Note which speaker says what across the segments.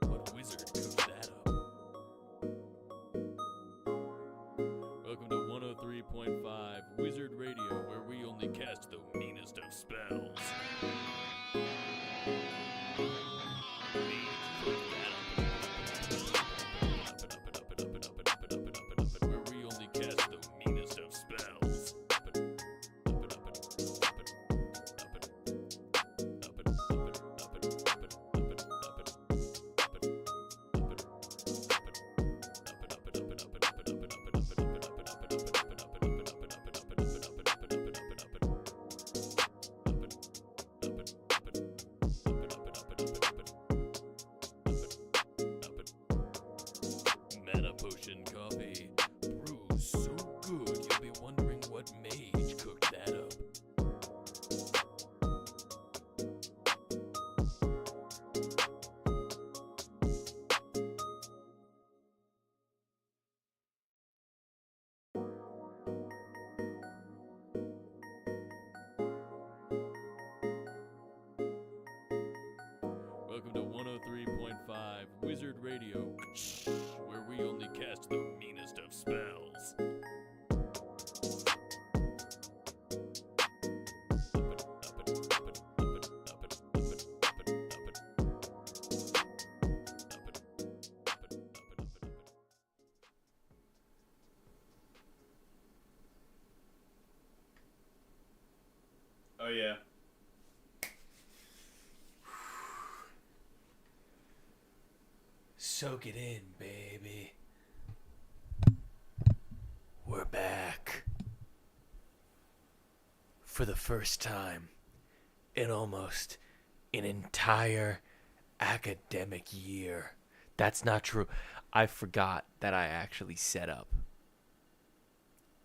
Speaker 1: What wizard cooked that up? Welcome to 103.5 Wizard Radio, where we only cast the meanest of spells. Where we only cast the meanest of spells. Mana potion coffee brews so good you'll be wondering what mage cooked that up. Welcome to 103.5 Wizard Radio, where we only cast the meanest of spells.
Speaker 2: Oh yeah.
Speaker 1: Soak it in, baby. We're back. For the first time in almost an entire academic year. That's not true. I forgot that I actually set up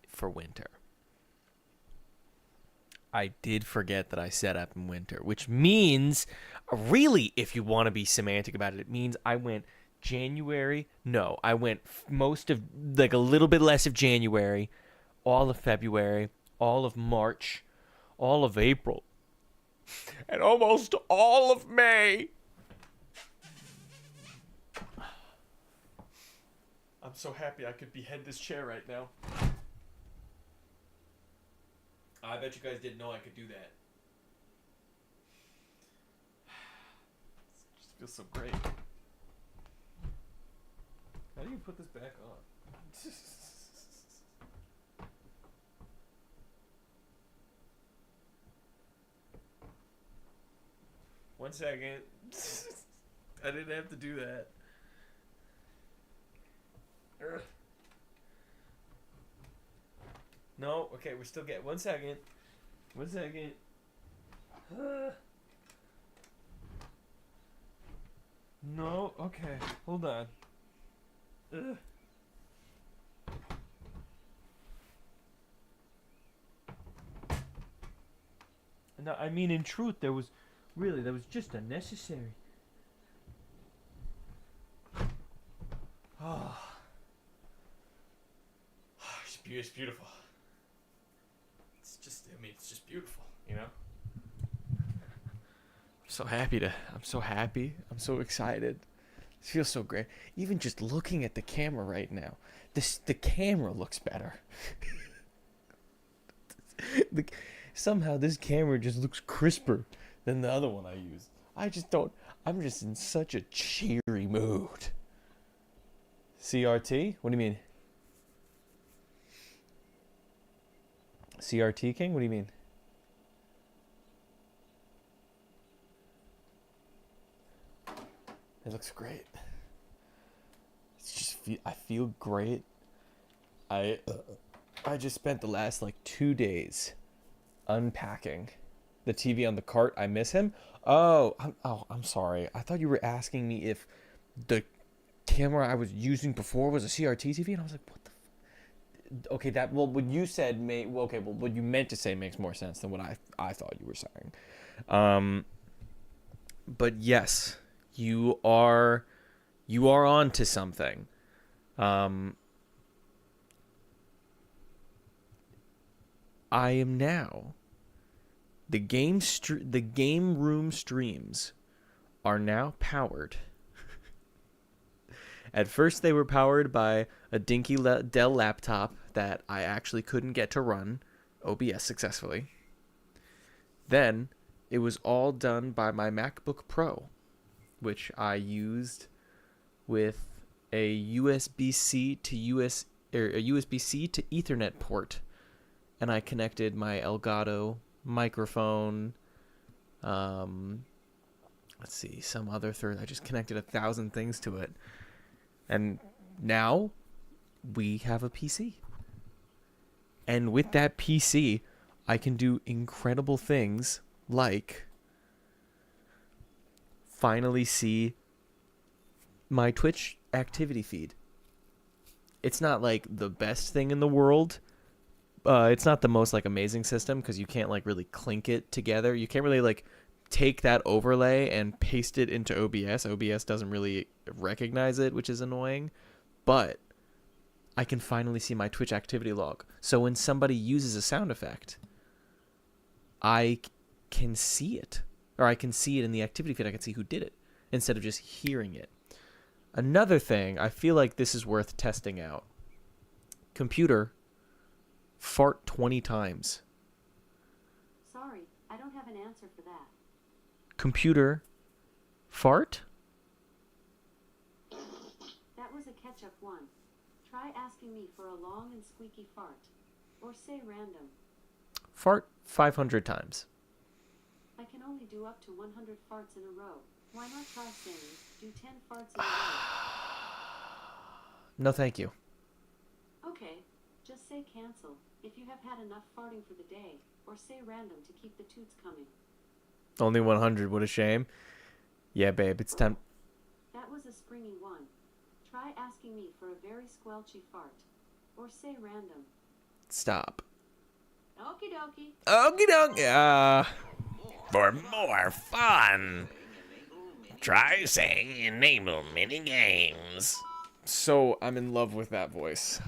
Speaker 1: for winter. I did forget that I set up in winter, which means, really, if you want to be semantic about it, it means I went January. No, I went most of, like a little bit less of January, all of February, all of March, all of April, and almost all of May. I'm so happy I could behead this chair right now. I bet you guys didn't know I could do that. It just feels so great. How do you put this back on? One second. I didn't have to do that. No, okay, we're still getting. 1 second. 1 second. No, okay, hold on. Ugh. No, I mean, in truth, that was just unnecessary. Oh, it's beautiful. It's just, I mean, it's just beautiful, you know? I'm so happy. I'm so excited. It feels so great. Even just looking at the camera right now, the camera looks better. the, Somehow this camera just looks crisper than the other one I used. I'm just in such a cheery mood. CRT? What do you mean? CRT King? What do you mean? It looks great. It's just I feel great. I just spent the last like 2 days unpacking the TV on the cart. I miss him. I'm sorry. I thought you were asking me if the camera I was using before was a CRT TV, and I was like, what the okay, that, well, what you said what you meant to say makes more sense than what I thought you were saying. But yes, you are on to something. I am now the game room streams are now powered. At first, they were powered by a dinky Dell laptop that I actually couldn't get to run OBS successfully. Then, it was all done by my MacBook Pro, which I used with a USB-C to a USB-C to Ethernet port, and I connected my Elgato microphone. Let's see, some other third. I just connected 1,000 things to it. And now we have a PC. And with that PC, I can do incredible things like finally see my Twitch activity feed. It's not like the best thing in the world. It's not the most like amazing system because you can't like really clink it together. You can't really like take that overlay and paste it into OBS. OBS doesn't really recognize it, which is annoying. But I can finally see my Twitch activity log. So when somebody uses a sound effect, I can see it. Or I can see it in the activity feed. I can see who did it instead of just hearing it. Another thing, I feel like this is worth testing out. Computer, fart 20 times.
Speaker 3: Sorry, I don't have an answer for that.
Speaker 1: Computer, fart?
Speaker 3: That was a catch-up one. Try asking me for a long and squeaky fart. Or say random.
Speaker 1: Fart 500 times.
Speaker 3: I can only do up to 100 farts in a row. Why not try saying, do 10 farts in a row?
Speaker 1: No, thank you.
Speaker 3: Okay, just say cancel if you have had enough farting for the day. Or say random to keep the toots coming.
Speaker 1: Only 100, what a shame. Yeah, babe, it's time.
Speaker 3: That was a springy one. Try asking me for a very squelchy fart. Or say random.
Speaker 1: Stop.
Speaker 3: Okie dokie.
Speaker 1: Okie dokie. For more fun, try saying enable mini games. So I'm in love with that voice.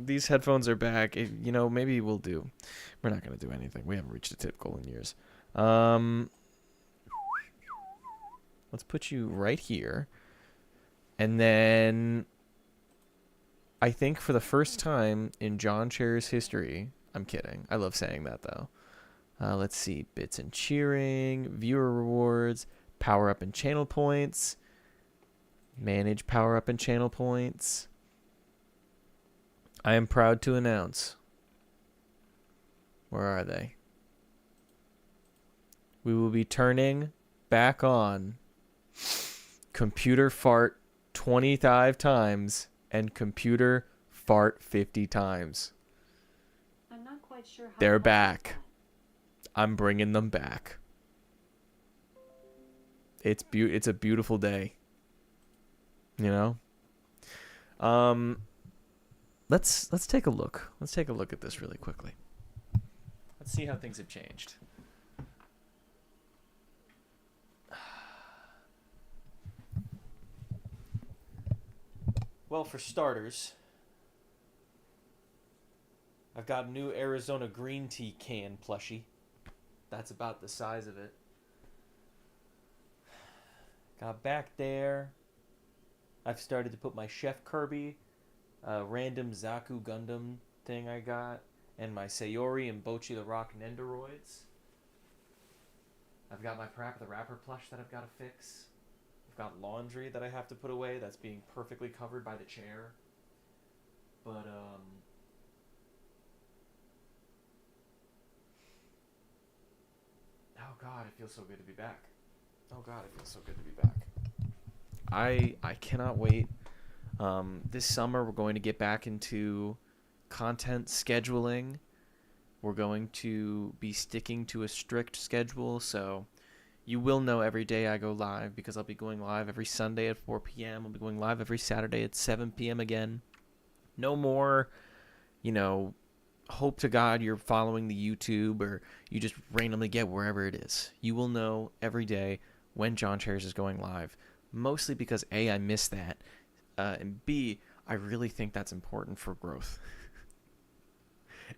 Speaker 1: These headphones are back. Maybe we'll do. We're not gonna do anything. We haven't reached a tip goal in years. Let's put you right here, and then I think for the first time in John Chairs history, I'm kidding. I love saying that though. Let's see, bits and cheering, viewer rewards, power up and channel points, manage power up and channel points. I am proud to announce. Where are they? We will be turning back on computer fart 25 times and computer fart 50 times.
Speaker 3: I'm not quite sure how
Speaker 1: They're
Speaker 3: to
Speaker 1: back.
Speaker 3: that.
Speaker 1: I'm bringing them back. It's a beautiful day. You know. Let's take a look. Let's take a look at this really quickly. Let's see how things have changed. Well, for starters, I've got a new Arizona green tea can plushie. That's about the size of it. Got back there. I've started to put my Chef Kirby, random Zaku Gundam thing I got, and my Sayori and Bochi the Rock Nendoroids. I've got my Parappa the Rapper plush that I've got to fix. I've got laundry that I have to put away that's being perfectly covered by the chair. But, oh God, it feels so good to be back. Oh God, it feels so good to be back. I cannot wait. This summer we're going to get back into content scheduling. We're going to be sticking to a strict schedule, so you will know every day I go live because I'll be going live every Sunday at 4 p.m. I'll be going live every Saturday at 7 p.m. again. No more, hope to God you're following the YouTube or you just randomly get wherever it is. You will know every day when John Chairs is going live. Mostly because A, I miss that, and B, I really think that's important for growth.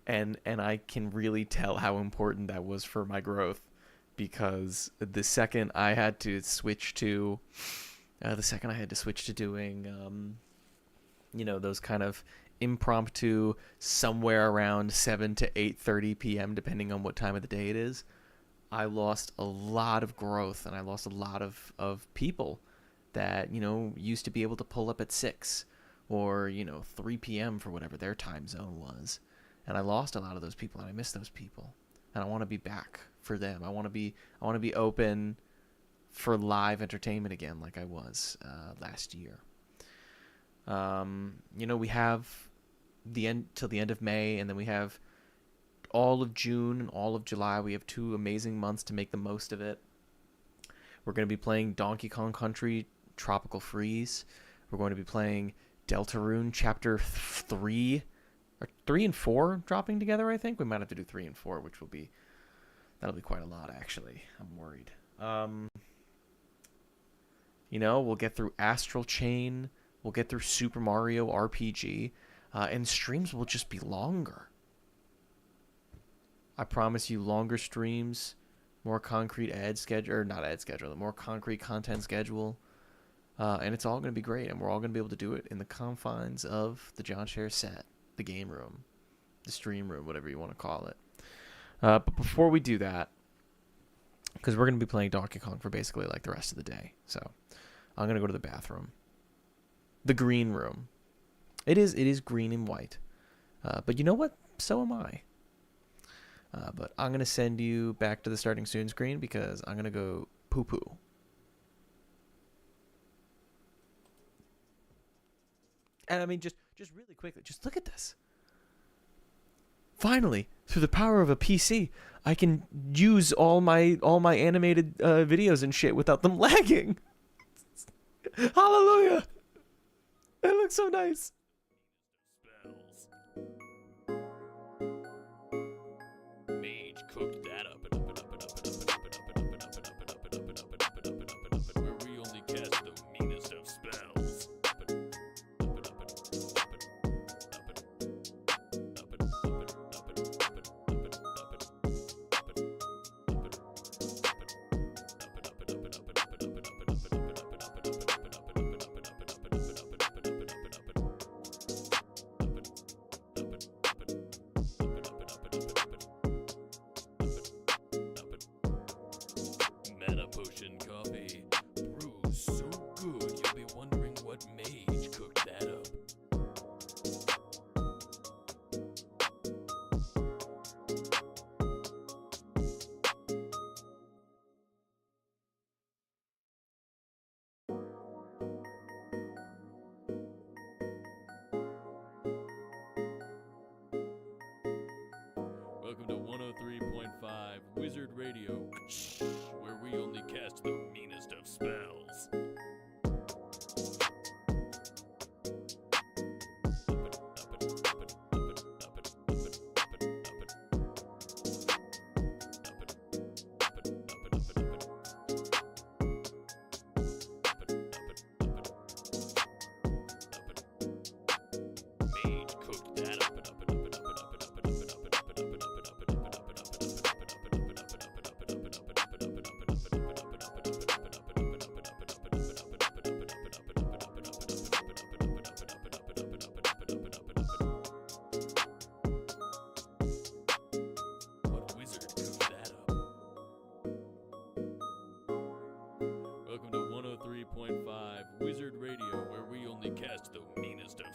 Speaker 1: and I can really tell how important that was for my growth, because the second I had to switch to doing, those kind of impromptu, somewhere around 7 to 8:30 p.m., depending on what time of the day it is, I lost a lot of growth, and I lost a lot of people that, used to be able to pull up at 6 or, 3 p.m. for whatever their time zone was. And I lost a lot of those people, and I miss those people. And I want to be back for them. I want to be open for live entertainment again like I was last year. We have till the end of May, and then we have all of June and all of July. We have 2 amazing months to make the most of it. We're going to be playing Donkey Kong Country Tropical Freeze. We're going to be playing Deltarune Chapter 3, or 3 and 4 dropping together, I think. We might have to do 3 and 4, which that'll be quite a lot, actually. I'm worried. We'll get through Astral Chain. We'll get through Super Mario RPG. And streams will just be longer. I promise you, longer streams, more concrete more concrete content schedule. And it's all going to be great, and we're all going to be able to do it in the confines of the John Chairs set, the game room, the stream room, whatever you want to call it. But before we do that, because we're going to be playing Donkey Kong for basically like the rest of the day, so I'm going to go to the bathroom. The green room. It is green and white. But you know what? So am I. But I'm going to send you back to the starting soon screen because I'm going to go poo-poo. And I mean, just really quickly, just look at this. Finally, through the power of a PC, I can use all my animated videos and shit without them lagging. Hallelujah! It looks so nice.
Speaker 4: Mage cooked that up and up and up and up and up and up and up and up and up and up and up and up and up and up and up and up and where we only cast the meanest of spells. Mana potion coffee brews so good you'll be wondering what mage cooked that up. Welcome to 103.5 Wizard Radio, where we only cast the meanest of spells.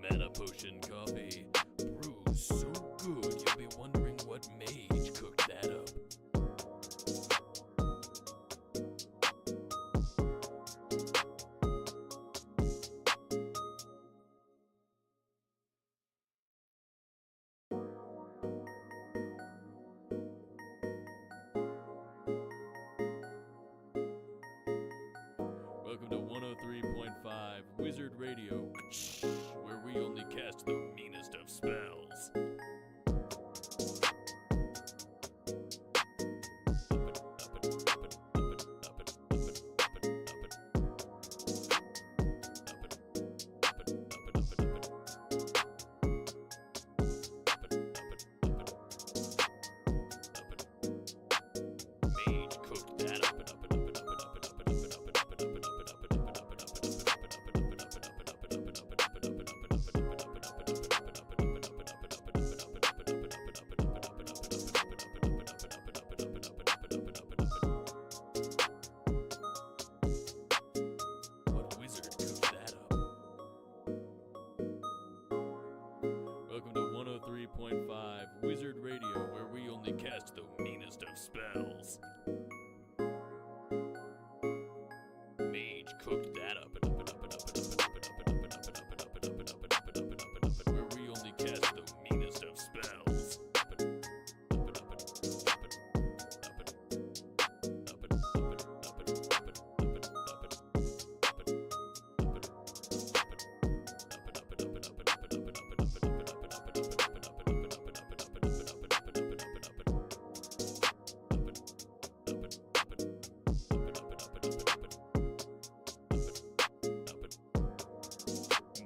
Speaker 4: Mana potion coffee brews so good you'll be wondering what mage cooked that up. Welcome to 103.5 Wizard Radio, where we only cast the meanest of spells. Mage cooked that up. What wizard cooked that up? Welcome to 103.5 Wizard Radio, where we only cast the meanest of spells. Mage cooked that up. Where we only cast the meanest of spells.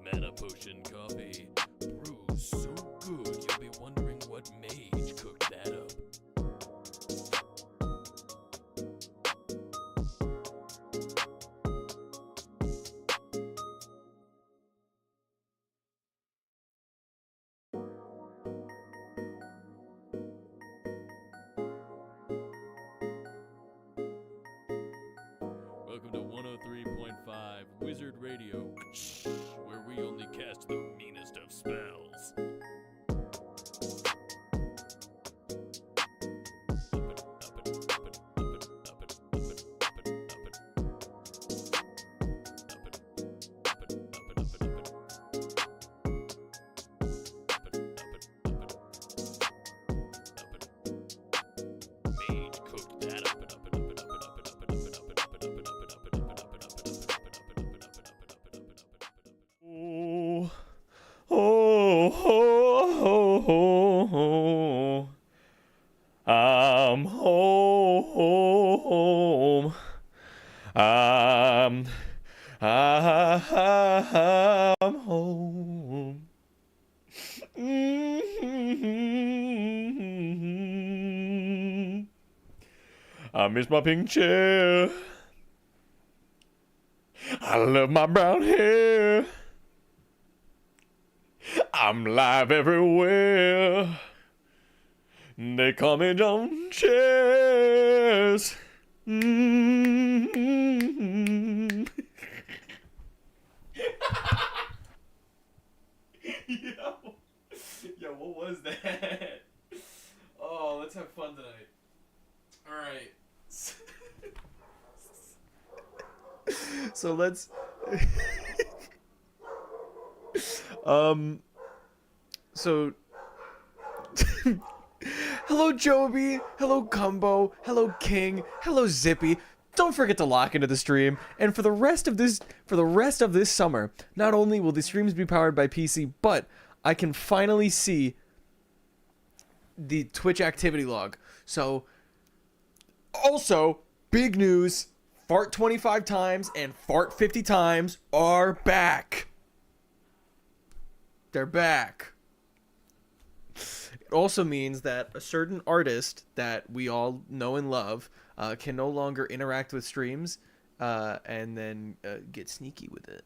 Speaker 4: Mana potion coffee brews so good you'll be wondering what mage cooked that up. Welcome to 103.5 Wizard Radio, where we only cast the meanest of spells. Mage cooked that up.
Speaker 1: Oh, oh, oh, oh, oh. I'm home. I'm home. I miss my pink chair. I love my brown hair. I'm live everywhere. They call me John Chairs. Yo, what was that? Oh, let's have fun tonight. All right. So let's so hello Joby, hello Cumbo, hello King, hello Zippy. Don't forget to lock into the stream. And for the rest of this summer, not only will the streams be powered by PC, but I can finally see the Twitch activity log. So Also, big news, fart 25 times and fart 50 times are back. They're back. It also means that a certain artist that we all know and love can no longer interact with streams and then get sneaky with it.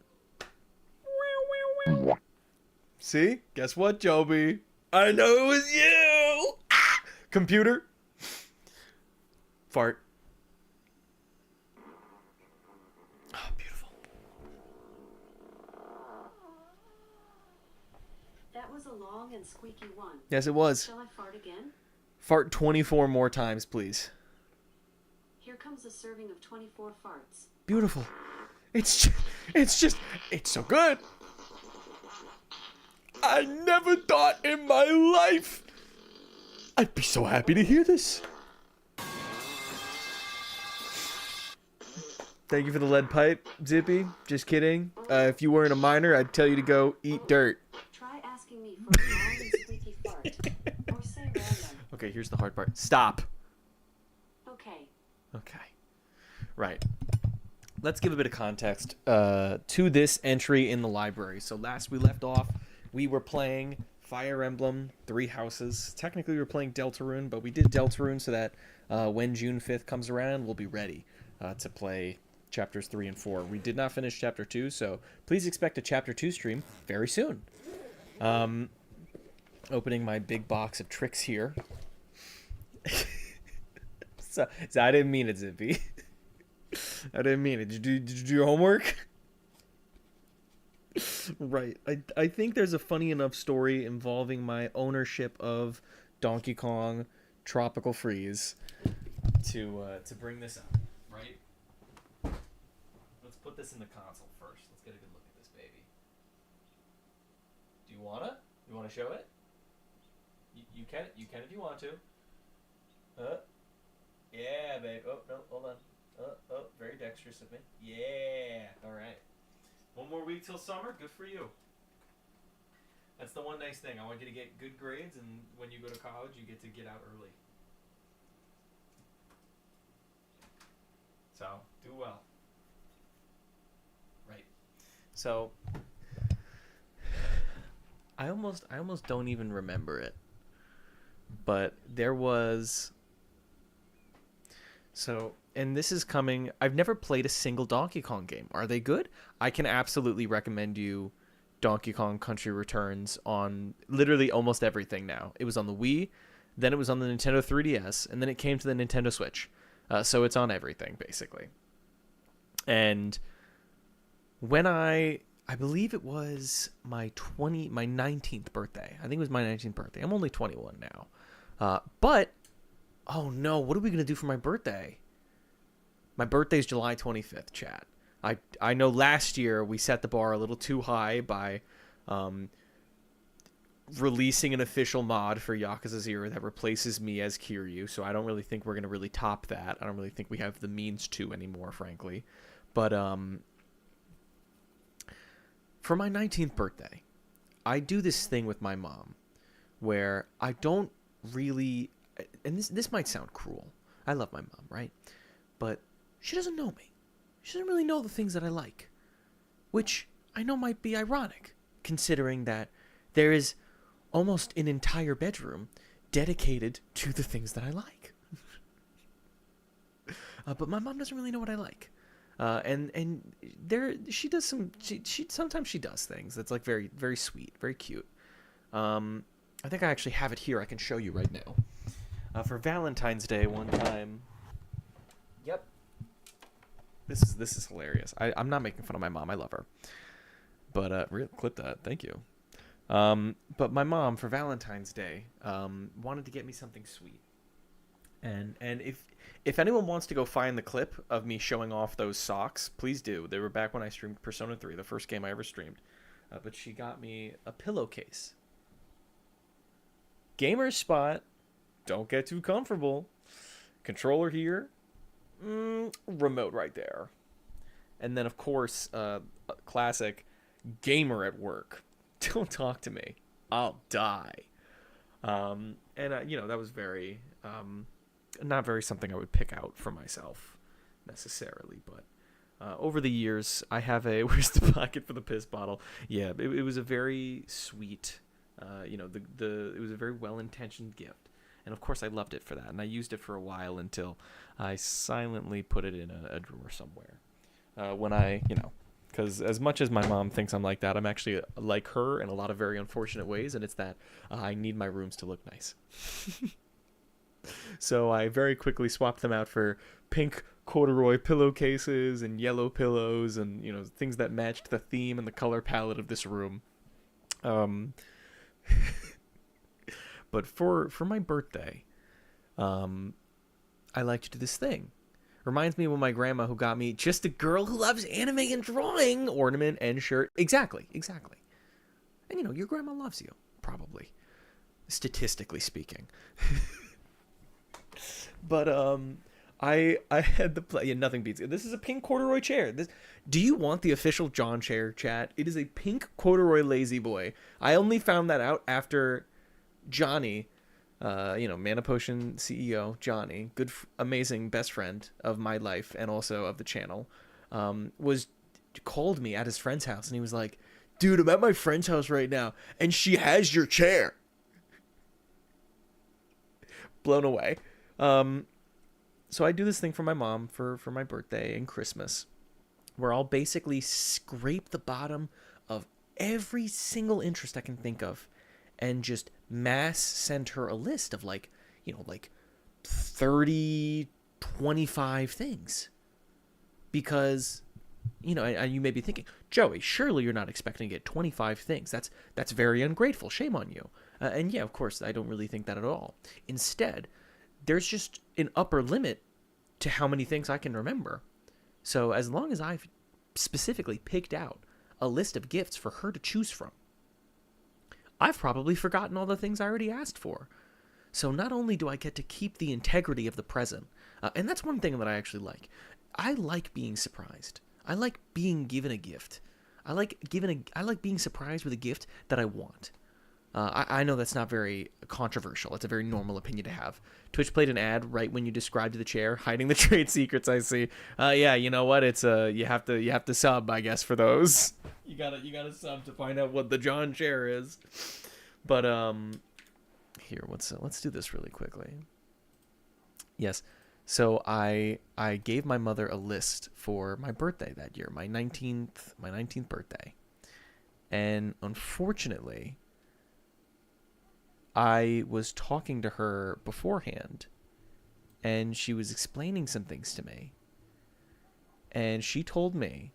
Speaker 1: See? Guess what, Joby? I know it was you! Ah! Computer. Fart. Oh, beautiful.
Speaker 3: That was a long and squeaky one.
Speaker 1: Yes, it was.
Speaker 3: Shall I fart again?
Speaker 1: Fart 24 more times, please.
Speaker 3: Here comes a serving of 24 farts.
Speaker 1: Beautiful. It's so good. I never thought in my life I'd be so happy to hear this. Thank you for the lead pipe, Zippy. Just kidding. If you weren't a minor, I'd tell you to go eat dirt.
Speaker 3: Try asking me for a long and squeaky fart. Or say random.
Speaker 1: Okay, here's the hard part. Stop.
Speaker 3: Okay.
Speaker 1: Okay. Right. Let's give a bit of context to this entry in the library. So last we left off, we were playing Fire Emblem 3 Houses. Technically, we were playing Deltarune, but we did Deltarune so that when June 5th comes around, we'll be ready to play Chapters 3 and 4. We did not finish Chapter 2, so please expect a Chapter 2 stream very soon. Opening my big box of tricks here. so I didn't mean it, Zippy. I didn't mean it. Did you do your homework? Right. I think there's a funny enough story involving my ownership of Donkey Kong Tropical Freeze to bring this up, right? Let's put this in the console first. Let's get a good look at this baby. Do you wanna? You wanna show it? You can if you want to. Yeah, babe. Oh no, hold on. Oh, very dexterous of me. Yeah. All right. One more week till summer. Good for you. That's the one nice thing. I want you to get good grades, and when you go to college, you get to get out early. So, do well. Right. So, I almost don't even remember it. But there was... So, and this is coming... I've never played a single Donkey Kong game. Are they good? I can absolutely recommend you Donkey Kong Country Returns on literally almost everything now. It was on the Wii, then it was on the Nintendo 3DS, and then it came to the Nintendo Switch. So it's on everything, basically. And when I believe it was my 19th birthday. I think it was my 19th birthday. I'm only 21 now. But... Oh no, what are we going to do for my birthday? My birthday's July 25th, chat. I know last year we set the bar a little too high by releasing an official mod for Yakuza 0 that replaces me as Kiryu, so I don't really think we're going to really top that. I don't really think we have the means to anymore, frankly. But for my 19th birthday, I do this thing with my mom where I don't really... And this might sound cruel. I love my mom, right? But she doesn't know me. She doesn't really know the things that I like. Which I know might be ironic, considering that there is almost an entire bedroom dedicated to the things that I like. But my mom doesn't really know what I like. And there she does some... She sometimes she does things that's like very, very sweet, very cute. I think I actually have it here. I can show you right now. For Valentine's Day one time. Yep. This is hilarious. I'm not making fun of my mom. I love her. But clip that. Thank you. But my mom for Valentine's Day wanted to get me something sweet. And if anyone wants to go find the clip of me showing off those socks, please do. They were back when I streamed Persona 3, the first game I ever streamed. But she got me a pillowcase. Gamer spot. Don't get too comfortable. Controller here. Remote right there. And then, of course, classic gamer at work. Don't talk to me. I'll die. And, that was very not very something I would pick out for myself necessarily, but over the years, I have a where's the pocket for the piss bottle? Yeah, it was a very sweet, it was a very well-intentioned gift, and of course I loved it for that, and I used it for a while until I silently put it in a drawer somewhere. When I, because as much as my mom thinks I'm like that, I'm actually like her in a lot of very unfortunate ways, and it's that I need my rooms to look nice. So I very quickly swapped them out for pink corduroy pillowcases and yellow pillows and, things that matched the theme and the color palette of this room. But for my birthday, I like to do this thing. Reminds me of my grandma who got me just a girl who loves anime and drawing ornament and shirt. Exactly. And your grandma loves you, probably, statistically speaking. But I had the play. Yeah, nothing beats it. This is a pink corduroy chair. Do you want the official John chair, chat? It is a pink corduroy lazy boy. I only found that out after Johnny, Mana Potion CEO Johnny, amazing best friend of my life and also of the channel, called me at his friend's house, and he was like, "Dude, I'm at my friend's house right now, and she has your chair." Blown away. So I do this thing for my mom for my birthday and Christmas, where I'll basically scrape the bottom of every single interest I can think of and just mass send her a list of like 30, 25 things. Because, and you may be thinking, Joey, surely you're not expecting to get 25 things. That's very ungrateful. Shame on you. And yeah, of course, I don't really think that at all. Instead, there's just an upper limit to how many things I can remember. So as long as I've specifically picked out a list of gifts for her to choose from, I've probably forgotten all the things I already asked for. So not only do I get to keep the integrity of the present, and that's one thing that I actually like. I like being surprised. I like being given a gift. I like being surprised with a gift that I want. I know that's not very controversial. It's a very normal opinion to have. Twitch played an ad right when you described the chair, hiding the trade secrets. I see. Yeah, you know what? It's you have to sub, I guess, for those. You gotta sub to find out what the John chair is. But here, let's do this really quickly. Yes. So I gave my mother a list for my birthday that year, my 19th birthday, and unfortunately, I was talking to her beforehand, and she was explaining some things to me. And she told me,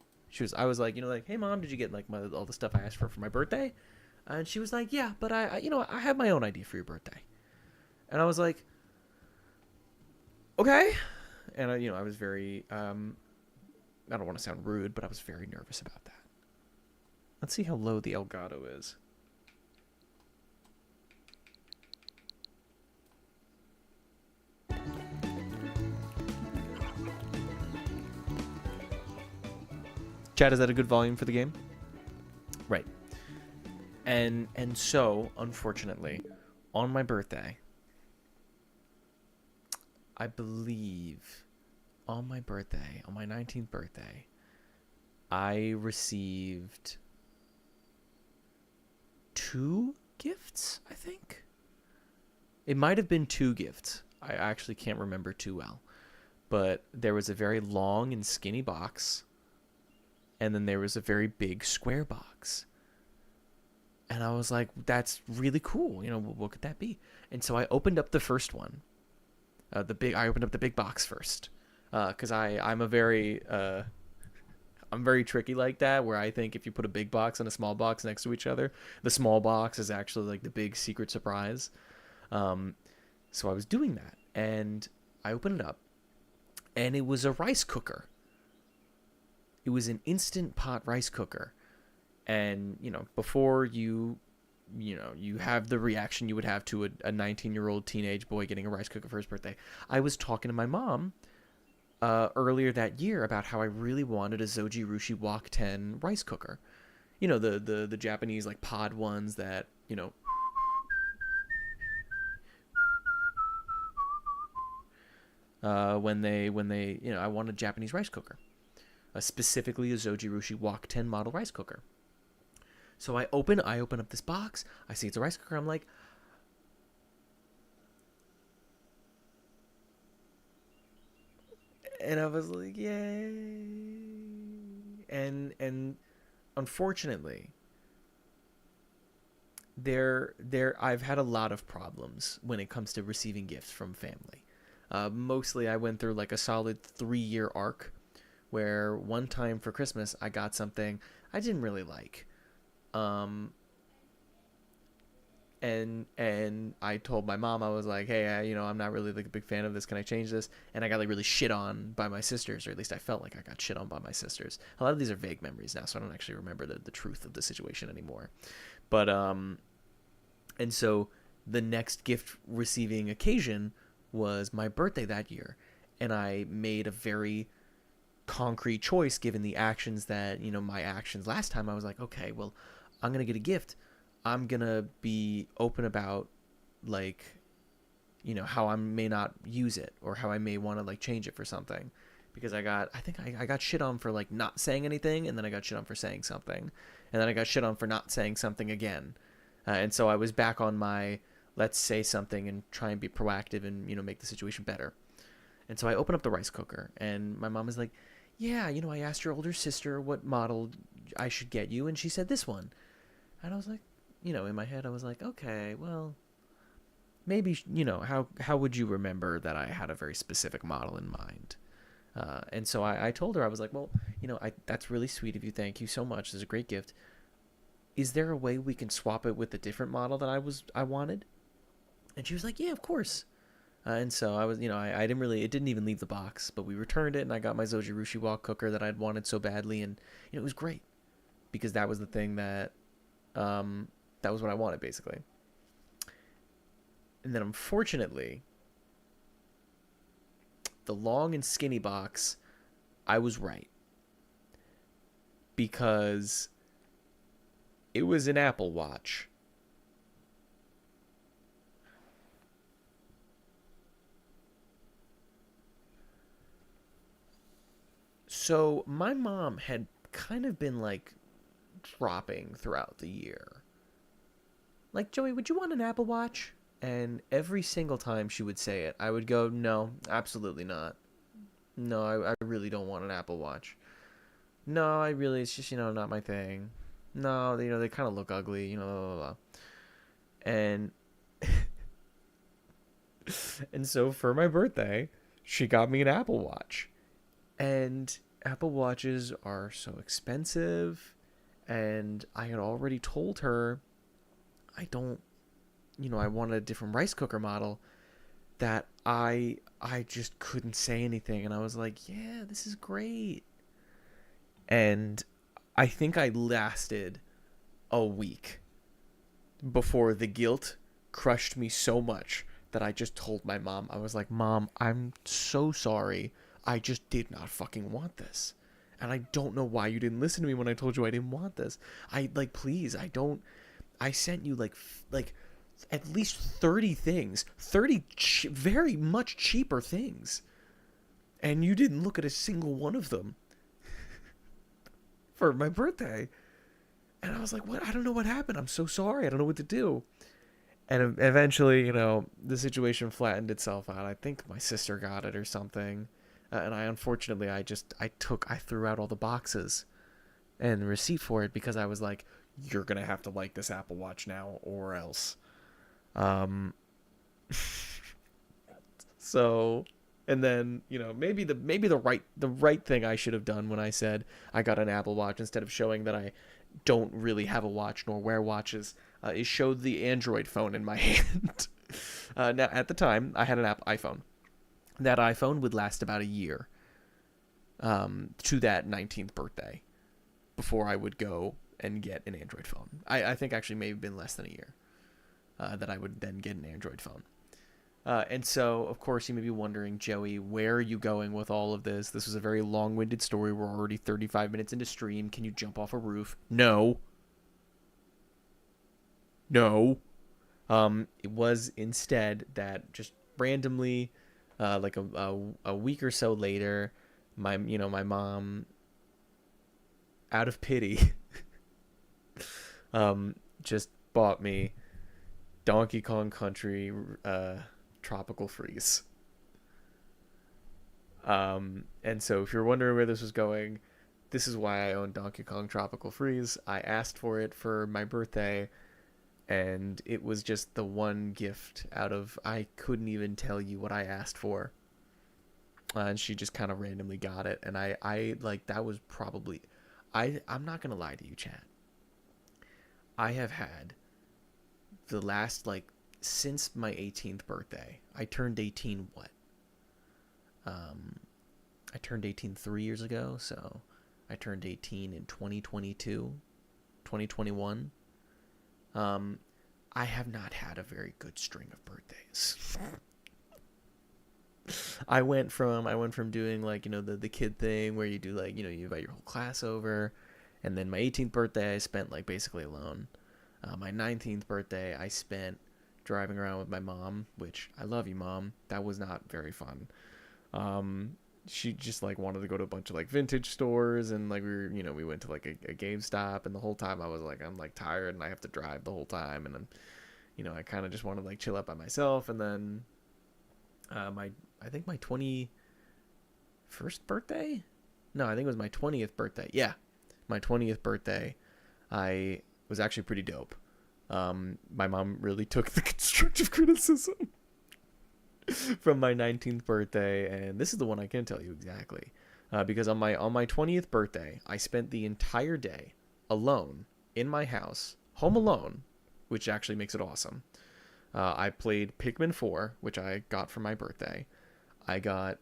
Speaker 1: I was like, hey mom, did you get like all the stuff I asked for my birthday? And she was like, yeah, but I have my own idea for your birthday. And I was like, okay. And I was very, I don't want to sound rude, but I was very nervous about that. Let's see how low the Elgato is. Chat, is that a good volume for the game? Right. And so, unfortunately, on my birthday, I believe on my 19th birthday, I received 2 gifts, I think. It might have been 2 gifts. I actually can't remember too well. But there was a very long and skinny box, and then there was a very big square box. And I was like, that's really cool. What could that be? And so I opened up the first one. I opened up the big box first. Because I'm very tricky like that, where I think if you put a big box and a small box next to each other, the small box is actually like the big secret surprise. So I was doing that, and I opened it up, and it was a rice cooker. It was an Instant Pot rice cooker. And, before you have the reaction you would have to a 19-year-old teenage boy getting a rice cooker for his birthday, I was talking to my mom earlier that year about how I really wanted a Zoji Rushi Wok 10 rice cooker. The Japanese, like, pod ones that, when they I want a Japanese rice cooker, specifically a Zojirushi Walk 10 model rice cooker. So I open up this box. I see it's a rice cooker. I'm like, and I was like, yay. And unfortunately, I've had a lot of problems when it comes to receiving gifts from family. Mostly I went through like a solid 3-year arc where one time for Christmas I got something I didn't really like. And I told my mom, I was like, hey, I'm not really like a big fan of this. Can I change this? And I got like really shit on by my sisters, or at least I felt like I got shit on by my sisters. A lot of these are vague memories now, so I don't actually remember the truth of the situation anymore. But, and so the next gift receiving occasion was my birthday that year. And I made a very concrete choice given the actions that, my actions last time. I was like, okay, well, I'm going to get a gift. I'm going to be open about, like, how I may not use it or how I may want to, like, change it for something. Because I think I got shit on for, like, not saying anything, and then I got shit on for saying something. And then I got shit on for not saying something again. And so I was back on my let's say something and try and be proactive and, make the situation better. And so I open up the rice cooker, and my mom is like, yeah, I asked your older sister what model I should get you, and she said this one. And I was like, in my head, I was like, okay, well, maybe, how would you remember that I had a very specific model in mind? And so I told her, I was like, well, that's really sweet of you. Thank you so much. This is a great gift. Is there a way we can swap it with a different model that I wanted? And she was like, yeah, of course. And so I was, I didn't really, it didn't even leave the box, but we returned it, and I got my Zojirushi Walk cooker that I'd wanted so badly. And, it was great because that was the thing that was what I wanted, basically. And then unfortunately, the long and skinny box, I was right. Because it was an Apple Watch. So my mom had kind of been like dropping throughout the year. Like, Joey, would you want an Apple Watch? And every single time she would say it, I would go, no, absolutely not. No, I really don't want an Apple Watch. No, it's just, not my thing. No, they kind of look ugly, blah, blah, blah. And, and so for my birthday, she got me an Apple Watch. And Apple Watches are so expensive. And I had already told her I don't, I wanted a different rice cooker model, that I just couldn't say anything. And I was like, yeah, this is great. And I think I lasted a week before the guilt crushed me so much that I just told my mom, I was like, Mom, I'm so sorry. I just did not fucking want this. And I don't know why you didn't listen to me when I told you I didn't want this. Please, I sent you like at least 30 things, very much cheaper things. And you didn't look at a single one of them for my birthday. And I was like, what? I don't know what happened. I'm so sorry. I don't know what to do. And eventually, the situation flattened itself out. I think my sister got it or something. And unfortunately, I threw out all the boxes and the receipt for it because I was like, you're going to have to like this Apple Watch now or else. So, and then, maybe the right thing I should have done when I said I got an Apple Watch instead of showing that I don't really have a watch nor wear watches, is showed the Android phone in my hand. Now, at the time, I had an iPhone. That iPhone would last about a year to that 19th birthday before I would go and get an Android phone. I think actually maybe been less than a year that I would then get an Android phone. And so, of course, you may be wondering, Joey, where are you going with all of this? This was a very long-winded story. We're already 35 minutes into stream. Can you jump off a roof? No. It was instead that just randomly like a week or so later, my mom, out of pity, just bought me Donkey Kong Country Tropical Freeze. And so if you're wondering where this was going, this is why I own Donkey Kong Tropical Freeze. I asked for it for my birthday, and it was just the one gift out of, I couldn't even tell you what I asked for. And she just kind of randomly got it. And I like, that was probably, I'm not going to lie to you, chat. I have had the last, like, since my 18th birthday. I turned 18 what? I turned 18 3 years ago, so I turned 18 in 2022, 2021. I have not had a very good string of birthdays. I went from doing, like, the kid thing where you do, like, you invite your whole class over, and then my 18th birthday I spent, like, basically alone. My 19th birthday I spent driving around with my mom, which I love you, Mom. That was not very fun. She just, like, wanted to go to a bunch of, like, vintage stores, and, like, we went to, like, a GameStop, and the whole time I was like, I'm, like, tired and I have to drive the whole time, and then I kind of just wanted to, like, chill out by myself. And then I think my 21st birthday? No, I think it was my 20th birthday. Yeah, my 20th birthday, I was actually pretty dope. My mom really took the constructive criticism from my 19th birthday, and this is the one I can tell you exactly, because on my 20th birthday, I spent the entire day alone in my house, home alone, which actually makes it awesome. I played Pikmin 4, which I got for my birthday. I got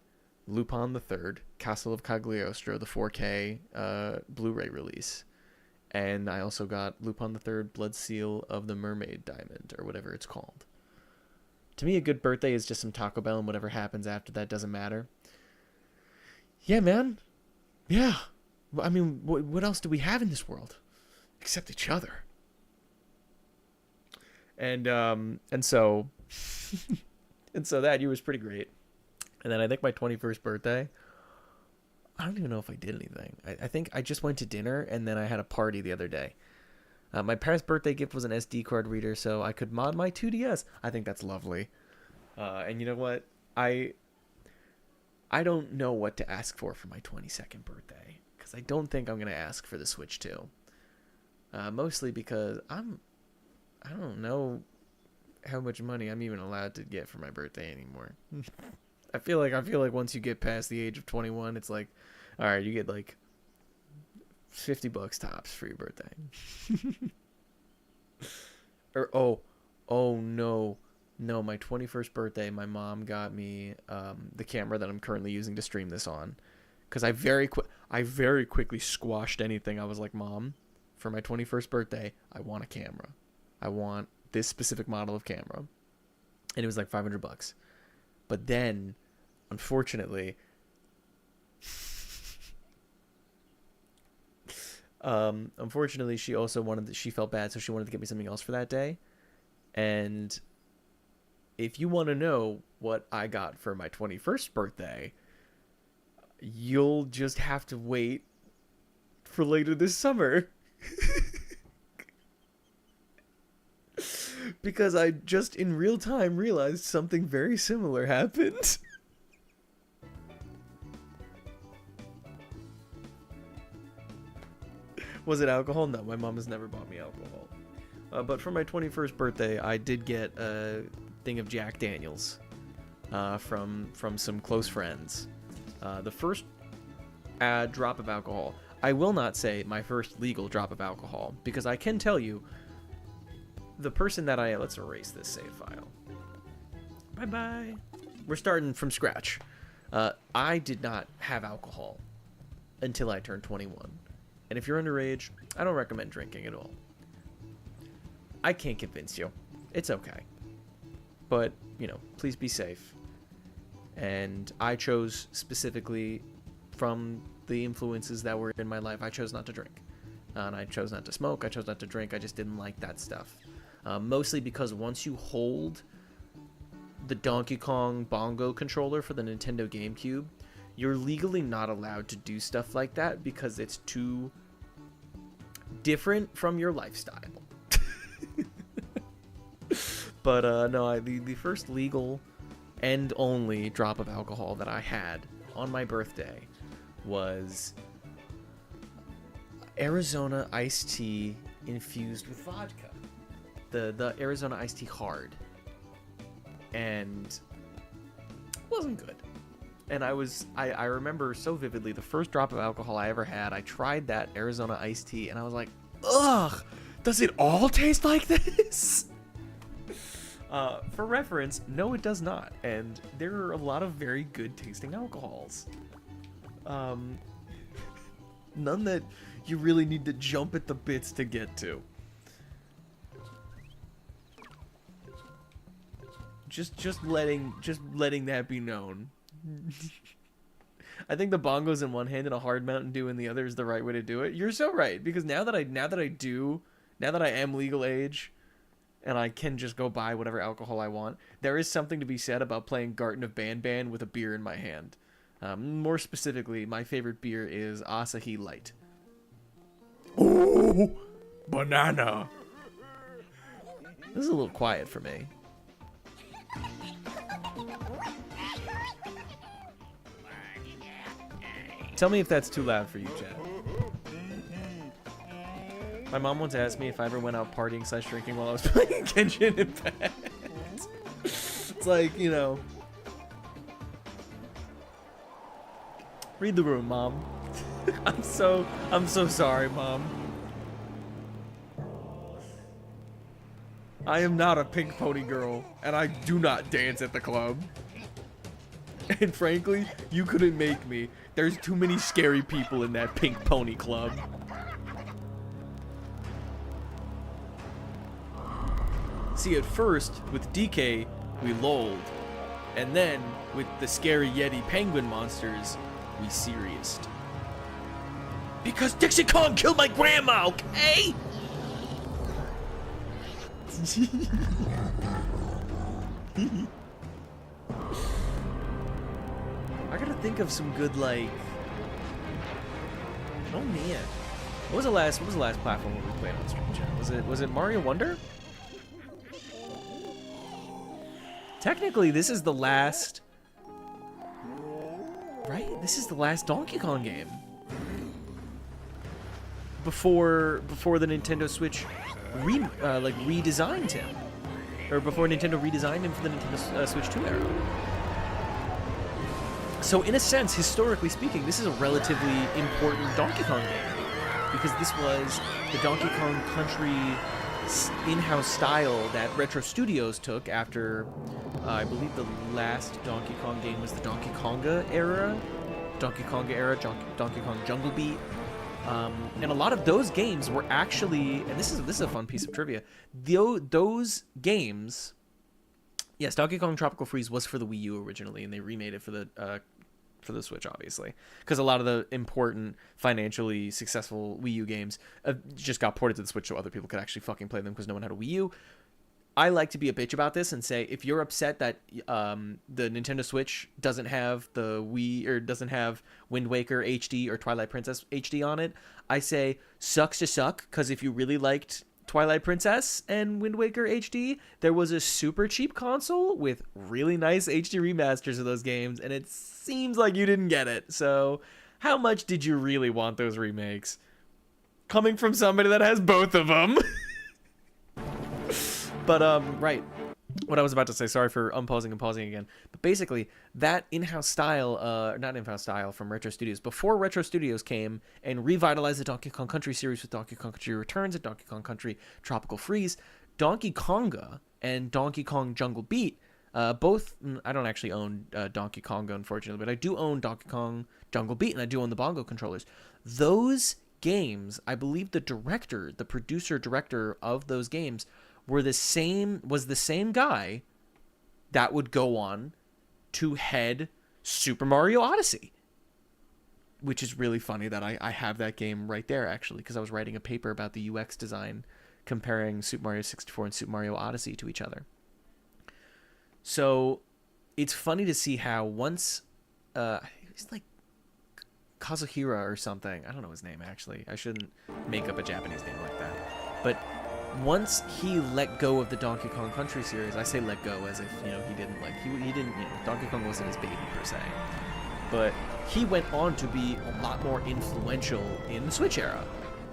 Speaker 1: Lupin the Third, Castle of Cagliostro, the 4K Blu-ray release, and I also got Lupin the Third, Blood Seal of the Mermaid Diamond, or whatever it's called. To me, a good birthday is just some Taco Bell, and whatever happens after that doesn't matter. Yeah, man. Yeah. I mean, what else do we have in this world except each other? And so and so that year was pretty great. And then I think my 21st birthday, I don't even know if I did anything. I think I just went to dinner, and then I had a party the other day. My parents' birthday gift was an SD card reader, so I could mod my 2DS. I think that's lovely. And you know what? I don't know what to ask for my 22nd birthday, because I don't think I'm going to ask for the Switch 2. Mostly because I don't know how much money I'm even allowed to get for my birthday anymore. I feel like once you get past the age of 21, it's like, all right, you get like $50 tops for your birthday. Or oh no, my 21st birthday, my mom got me the camera that I'm currently using to stream this on, because I very quickly squashed anything. I was like, Mom, for my 21st birthday, I want a camera. I want this specific model of camera. And it was like $500. But then, unfortunately, she also she felt bad, so she wanted to get me something else for that day. And if you want to know what I got for my 21st birthday, you'll just have to wait for later this summer. Because I just in real time realized something very similar happened. Was it alcohol? No, my mom has never bought me alcohol. But for my 21st birthday, I did get a thing of Jack Daniels from some close friends. The first drop of alcohol. I will not say my first legal drop of alcohol, because I can tell you, the person that let's erase this save file. Bye-bye. We're starting from scratch. I did not have alcohol until I turned 21. And if you're underage, I don't recommend drinking at all. I can't convince you. It's okay. But, please be safe. And I chose specifically from the influences that were in my life, I chose not to drink. And I chose not to smoke. I chose not to drink. I just didn't like that stuff. Mostly because once you hold the Donkey Kong bongo controller for the Nintendo GameCube, you're legally not allowed to do stuff like that because it's too different from your lifestyle. But no, the first legal and only drop of alcohol that I had on my birthday was Arizona iced tea infused with vodka. The Arizona iced tea hard. And it wasn't good. And I remember so vividly the first drop of alcohol I ever had. I tried that Arizona iced tea and I was like, ugh, does it all taste like this? For reference, no, it does not. And there are a lot of very good tasting alcohols. None that you really need to jump at the bits to get to. Just letting that be known. I think the bongos in one hand and a hard Mountain Dew in the other is the right way to do it. You're so right, because now that I am legal age and I can just go buy whatever alcohol I want, there is something to be said about playing Garten of Banban with a beer in my hand. More specifically, my favorite beer is Asahi Light. Ooh, banana. This is a little quiet for me. Tell me if that's too loud for you, Chad. My mom once asked me if I ever went out partying / drinking while I was playing Genshin Impact. It's like, you know. Read the room, Mom. I'm so sorry, Mom. I am not a pink pony girl, and I do not dance at the club. And frankly, you couldn't make me. There's too many scary people in that pink pony club. See, at first, with DK, we lolled. And then, with the scary Yeti penguin monsters, we serioused. Because Dixie Kong killed my grandma, okay? I gotta think of some good, like... Oh man, what was the last platform we played on Stream Chat? Was it Mario Wonder? Technically, this is the last... Right? This is the last Donkey Kong game. Before the Nintendo Switch redesigned him. Or before Nintendo redesigned him for the Nintendo Switch 2 era. So in a sense, historically speaking, this is a relatively important Donkey Kong game. Because this was the Donkey Kong Country in-house style that Retro Studios took after, I believe the last Donkey Kong game was the Donkey Konga era. Donkey Kong Jungle Beat. And a lot of those games were actually, and this is a fun piece of trivia, those games, yes, Donkey Kong Tropical Freeze was for the Wii U originally, and they remade it for the Switch, obviously, because a lot of the important, financially successful Wii U games just got ported to the Switch so other people could actually fucking play them because no one had a Wii U. I like to be a bitch about this and say, if you're upset that the Nintendo Switch doesn't have the Wii, or doesn't have Wind Waker HD or Twilight Princess HD on it, I say sucks to suck, because if you really liked Twilight Princess and Wind Waker HD, there was a super cheap console with really nice HD remasters of those games, and it seems like you didn't get it. So how much did you really want those remakes? Coming from somebody that has both of them. But, right, what I was about to say, sorry for unpausing and pausing again, but basically, that in-house style, not in-house style, from Retro Studios, before Retro Studios came and revitalized the Donkey Kong Country series with Donkey Kong Country Returns and Donkey Kong Country Tropical Freeze, Donkey Konga and Donkey Kong Jungle Beat, both, I don't actually own Donkey Konga, unfortunately, but I do own Donkey Kong Jungle Beat, and I do own the bongo controllers. Those games, I believe the producer-director of those games was the same guy that would go on to head Super Mario Odyssey. Which is really funny that I have that game right there, actually, because I was writing a paper about the UX design comparing Super Mario 64 and Super Mario Odyssey to each other. So it's funny to see how once it's like Kazuhira or something. I don't know his name actually. I shouldn't make up a Japanese name like that. But once he let go of the Donkey Kong Country series, I say let go as if, you know, he didn't like he didn't, you know, Donkey Kong wasn't his baby per se. But he went on to be a lot more influential in the Switch era.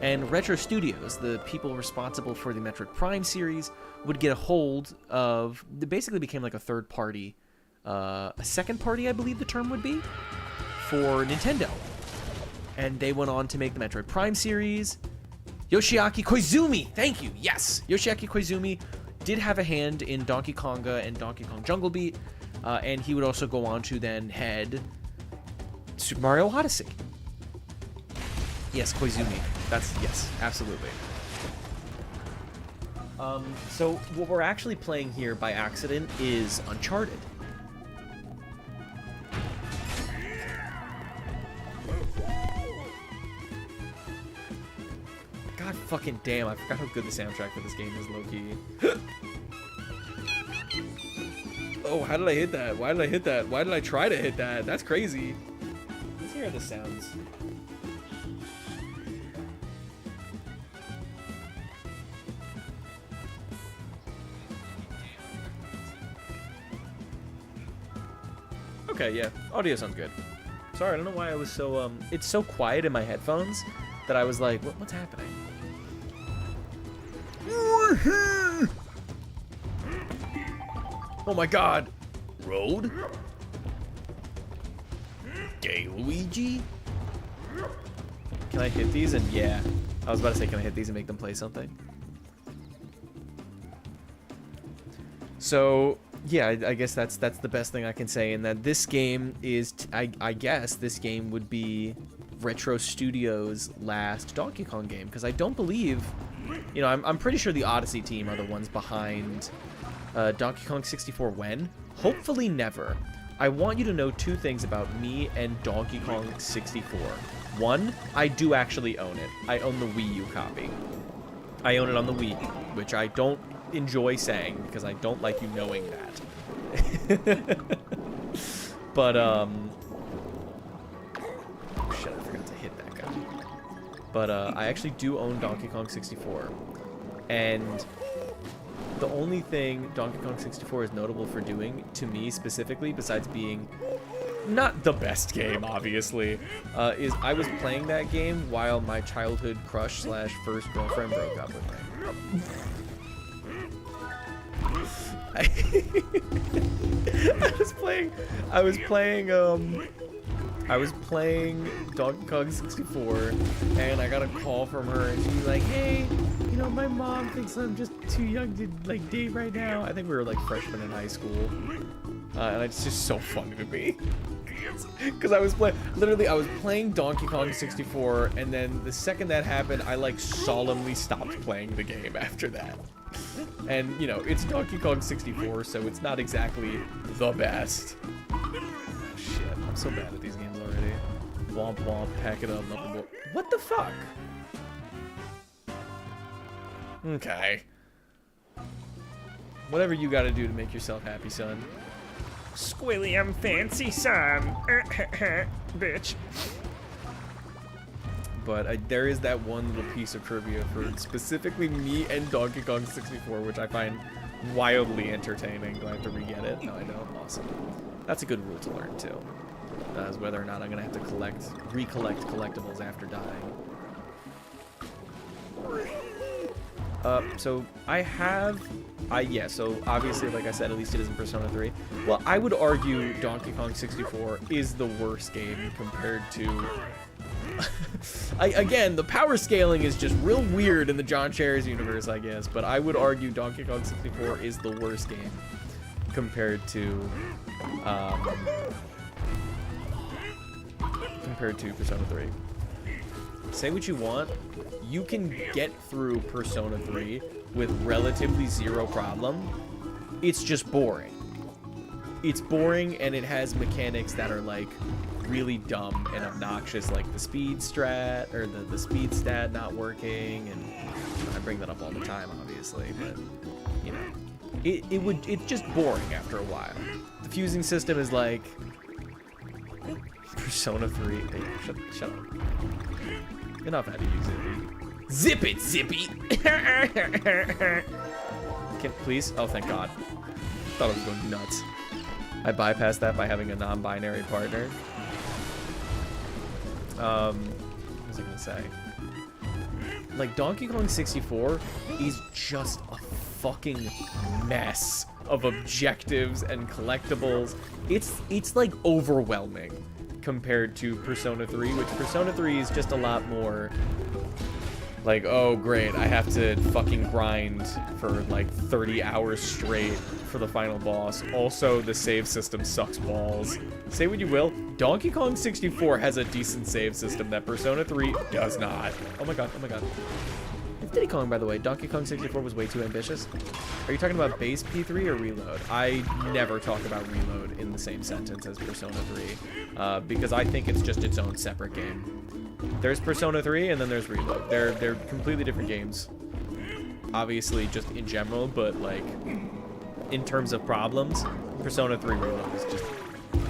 Speaker 1: And Retro Studios, the people responsible for the Metroid Prime series, would get a hold of, it basically became like a third party, a second party, I believe the term would be, for Nintendo. And they went on to make the Metroid Prime series. Yoshiaki Koizumi, thank you, yes! Yoshiaki Koizumi did have a hand in Donkey Konga and Donkey Kong Jungle Beat, and he would also go on to then head Super Mario Odyssey. Yes, Koizumi. Yes, absolutely. So what we're actually playing here by accident is Uncharted. God fucking damn, I forgot how good the soundtrack for this game is, low-key. Oh, how did I hit that? Why did I hit that? Why did I try to hit that? That's crazy. Let's hear how this sounds. Okay, yeah, audio sounds good. Sorry, I don't know why I was so, it's so quiet in my headphones that I was like, what's happening? Oh my god! Road? Gay Luigi? Can I hit these? And yeah, I was about to say, can I hit these and make them play something? So, yeah, I guess that's the best thing I can say, and that this game is, I guess this game would be Retro Studios' last Donkey Kong game, because I don't believe, you know, I'm pretty sure the Odyssey team are the ones behind Donkey Kong 64 when? Hopefully never. I want you to know two things about me and Donkey Kong 64. One, I do actually own it. I own the Wii U copy. I own it on the Wii, which I don't enjoy saying because I don't like you knowing that. But oh shit, I forgot to hit that guy. But I actually do own Donkey Kong 64, and the only thing Donkey Kong 64 is notable for doing, to me specifically, besides being not the best game, obviously, is I was playing that game while my childhood crush / first girlfriend broke up with me. I was playing Donkey Kong 64, and I got a call from her, and she was like, hey, you know, my mom thinks I'm just too young to, like, date right now. I think we were, like, freshmen in high school, and it's just so funny to me. Because I was playing Donkey Kong 64, and then the second that happened, I, like, solemnly stopped playing the game after that. And, you know, it's Donkey Kong 64, so it's not exactly the best. Oh, shit, I'm so bad at these games already. Womp womp, pack it up, nothing. What the fuck? Okay. Whatever you gotta do to make yourself happy, son.
Speaker 5: Squilly, I'm fancy, son. Bitch.
Speaker 1: But there is that one little piece of trivia for specifically me and Donkey Kong 64, which I find wildly entertaining. Do I have to re-get it? No, I don't. Awesome. That's a good rule to learn, too. Is whether or not I'm going to have to recollect collectibles after dying. So obviously, like I said, at least it isn't Persona 3. Well, I would argue Donkey Kong 64 is the worst game compared to... Again, the power scaling is just real weird in the John Chairs universe, I guess, but I would argue Donkey Kong 64 is the worst game compared to Persona 3. Say what you want, you can get through Persona 3 with relatively zero problem. It's just boring. It's boring, and it has mechanics that are like really dumb and obnoxious, like the speed strat, or the speed stat not working, and I bring that up all the time, obviously, but, you know, it's just boring after a while. The fusing system is like Persona 3. Hey, shut up. Enough how to use it. Zip it, Zippy. Can please? Oh, thank God. Thought I was going nuts. I bypassed that by having a non-binary partner. What was I gonna say? Like, Donkey Kong 64 is just a fucking mess of objectives and collectibles. It's like overwhelming compared to Persona 3, which Persona 3 is just a lot more like, oh great, I have to fucking grind for like 30 hours straight for the final boss. Also, the save system sucks balls. Say what you will, Donkey Kong 64 has a decent save system that Persona 3 does not. Oh my god, oh my god. It's Diddy Kong, by the way. Donkey Kong 64 was way too ambitious. Are you talking about base P3 or reload? I never talk about reload in the same sentence as Persona 3, because I think it's just its own separate game. There's Persona 3 and then there's reload. They're completely different games. Obviously, just in general, but like in terms of problems, Persona 3 reload is just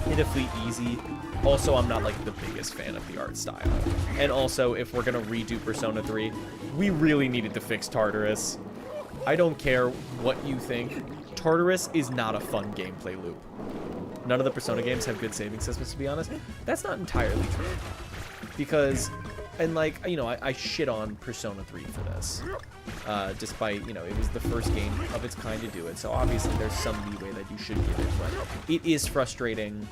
Speaker 1: pitifully easy. Also, I'm not like the biggest fan of the art style. And also, if we're gonna redo Persona 3, we really needed to fix Tartarus. I don't care what you think. Tartarus is not a fun gameplay loop. None of the Persona games have good saving systems, to be honest. That's not entirely true. Because, and like, you know, I shit on Persona 3 for this. Despite, you know, it was the first game of its kind to do it. So obviously there's some leeway that you should give it, but it is frustrating.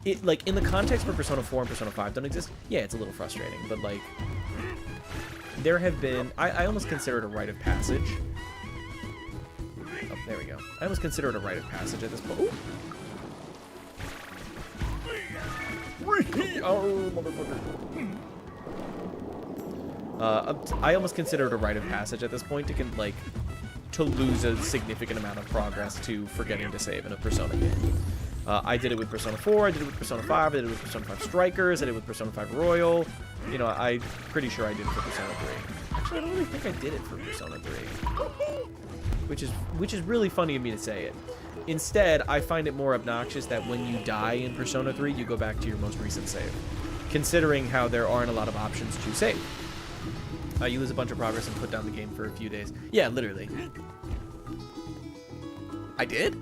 Speaker 1: It, like, in the context where Persona 4 and Persona 5 don't exist, yeah, it's a little frustrating, but like, there have been, I almost consider it a rite of passage. Oh, there we go. I almost consider it a rite of passage at this point. Ooh. Oh, motherfucker. I almost consider it a rite of passage at this point to lose a significant amount of progress to forgetting to save in a Persona game. I did it with Persona 4, I did it with Persona 5, I did it with Persona 5 Strikers, I did it with Persona 5 Royal. You know, I'm pretty sure I did it for Persona 3. Actually, I don't really think I did it for Persona 3. Which is really funny of me to say it. Instead, I find it more obnoxious that when you die in Persona 3, you go back to your most recent save. Considering how there aren't a lot of options to save. You lose a bunch of progress and put down the game for a few days. Yeah, literally. I did?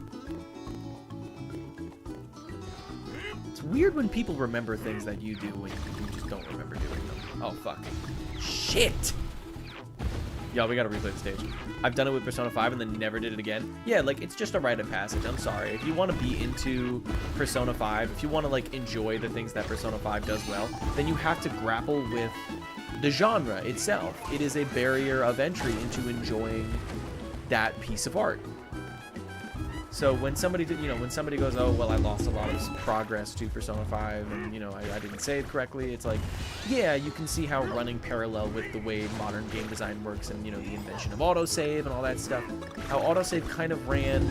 Speaker 1: It's weird when people remember things that you do when you just don't remember doing them. Oh, fuck. Shit! Y'all, we gotta replay the stage. I've done it with Persona 5 and then never did it again. Yeah, like, it's just a rite of passage. I'm sorry. If you want to be into Persona 5, if you want to, like, enjoy the things that Persona 5 does well, then you have to grapple with the genre itself. It is a barrier of entry into enjoying that piece of art. So when somebody when somebody goes, oh, well, I lost a lot of progress to Persona 5 and, you know, I didn't save correctly, it's like, yeah, you can see how running parallel with the way modern game design works and, you know, the invention of autosave and all that stuff, how autosave kind of ran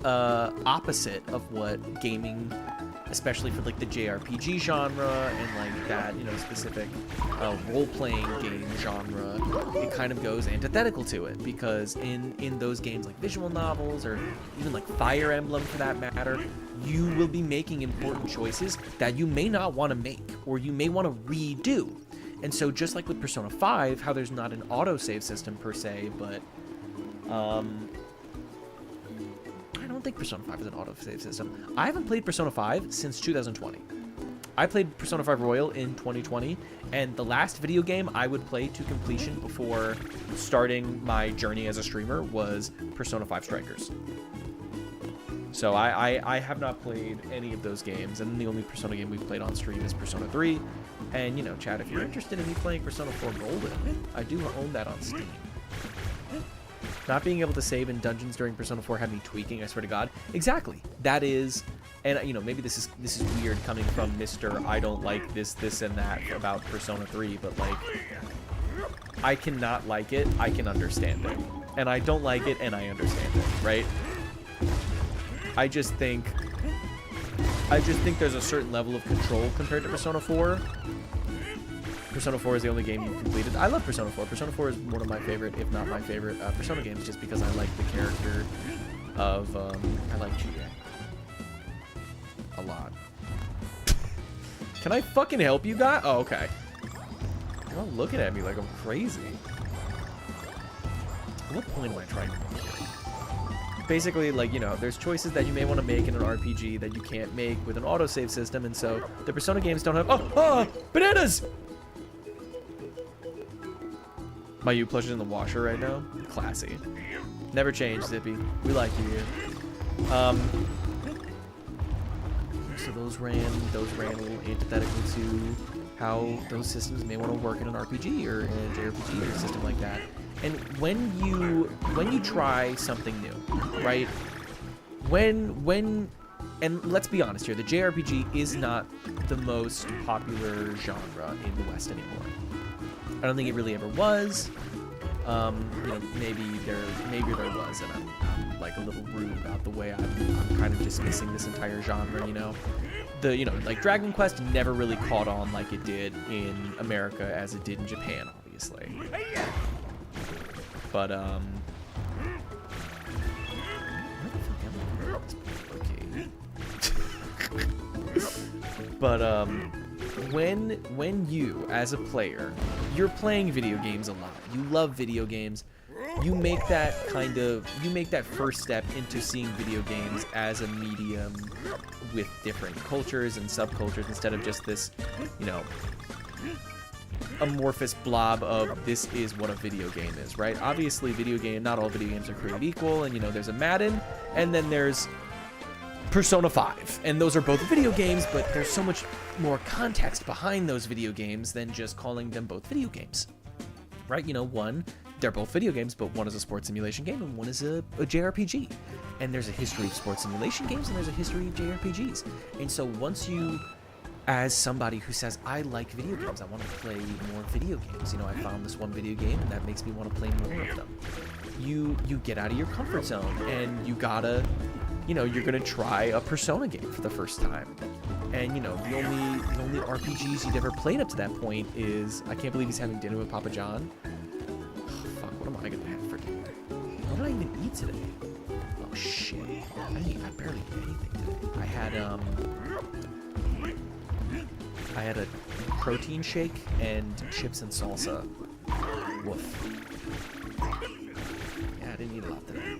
Speaker 1: opposite of what gaming, especially for like the JRPG genre and like that, you know, specific role-playing game genre, it kind of goes antithetical to it, because in those games like visual novels or even like Fire Emblem for that matter, you will be making important choices that you may not want to make or you may want to redo. And so just like with Persona 5, how there's not an autosave system per se, but I don't think Persona 5 is an autosave system. I haven't played Persona 5 since 2020. I played Persona 5 Royal in 2020, and the last video game I would play to completion before starting my journey as a streamer was Persona 5 Strikers. So I have not played any of those games, and the only Persona game we've played on stream is Persona 3. And, you know, Chad, if you're interested in me playing Persona 4 Golden, I do own that on Steam. Not being able to save in dungeons during Persona 4 had me tweaking, I swear to God. Exactly. That is, and you know, maybe this is weird coming from Mr. I don't like this and that about Persona 3, but like, I cannot like it, I can understand it. And I don't like it, and I understand it, right? I just think there's a certain level of control compared to Persona 4 Persona 4 is the only game you completed. I love Persona 4. Persona 4 is one of my favorite, if not my favorite, Persona games, just because I like the character of, I like Chie a lot. Can I fucking help you guys? Oh, okay. You're all looking at me like I'm crazy. What point am I trying to make here? Basically, like, you know, there's choices that you may want to make in an RPG that you can't make with an autosave system, and so the Persona games don't have... Oh, bananas! My U plush is in the washer right now. Classy. Never change, Zippy. We like you here. So those ran a little antithetical to how those systems may want to work in an RPG or in a JRPG or a system like that. And when you try something new, right? And let's be honest here, the JRPG is not the most popular genre in the West anymore. I don't think it really ever was. You know, maybe there was, and I'm like a little rude about the way I'm kind of dismissing this entire genre. You know, like Dragon Quest never really caught on like it did in America as it did in Japan, obviously. But but when you as a player, you're playing video games a lot, you love video games, you make that first step into seeing video games as a medium with different cultures and subcultures instead of just this, you know, amorphous blob of this is what a video game is, right? Obviously, not all video games are created equal, and you know, there's a Madden, and then there's Persona 5, and those are both video games, but there's so much more context behind those video games than just calling them both video games, right? You know, they're both video games, but one is a sports simulation game and one is a JRPG, and there's a history of sports simulation games and there's a history of JRPGs, and so once you, as somebody who says, I like video games, I want to play more video games. You know, I found this one video game, and that makes me want to play more of them. You get out of your comfort zone, and you gotta, you know, you're gonna try a Persona game for the first time. And, you know, the only RPGs you'd ever played up to that point is, I can't believe he's having dinner with Papa John. Oh, fuck, what am I gonna have for dinner? What did I even eat today? Oh, shit. I barely ate anything today. I had a protein shake and chips and salsa. Woof. Yeah, I didn't eat a lot today.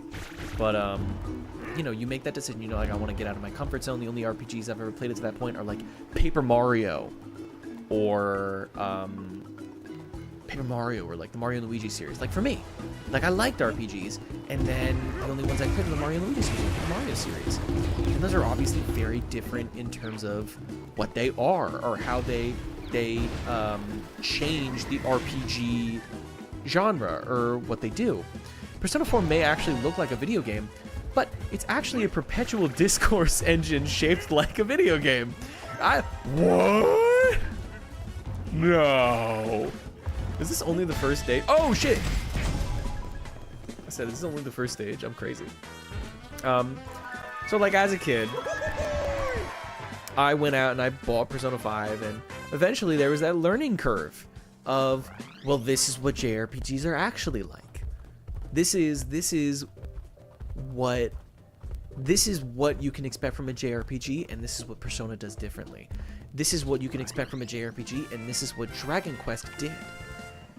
Speaker 1: But, you know, you make that decision, you know, like, I want to get out of my comfort zone. The only RPGs I've ever played to that point are, like, Paper Mario or like the Mario and Luigi series. Like, for me, like, I liked RPGs, and then the only ones I played were the Mario and Luigi series, like the Mario series. And those are obviously very different in terms of what they are or how they change the RPG genre or what they do. Persona 4 may actually look like a video game, but it's actually a perpetual discourse engine shaped like a video game. What? No. Is this only the first stage? Oh, shit! I said, this is only the first stage. I'm crazy. So, like, as a kid, I went out and I bought Persona 5, and eventually there was that learning curve of, well, this is what JRPGs are actually like. This is what you can expect from a JRPG, and this is what Persona does differently. This is what you can expect from a JRPG, and this is what Dragon Quest did.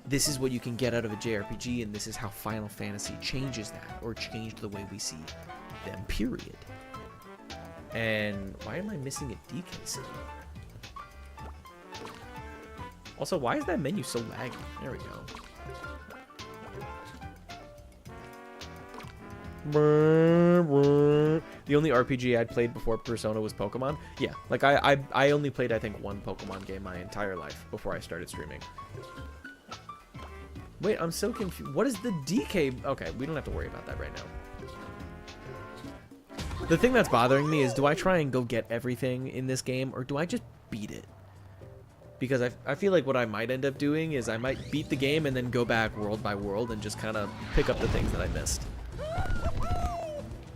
Speaker 1: This is what you can get out of a JRPG, and this is how Final Fantasy changes that, or changed the way we see them, period. And why am I missing a DK symbol? Also, why is that menu so laggy? There we go. The only RPG I'd played before Persona was Pokemon. Yeah, like I only played, I think, one Pokemon game my entire life before I started streaming. Wait, I'm so confused. What is the DK? Okay, we don't have to worry about that right now. The thing that's bothering me is, do I try and go get everything in this game, or do I just beat it? Because I feel like what I might end up doing is I might beat the game and then go back world by world and just kind of pick up the things that I missed.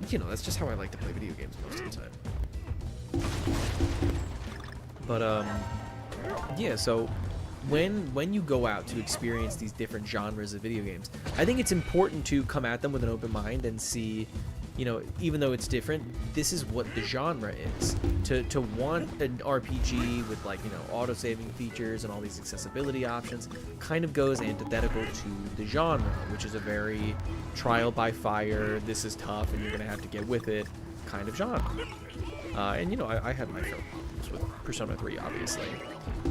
Speaker 1: You know, that's just how I like to play video games most of the time. But, yeah, so when you go out to experience these different genres of video games, I think it's important to come at them with an open mind and see, you know, even though it's different, this is what the genre is. To want an RPG with, like, you know, auto-saving features and all these accessibility options kind of goes antithetical to the genre, which is a very trial by fire, this is tough and you're gonna have to get with it kind of genre. And, you know, I had my fair problems with Persona 3, obviously.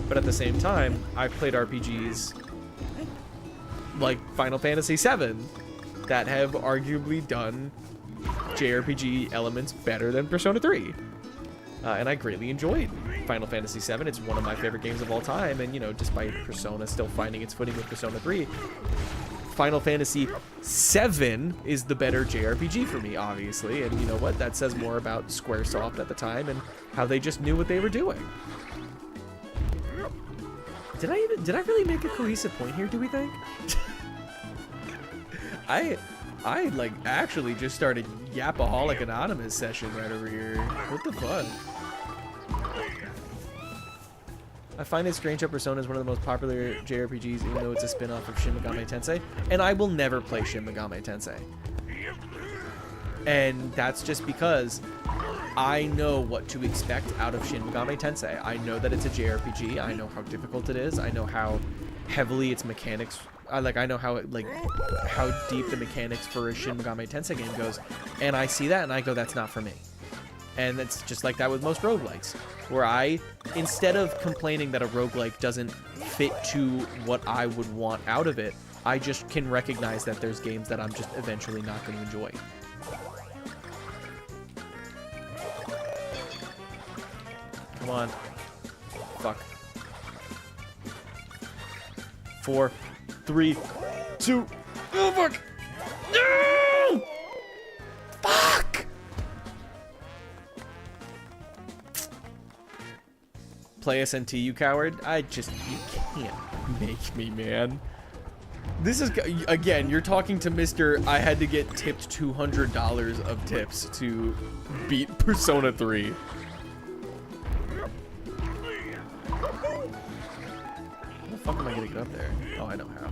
Speaker 1: But at the same time, I've played RPGs like Final Fantasy VII that have arguably done JRPG elements better than Persona 3. And I greatly enjoyed Final Fantasy VII. It's one of my favorite games of all time. And, you know, despite Persona still finding its footing with Persona 3, Final Fantasy VII is the better JRPG for me, obviously. And you know what? That says more about Squaresoft at the time and how they just knew what they were doing. Did I really make a cohesive point here, do we think? I like actually just started Yapaholic Anonymous session right over here. What the fuck? I find it strange how Persona is one of the most popular JRPGs, even though it's a spin-off of Shin Megami Tensei. And I will never play Shin Megami Tensei. And that's just because I know what to expect out of Shin Megami Tensei. I know that it's a JRPG. I know how difficult it is. I know how heavily its mechanics... I know how deep the mechanics for a Shin Megami Tensei game goes. And I see that and I go, that's not for me. And it's just like that with most roguelikes, where I, instead of complaining that a roguelike doesn't fit to what I would want out of it, I just can recognize that there's games that I'm just eventually not going to enjoy. Come on. Fuck. 4, 3, 2. Oh, fuck. No! Fuck! Play SNT, you coward. You can't make me, man. This is, again, you're talking to Mr. I had to get tipped $200 of tips to beat Persona 3. How the fuck am I gonna get up there? Oh, I know how.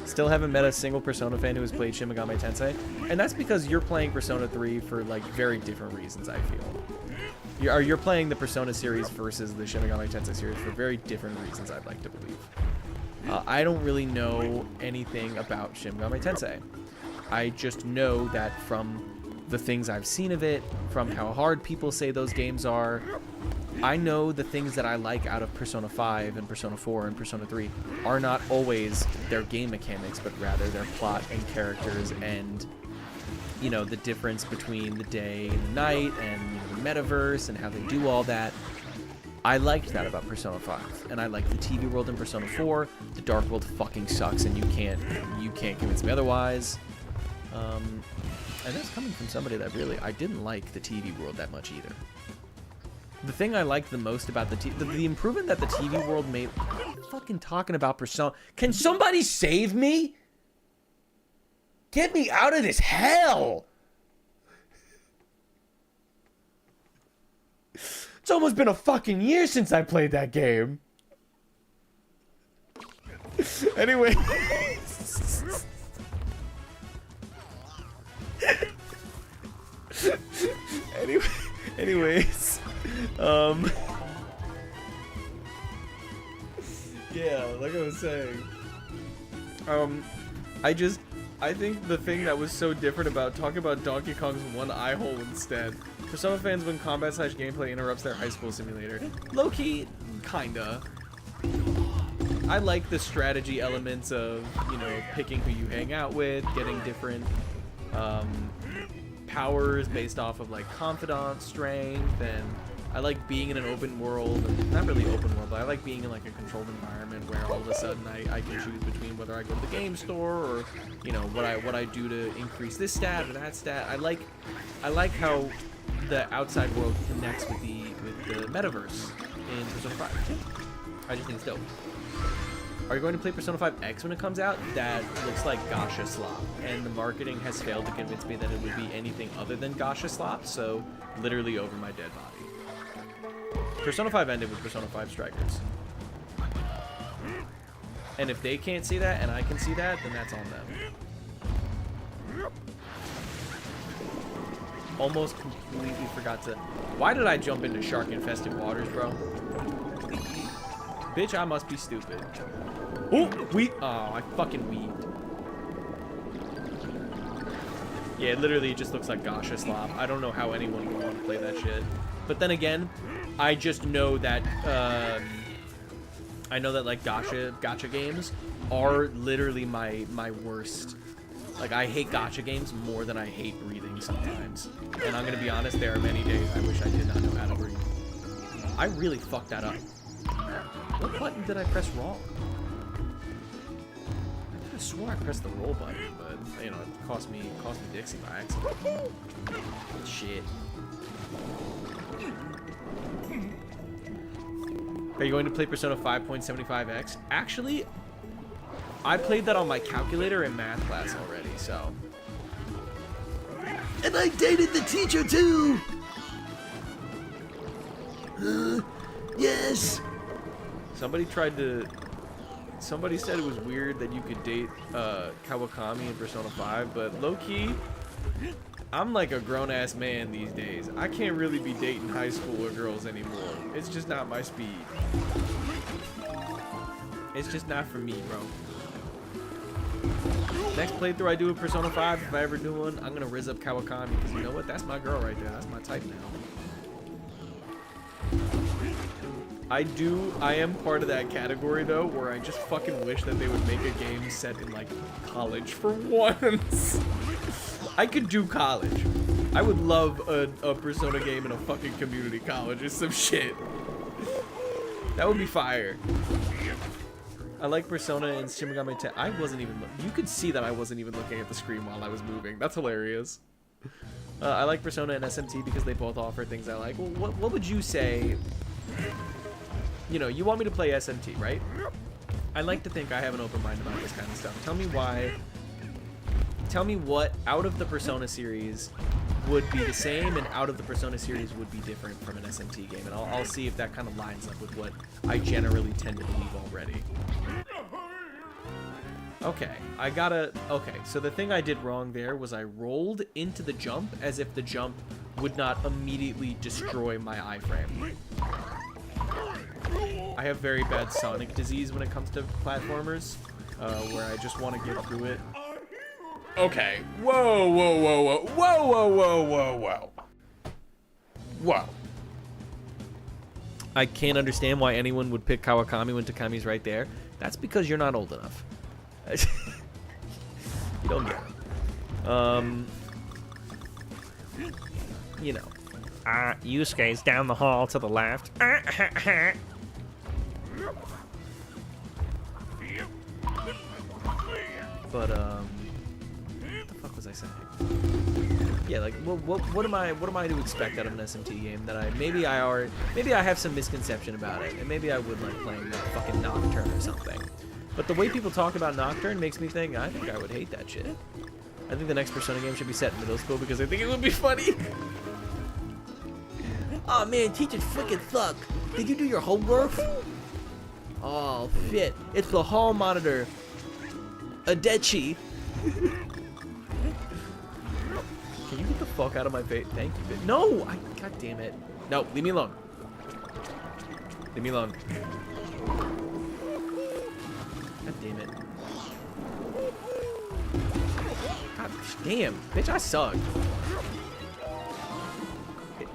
Speaker 1: Still haven't met a single Persona fan who has played Shin Megami Tensei, and that's because you're playing Persona 3 for, like, very different reasons, I feel. You're playing the Persona series versus the Shin Megami Tensei series for very different reasons, I'd like to believe. I don't really know anything about Shin Megami Tensei. I just know that from the things I've seen of it, from how hard people say those games are, I know the things that I like out of Persona 5 and Persona 4 and Persona 3 are not always their game mechanics, but rather their plot and characters and, you know, the difference between the day and the night and, you know, the metaverse and how they do all that. I liked that about Persona 5, and I like the TV world in Persona 4. The Dark World fucking sucks, and you can't convince me otherwise. And that's coming from somebody that really, I didn't like the TV world that much either. The thing I liked the most about the improvement that the TV world made. I'm fucking talking about Persona. Can somebody save me? Get me out of this hell! It's almost been a fucking year since I played that game. Anyway. Anyways. Yeah, like I was saying. I think the thing that was so different about talking about Donkey Kong's one eye hole instead. For some fans, when combat/gameplay interrupts their high school simulator, low-key, kinda. I like the strategy elements of, you know, picking who you hang out with, getting different powers based off of, like, confidant strength, and I like being in an open world, not really open world, but I like being in, like, a controlled environment where all of a sudden I can choose between whether I go to the game store or, you know, what I do to increase this stat or that stat. I like how the outside world connects with the metaverse in Persona 5. I just think it's dope. Are you going to play Persona 5 X when it comes out? That looks like gacha slop, and the marketing has failed to convince me that it would be anything other than gacha slop, so literally over my dead body. Persona 5 ended with Persona 5 Strikers. And if they can't see that and I can see that, then that's on them. Almost completely forgot to... Why did I jump into shark-infested waters, bro? Bitch, I must be stupid. Oh, I fucking weaved. Yeah, literally it just looks like Gacha slop. I don't know how anyone would want to play that shit. But then again, I just know that, like gacha games are literally my worst. Like, I hate gacha games more than I hate breathing sometimes. And I'm gonna be honest, there are many days I wish I did not know how to breathe. I really fucked that up. What button did I press wrong? I could have swore I pressed the roll button, but, you know, it cost me Dixie by accident. Shit. Are you going to play Persona 5.75x? Actually, I played that on my calculator in math class already, so. And I dated the teacher too! Yes! Somebody said it was weird that you could date Kawakami in Persona 5, but low-key, I'm like a grown-ass man these days. I can't really be dating high schooler girls anymore. It's just not my speed. It's just not for me, bro. Next playthrough I do of Persona 5, if I ever do one, I'm gonna rizz up Kawakami, because you know what? That's my girl right there. That's my type now. I am part of that category, though, where I just fucking wish that they would make a game set in, like, college for once. I could do college. I would love a Persona game in a fucking community college or some shit. That would be fire. I like Persona and Shin Megami Tensei. I wasn't even... You could see that I wasn't even looking at the screen while I was moving. That's hilarious. I like Persona and SMT because they both offer things I like. Well, what would you say... You know, you want me to play SMT, right? I like to think I have an open mind about this kind of stuff. Tell me why... Tell me what out of the Persona series would be the same and out of the Persona series would be different from an SMT game. And I'll see if that kind of lines up with what I generally tend to believe already. Okay, okay, so the thing I did wrong there was I rolled into the jump as if the jump would not immediately destroy my iframe. I have very bad Sonic disease when it comes to platformers, where I just want to get through it. Okay. Whoa, whoa, whoa, whoa. Whoa, whoa, whoa, whoa, whoa. Whoa. I can't understand why anyone would pick Kawakami when Takami's right there. That's because you're not old enough. You don't get it. You know.
Speaker 5: Yusuke's down the hall to the left.
Speaker 1: But, what the fuck was I saying? Yeah, like, what am I to expect out of an SMT game that maybe I have some misconception about it, and maybe I would like playing like fucking Nocturne or something. But the way people talk about Nocturne makes me think I think I would hate that shit. I think the next Persona game should be set in middle school because I think it would be funny. Oh man, teachers freaking suck. Did you do your homework? Oh shit, it's the hall monitor. Adechi. Can you get the fuck out of my face? Thank you. No! God damn it. No, leave me alone. Leave me alone. God damn it. God damn. Bitch, I suck.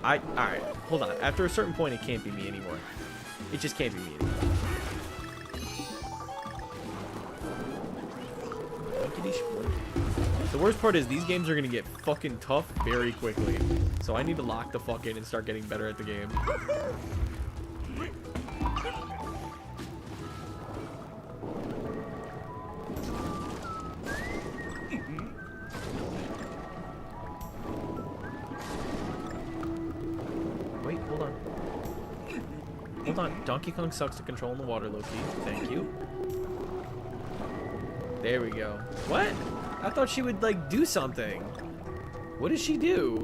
Speaker 1: Alright, hold on. After a certain point, it can't be me anymore. It just can't be me anymore. The worst part is these games are gonna get fucking tough very quickly. So I need to lock the fuck in and start getting better at the game. Wait, hold on. Hold on. Donkey Kong sucks to control in the water, Loki. Thank you. There we go. What? I thought she would, like, do something. What does she do?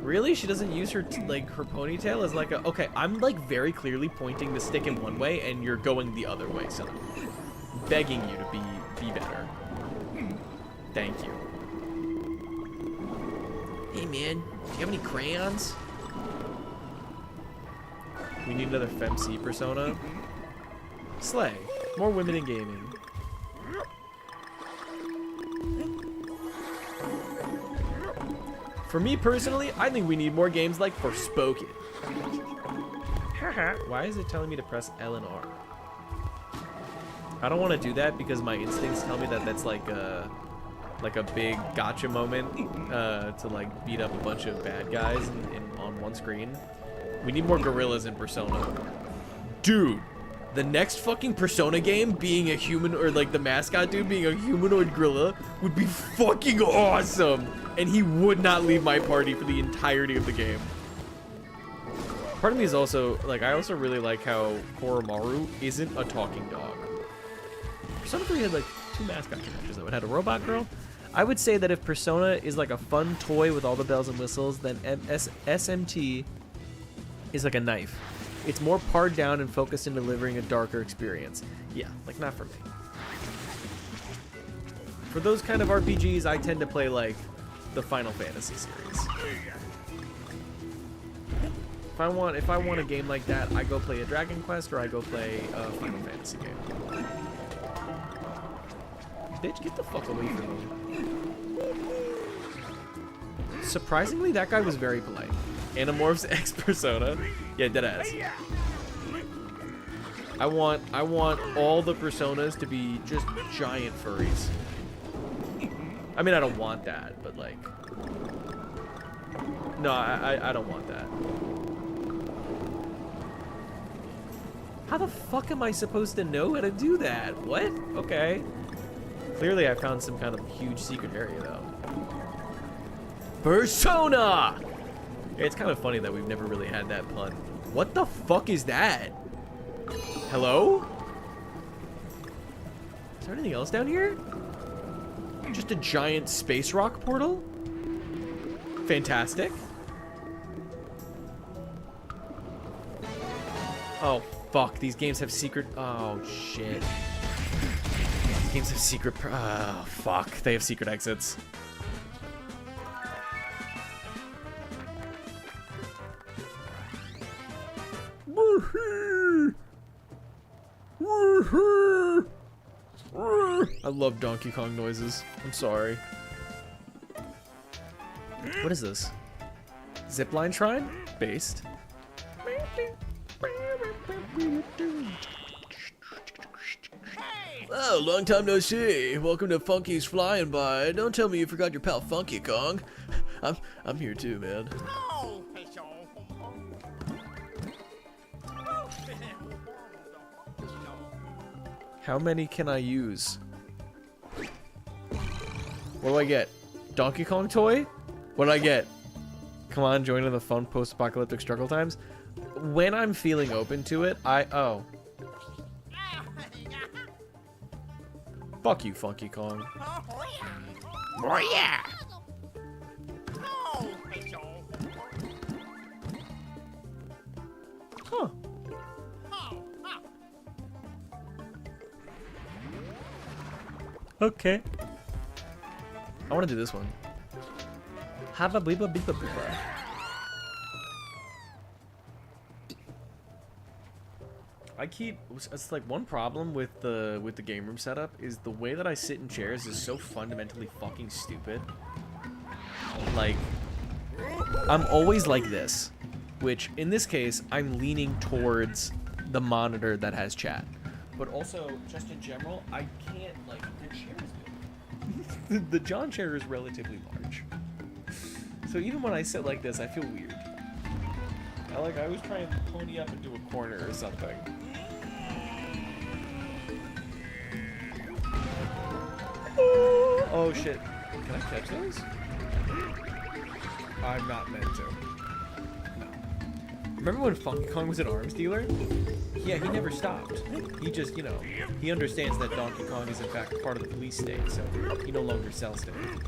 Speaker 1: Really? She doesn't use her like her ponytail as like a... Okay, I'm like very clearly pointing the stick in one way and you're going the other way, so I'm begging you to be better. Thank you. Hey man, do you have any crayons? We need another FemC persona. Slay. More women in gaming. For me personally, I think we need more games like Forspoken. Why is it telling me to press L and R? I don't want to do that because my instincts tell me that that's like a big gotcha moment to like beat up a bunch of bad guys on one screen. We need more gorillas in Persona. Dude, the next fucking Persona game being a human, or like the mascot dude being a humanoid gorilla would be fucking awesome. And he would not leave my party for the entirety of the game. Part of me is also, like, I also really like how Koromaru isn't a talking dog. Persona 3 had like 2 mascot characters though. It had a robot girl. I would say that if Persona is like a fun toy with all the bells and whistles, then SMT is like a knife. It's more pared down and focused in delivering a darker experience. Yeah, like not for me. For those kind of RPGs, I tend to play like the Final Fantasy series. If I want a game like that, I go play a Dragon Quest or I go play a Final Fantasy game. Bitch, get the fuck away from me. Surprisingly, that guy was very polite. Animorphs X Persona. Yeah, deadass. I want all the Personas to be just giant furries. I mean, I don't want that, but like... No, I don't want that. How the fuck am I supposed to know how to do that? What? Okay. Clearly I found some kind of huge secret area, though. Persona! It's kind of funny that we've never really had that pun. What the fuck is that? Hello? Is there anything else down here? Just a giant space rock portal? Fantastic. Oh, fuck. These games have secret... Oh, shit. These games have secret... Oh, fuck. They have secret exits. I love Donkey Kong noises. I'm sorry. What is this? Zipline Shrine? Based. Oh, long time no see. Welcome to Funky's Flying By. Don't tell me you forgot your pal Funky Kong. I'm here too, man. How many can I use? What do I get? Donkey Kong toy? What do I get? Come on, join in the fun post-apocalyptic struggle times. When I'm feeling open to it, oh. Fuck you, Funky Kong. Oh yeah! Huh. Okay. I want to do this one. Have a biba biba biba. It's like one problem with the game room setup is the way that I sit in chairs is so fundamentally fucking stupid. Like, I'm always like this, which in this case I'm leaning towards the monitor that has chat. But also, just in general, I can't, like, the chair is big. The John chair is relatively large. So even when I sit like this, I feel weird. I always try and pony up into a corner or something. Oh shit. Can I catch those? I'm not meant to. No. Remember when Funky Kong was an arms dealer? Yeah, he never stopped. He just, you know, he understands that Donkey Kong is in fact part of the police state, so he no longer sells to him.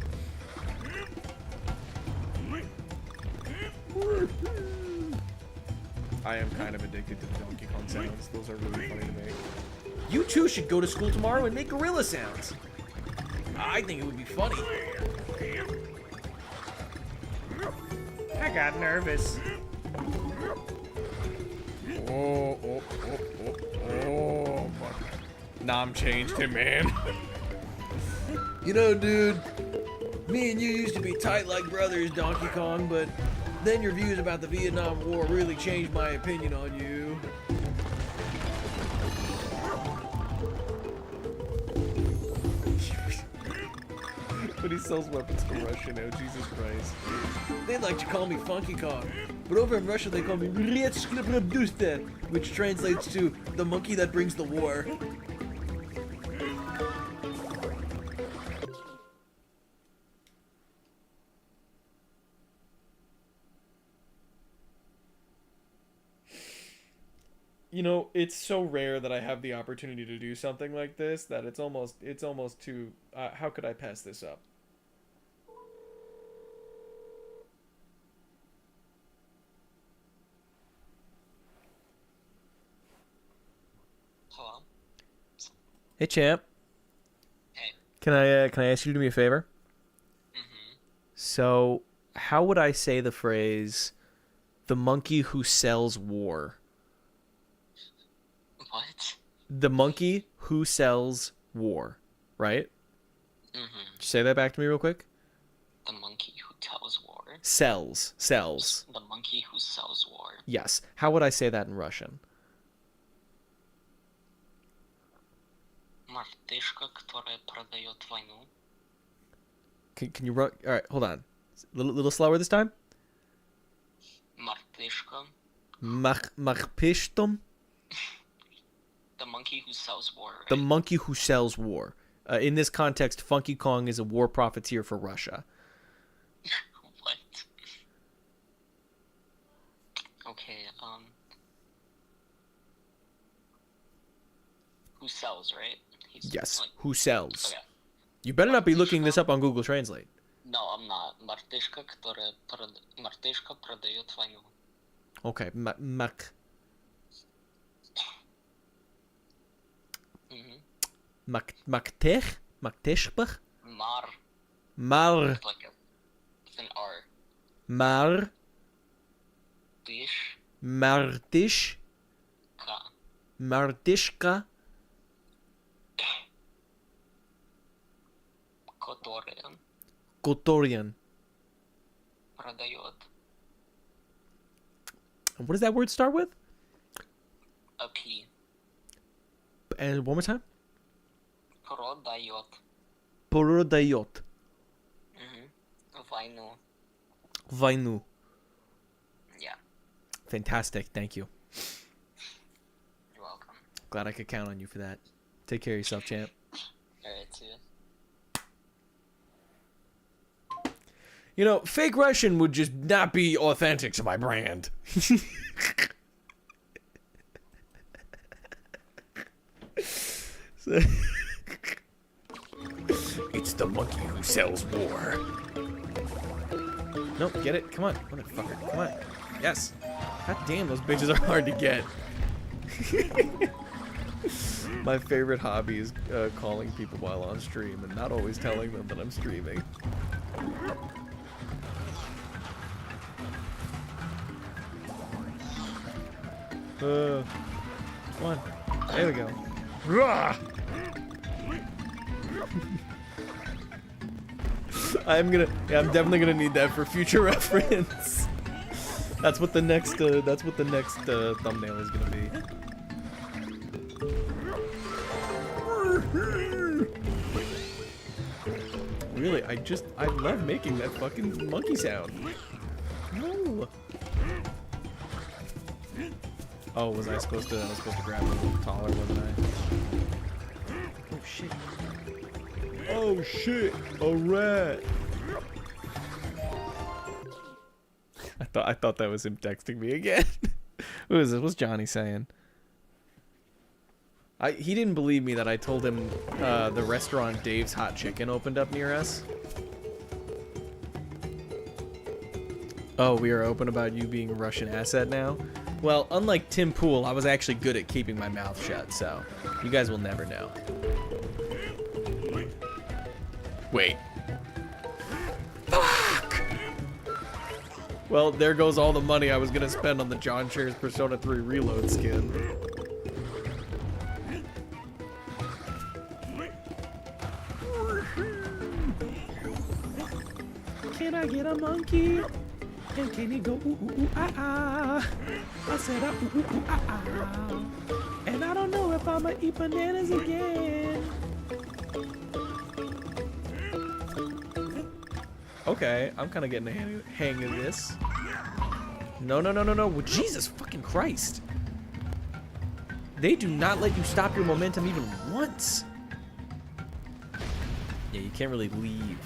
Speaker 1: I am kind of addicted to the Donkey Kong sounds. Those are really funny to make. You too should go to school tomorrow and make gorilla sounds. I think it would be funny.
Speaker 5: I got nervous.
Speaker 1: Oh, Nom changed him, man. You know, dude, me and you used to be tight like brothers, Donkey Kong, but then your views about the Vietnam War really changed my opinion on you. But he sells weapons to Russia now, Jesus Christ. They like to call me Funky Kong, but over in Russia they call me which translates to the monkey that brings the war. You know, it's so rare that I have the opportunity to do something like this that it's almost too. How could I pass this up?
Speaker 6: Hello?
Speaker 1: Hey, champ.
Speaker 6: Hey.
Speaker 1: Can I ask you to do me a favor?
Speaker 6: Mm-hmm.
Speaker 1: So, how would I say the phrase, "the monkey who sells war"?
Speaker 6: What?
Speaker 1: The monkey who sells war, right?
Speaker 6: Mm-hmm.
Speaker 1: Say that back to me real quick.
Speaker 6: The monkey who tells war.
Speaker 1: Sells.
Speaker 6: The monkey who sells war.
Speaker 1: Yes. How would I say that in Russian?
Speaker 6: Мартышка, которая продает войну.
Speaker 1: Can you run? All right, hold on. Little slower this time.
Speaker 6: Мартышка.
Speaker 1: Machpishtum.
Speaker 6: The monkey who sells war. Right?
Speaker 1: The monkey who sells war. In this context, Funky Kong is a war profiteer for Russia.
Speaker 6: What? Okay, who sells, right?
Speaker 1: Yes,
Speaker 6: Like,
Speaker 1: who sells.
Speaker 6: okay.
Speaker 1: You better not be looking this up on Google Translate.
Speaker 6: No, I'm not. Мартышка, которая Мартышка продает войну.
Speaker 1: Okay,
Speaker 6: Mm-hmm.
Speaker 1: Makteshbach?
Speaker 6: Mar.
Speaker 1: Mar.
Speaker 6: It's like it's an R.
Speaker 1: Mar.
Speaker 6: Dish.
Speaker 1: Martish.
Speaker 6: Ka.
Speaker 1: Martishka.
Speaker 6: Которая
Speaker 1: Kotorian.
Speaker 6: продает
Speaker 1: What does that word start with?
Speaker 6: a P.
Speaker 1: And one more time.
Speaker 6: Продает.
Speaker 1: Продает.
Speaker 6: Войну.
Speaker 1: Войну.
Speaker 6: Yeah.
Speaker 1: Fantastic. Thank you.
Speaker 6: You're welcome.
Speaker 1: Glad I could count on you for that. Take care of yourself, champ.
Speaker 6: Alright, too.
Speaker 1: You know, fake Russian would just not be authentic to my brand. It's the monkey who sells war. No, get it? Come on, motherfucker. Come on. Yes. God damn, those bitches are hard to get. My favorite hobby is calling people while on stream and not always telling them that I'm streaming. Come on. There we go. Rah! I'm definitely gonna need that for future reference. That's what the next thumbnail is gonna be. Really, I love making that fucking monkey sound. No. Oh, was I supposed to grab a little taller, wasn't I? Oh shit. Oh shit, a rat. I thought that was him texting me again. Who is this? What's Johnny saying? He didn't believe me that I told him the restaurant Dave's Hot Chicken opened up near us. Oh, we are open about you being a Russian asset now? Well, unlike Tim Pool, I was actually good at keeping my mouth shut, so you guys will never know. Wait. Fuck! Well, there goes all the money I was gonna spend on the John Chairs Persona 3 Reload skin. Can I get a monkey? And can he go ooh ooh ooh ah ah? I said ooh ooh ooh ah ah. And I don't know if I'ma eat bananas again. Okay, I'm kind of getting the hang of this. No, no, no, no, no. Well, Jesus fucking Christ. They do not let you stop your momentum even once. Yeah, you can't really leave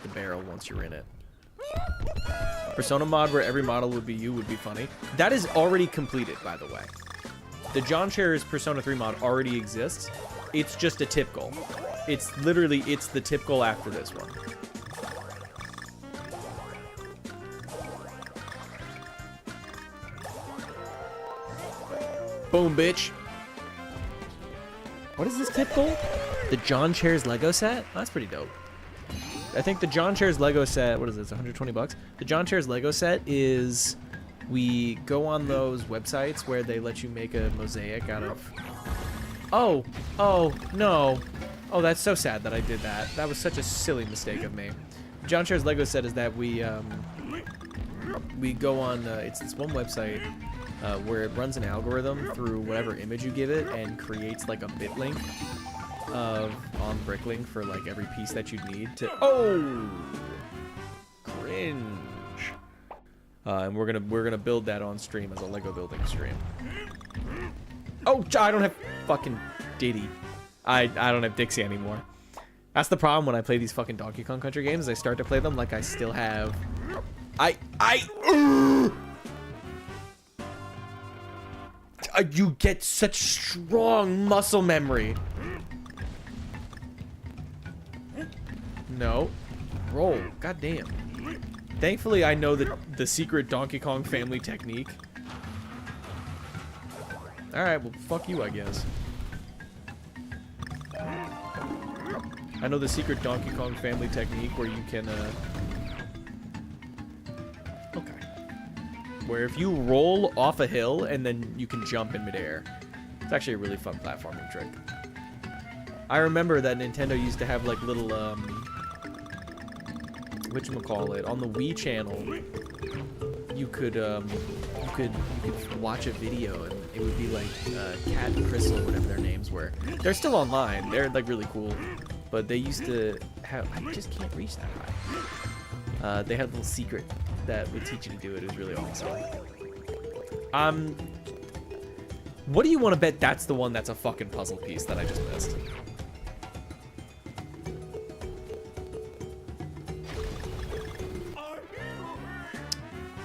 Speaker 1: the barrel once you're in it. Persona mod where every model would be you would be funny. That is already completed, by the way. The John Chairs Persona 3 mod already exists. It's just a tip goal. It's literally, it's the tip goal after this one. Boom, bitch. What is this tip goal? The John Chairs Lego set? Oh, that's pretty dope. I think the John Chairs Lego set, what is this, 120 bucks? The John Chairs Lego set is, we go on those websites where they let you make a mosaic out of... Oh, no. Oh, that's so sad that I did that. That was such a silly mistake of me. John Chairs Lego set is that we go on, it's this one website where it runs an algorithm through whatever image you give it and creates like a bit link on Bricklink for like every piece that you need to. Oh, cringe. And we're gonna build that on stream as a Lego building stream. Oh, I don't have fucking Diddy. I don't have Dixie anymore. That's the problem when I play these fucking Donkey Kong Country games. I start to play them like I still have. You get such strong muscle memory. No. Roll. God damn. Thankfully, I know the secret Donkey Kong family technique. Alright, well, fuck you, I guess. I know the secret Donkey Kong family technique where you can, okay. Where if you roll off a hill and then you can jump in midair. It's actually a really fun platforming trick. I remember that Nintendo used to have like little, whatchamacallit, on the Wii channel, you could watch a video and it would be like Cat and Crystal, whatever their names were. They're still online. They're like really cool, but they used to have. I just can't reach that high. They had a little secret that would teach you to do it. It was really awesome. What do you want to bet that's the one that's a fucking puzzle piece that I just missed?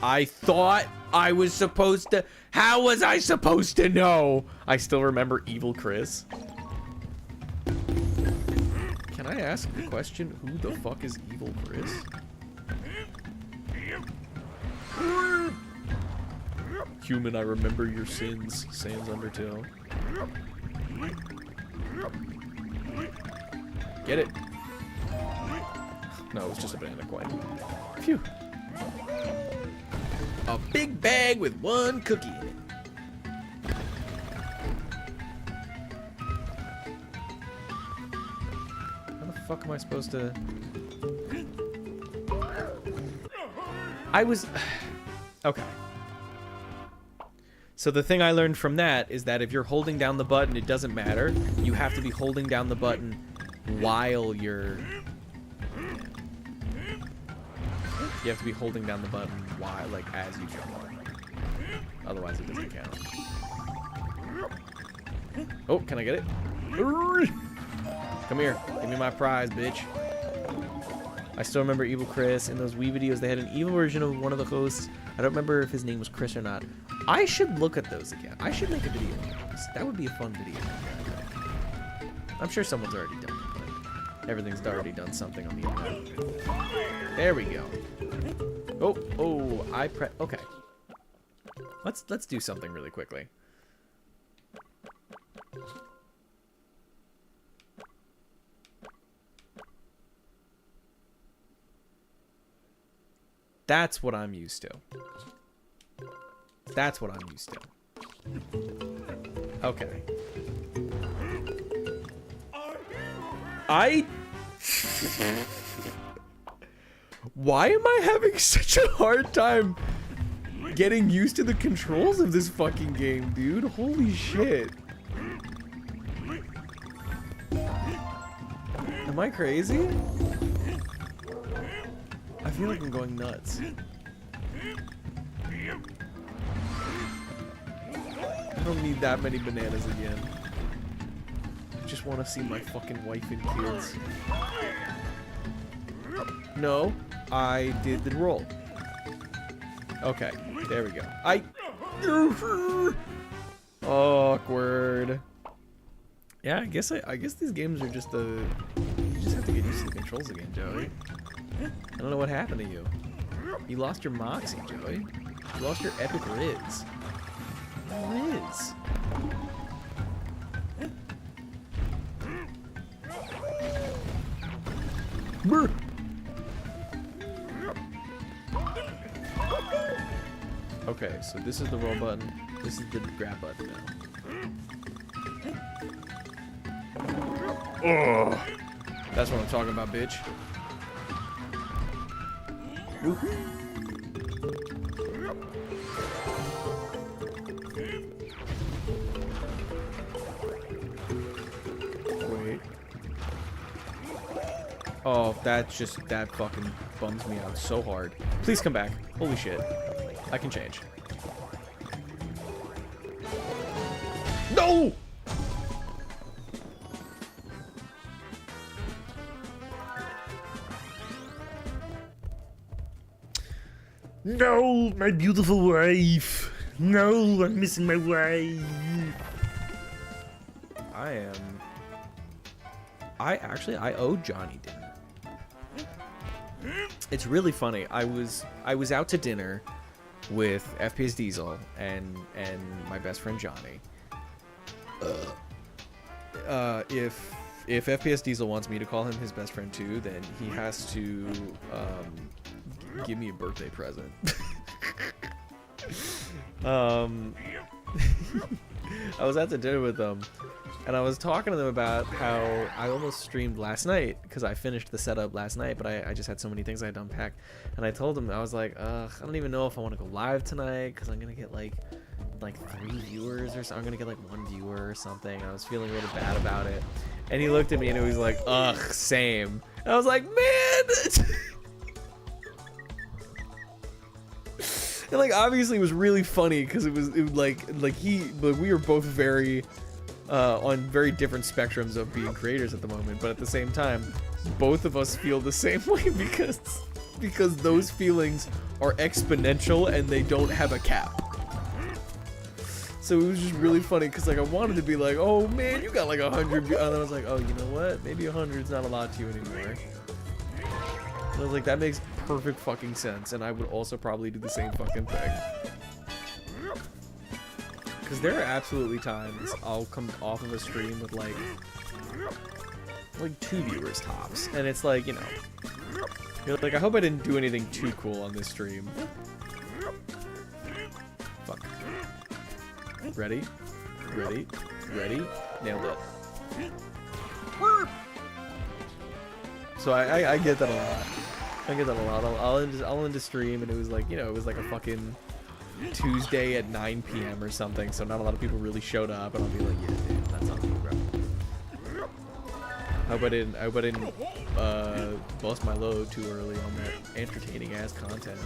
Speaker 1: I thought I was supposed to... How was I supposed to know? I still remember Evil Chris. Can I ask the question, who the fuck is Evil Chris? Human, I remember your sins. Sans Undertale. Get it? No, it was just a banana coin. Phew. A big bag with one cookie in it. How the fuck am I supposed to... I was... Okay. So the thing I learned from that is that if you're holding down the button, it doesn't matter. You have to be holding down the button while you're... You have to be holding down the button while, like, as you jump on. Otherwise, it doesn't count. Oh, can I get it? Come here. Give me my prize, bitch. I still remember Evil Chris. In those Wii videos, they had an evil version of one of the hosts. I don't remember if his name was Chris or not. I should look at those again. I should make a video on those. That would be a fun video. I'm sure someone's already done it, but everything's already done something on the internet. There we go. Oh, I okay. Let's do something really quickly. That's what I'm used to. That's what I'm used to. Okay. Why am I having such a hard time getting used to the controls of this fucking game, dude? Holy shit. Am I crazy? I feel like I'm going nuts. I don't need that many bananas again. I just want to see my fucking wife and kids. No, I did the roll. Okay, there we go. Awkward. Yeah, I guess these games are just you just have to get used to the controls again, Joey. I don't know what happened to you. You lost your moxie, Joey. You lost your epic riz. Riz. Brr. Okay, so this is the roll button. This is the grab button now. Oh, that's what I'm talking about, bitch. Wait. Oh, that fucking bums me out so hard. Please come back. Holy shit. I can change. No!
Speaker 5: No, my beautiful wife. No, I'm missing my wife.
Speaker 1: I owe Johnny dinner. It's really funny. I was out to dinner with FPS Diesel and my best friend Johnny. If FPS Diesel wants me to call him his best friend too, then he has to give me a birthday present. I was at the dinner with them, and I was talking to them about how I almost streamed last night because I finished the setup last night, but I just had so many things I had to unpack. And I told them, I was like, I don't even know if I want to go live tonight because I'm gonna get like 3 viewers or something. I'm gonna get like 1 viewer or something. I was feeling a little bad about it, and he looked at me and he was like, ugh, same. And I was like, man. And like obviously it was really funny because it was like but we were both very on very different spectrums of being creators at the moment, but at the same time both of us feel the same way because those feelings are exponential and they don't have a cap. So it was just really funny because like I wanted to be like, oh man, you got like 100, and then I was like, oh, you know what, maybe 100's not a lot to you anymore. And I was like, that makes perfect fucking sense, and I would also probably do the same fucking thing. Because there are absolutely times I'll come off of a stream with like 2 viewers tops, and it's like, you know, you're like, I hope I didn't do anything too cool on this stream. Fuck. Ready? Ready? Ready? Nailed it. So I get that a lot. I get that a lot. I'll end the stream and it was like, you know, it was like a fucking Tuesday at 9 p.m. or something, so not a lot of people really showed up, and I'll be like, yeah, dude, that's on me, bro. I hope I didn't bust my load too early on that entertaining ass content.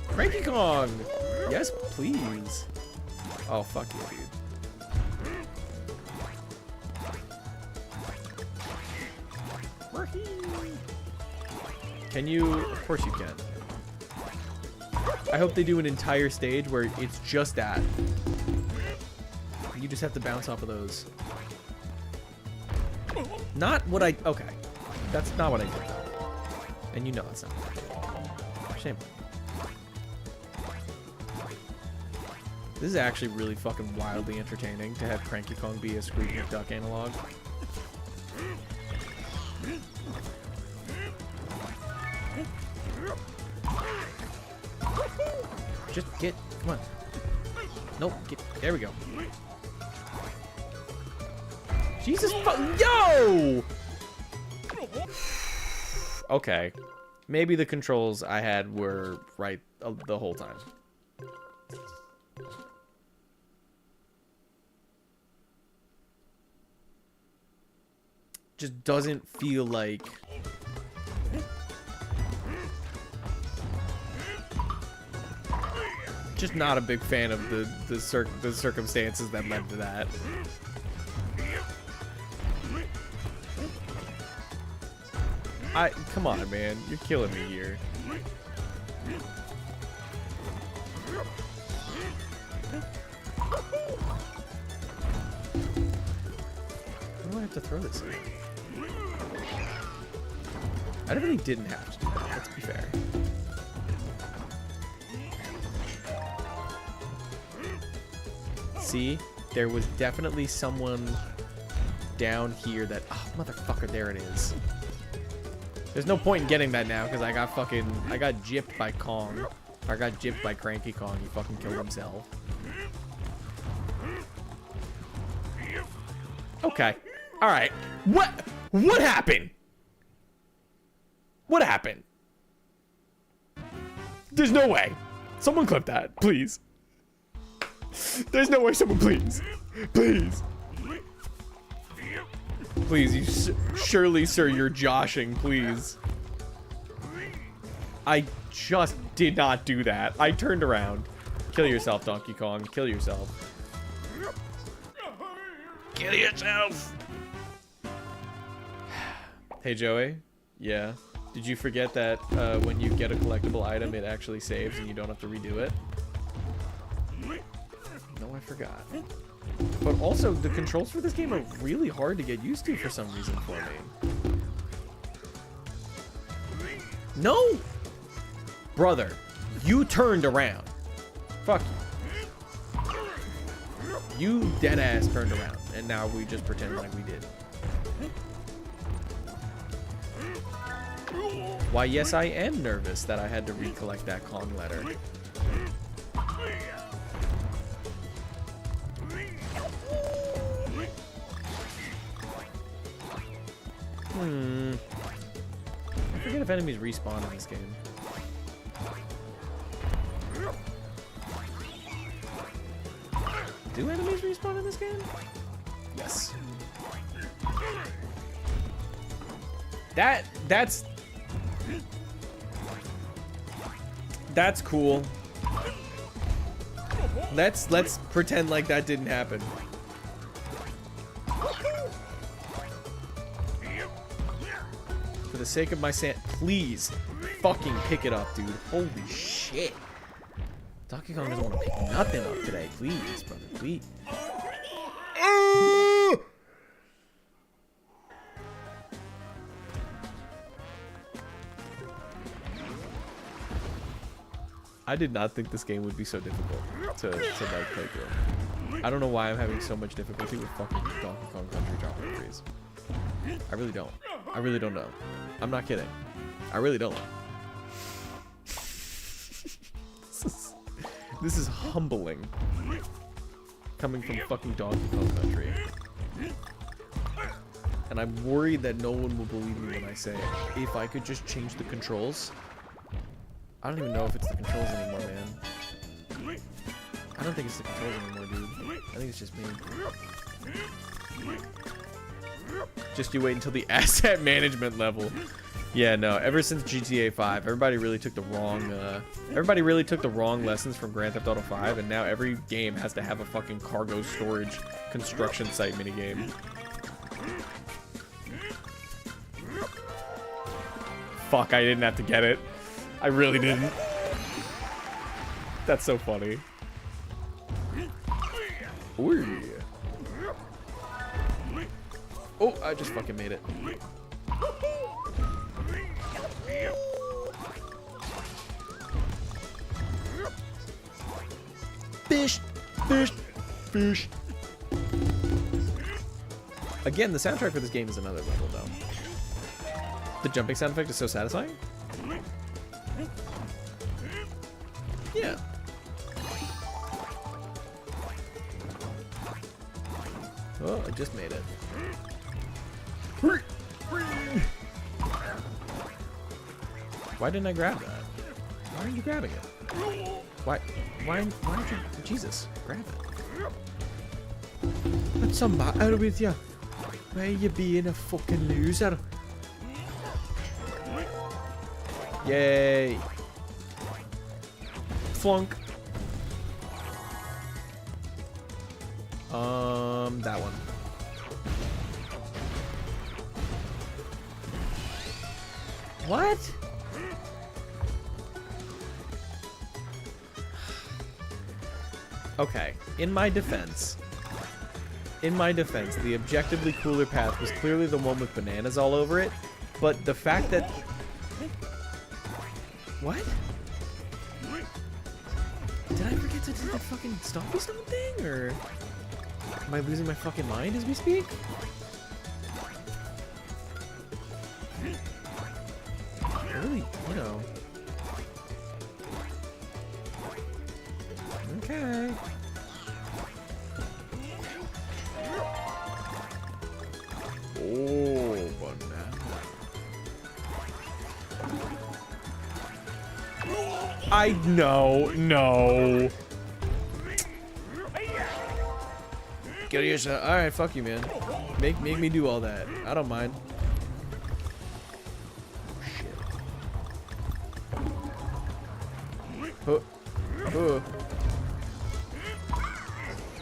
Speaker 1: Cranky Kong! Yes, please. Oh, fuck you, dude. Can you? Of course you can. I hope they do an entire stage where it's just that. You just have to bounce off of those. Not what I... Okay. That's not what I did. And you know it's not what I did. Shame. This is actually really fucking wildly entertaining to have Cranky Kong be a Scrooge McDuck analog. Just get, come on. Nope, get, there we go. Jesus yo! Okay. Maybe the controls I had were right the whole time. Just doesn't feel like... Just not a big fan of the circumstances that led to that. Come on, man. You're killing me here. Why do I have to throw this in? I really didn't have to do that, let's be fair. See? There was definitely someone down here that... Oh, motherfucker, there it is. There's no point in getting that now, because I got gypped by Kong. I got gypped by Cranky Kong. He fucking killed himself. Okay. Alright. What happened? What happened? There's no way. Someone clip that, please. There's no way, someone, please. Please. Please, you surely, sir, you're joshing, please. I just did not do that. I turned around. Kill yourself, Donkey Kong. Kill yourself. Kill yourself! Hey, Joey. Yeah. Did you forget that when you get a collectible item, it actually saves and you don't have to redo it? No, I forgot. But also, the controls for this game are really hard to get used to for some reason for me. No! Brother, you turned around. Fuck you. You deadass turned around, and now we just pretend like we did. Why, yes, I am nervous that I had to recollect that Kong letter. I forget if enemies respawn in this game. Do enemies respawn in this game? Yes. That's cool. Let's pretend like that didn't happen. For the sake of my please fucking pick it up, dude. Holy shit. Donkey Kong doesn't want to pick nothing up today. Please, brother, please. I did not think this game would be so difficult to like play through. I don't know why I'm having so much difficulty with fucking Donkey Kong Country Tropical Freeze. I really don't. I really don't know. I'm not kidding. I really don't. This is humbling. Coming from fucking Donkey Kong Country. And I'm worried that no one will believe me when I say, if I could just change the controls. I don't even know if it's the controls anymore, man. I don't think it's the controls anymore, dude. I think it's just me. Just you wait until the asset management level. Yeah, no. Ever since GTA 5, everybody really took the wrong lessons from Grand Theft Auto 5, and now every game has to have a fucking cargo storage construction site minigame. Fuck, I didn't have to get it. I really didn't. That's so funny. Ooh. Oh, I just fucking made it. Fish. Fish. Fish. Again, the soundtrack for this game is another level, though. The jumping sound effect is so satisfying. Yeah. Oh, I just made it. Why didn't I grab that? Why aren't you grabbing it? Why aren't you... Jesus, grab it. What's the matter with you? Why are you being a fucking loser? Yay. Flunk. That one. What? Okay, in my defense, the objectively cooler path was clearly the one with bananas all over it, but the fact that... What? Did I forget to do the fucking Stompy Stone thing, or... Am I losing my fucking mind as we speak? Really, you know... Okay. Oh, banana. No. Get yourself. All right, fuck you, man. Make me do all that. I don't mind. Oh, shit.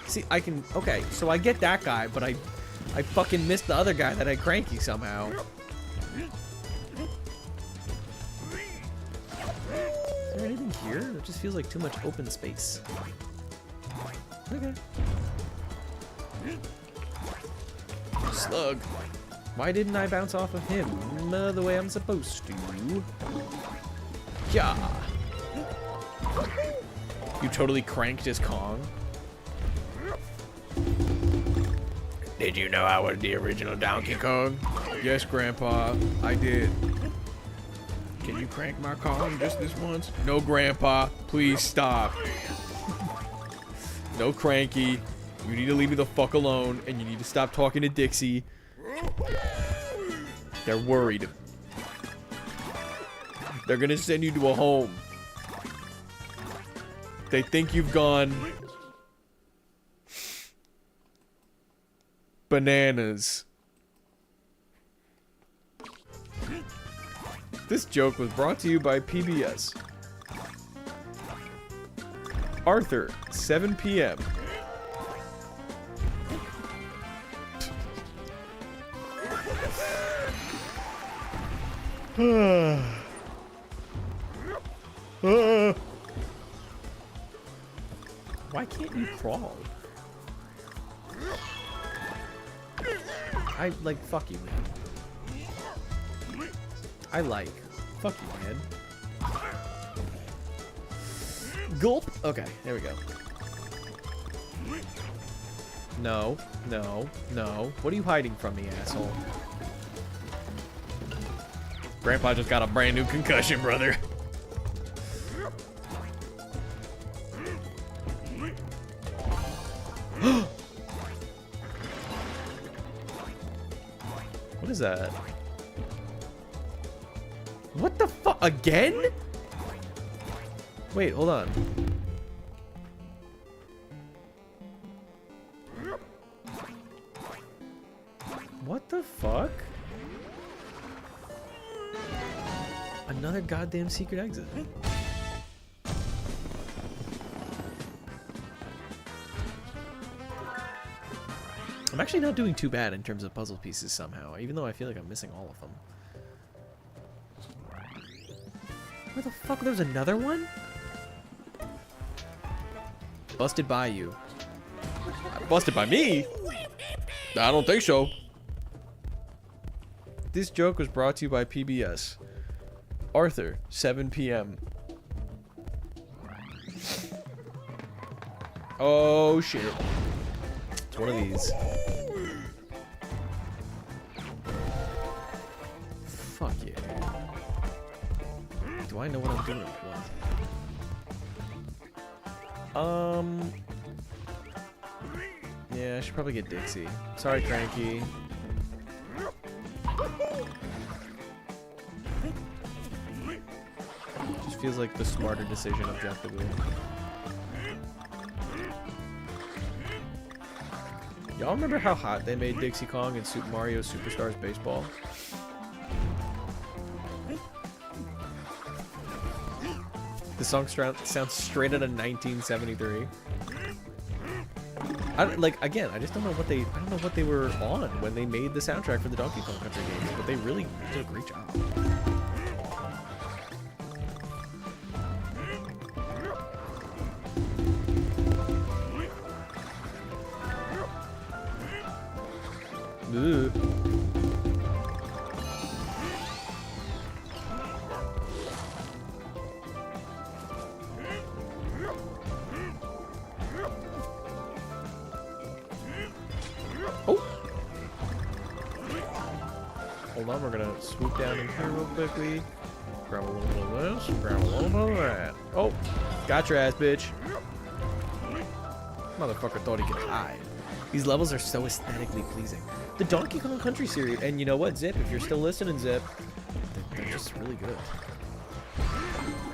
Speaker 1: See, I can. Okay, so I get that guy, but I fucking missed the other guy that I cranky somehow. Is there anything here? It just feels like too much open space. Okay. Slug. Why didn't I bounce off of him the way I'm supposed to? Yeah. You totally cranked his Kong. Did you know I was the original Donkey Kong? Yes, Grandpa, I did. Can you crank my Kong just this once? No, Grandpa, please stop. No cranky. You need to leave me the fuck alone, and you need to stop talking to Dixie. They're worried. They're gonna send you to a home. They think you've gone... bananas. This joke was brought to you by PBS. Arthur, 7 p.m. Why can't you crawl? I like, fuck you, man. I like, fuck you, man. Gulp. Okay, there we go. No, no, no. What are you hiding from me, asshole? Grandpa just got a brand new concussion, brother. What is that? What the fuck? Again? Wait, hold on. What the fuck? Another goddamn secret exit. I'm actually not doing too bad in terms of puzzle pieces somehow, even though I feel like I'm missing all of them. Where the fuck? There's another one? Busted by you. Busted by me? I don't think so. This joke was brought to you by PBS. Arthur, 7 p.m. Oh shit. It's one of these. Fuck yeah. Do I know what I'm doing? What? Yeah, I should probably get Dixie. Sorry, Cranky. Just feels like the smarter decision objectively. Y'all remember how hot they made Dixie Kong in Super Mario Superstars Baseball? The song sounds straight out of 1973. Again, I just don't know what they were on when they made the soundtrack for the Donkey Kong Country games, but they really did a great job. Ugh. Oh! Hold on, we're gonna swoop down in here real quickly. Grab a little bit of this, grab a little bit of that. Oh! Got your ass, bitch. Motherfucker thought he could hide. These levels are so aesthetically pleasing. The Donkey Kong Country series, and you know what, Zip, if you're still listening, Zip, they're just really good.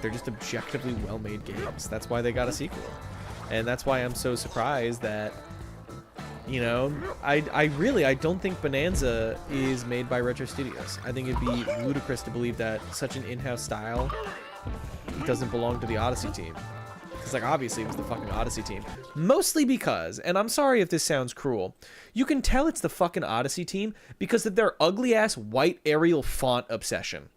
Speaker 1: They're just objectively well-made games. That's why they got a sequel. And that's why I'm so surprised that, you know, I don't think Bonanza is made by Retro Studios. I think it'd be ludicrous to believe that such an in-house style doesn't belong to the Odyssey team. Because, like, obviously it was the fucking Odyssey team. Mostly because, and I'm sorry if this sounds cruel, you can tell it's the fucking Odyssey team because of their ugly-ass white Arial font obsession.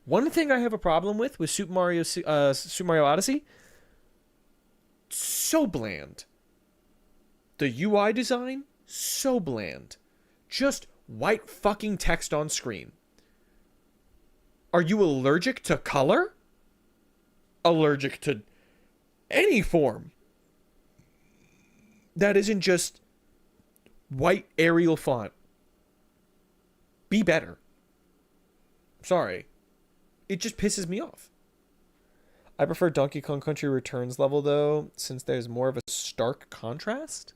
Speaker 1: One thing I have a problem with Super Mario Odyssey, so bland. The UI design, so bland. Just white fucking text on screen. Are you allergic to color? Allergic to any form that isn't just white Arial font. Be better. Sorry. It just pisses me off. I prefer Donkey Kong Country Returns level though, since there's more of a stark contrast.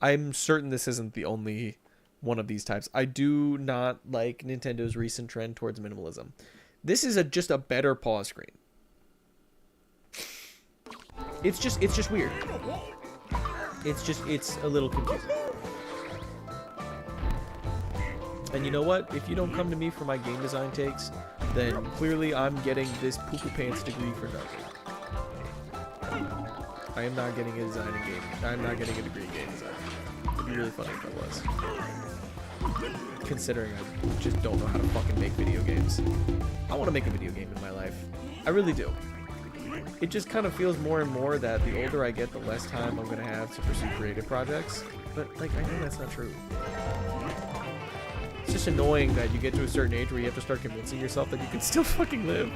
Speaker 1: I'm certain this isn't the only one of these types. I do not like Nintendo's recent trend towards minimalism. This is just a better pause screen. It's just weird. It's a little confusing. And you know what? If you don't come to me for my game design takes, then clearly I'm getting this poo-poo pants degree for nothing. I am not getting a design in game. I'm not getting a degree in game design. It'd be really funny if I was. Considering I just don't know how to fucking make video games. I want to make a video game in my life. I really do. It just kind of feels more and more that the older I get, the less time I'm going to have to pursue creative projects. But, like, I know that's not true. It's just annoying that you get to a certain age where you have to start convincing yourself that you can still fucking live.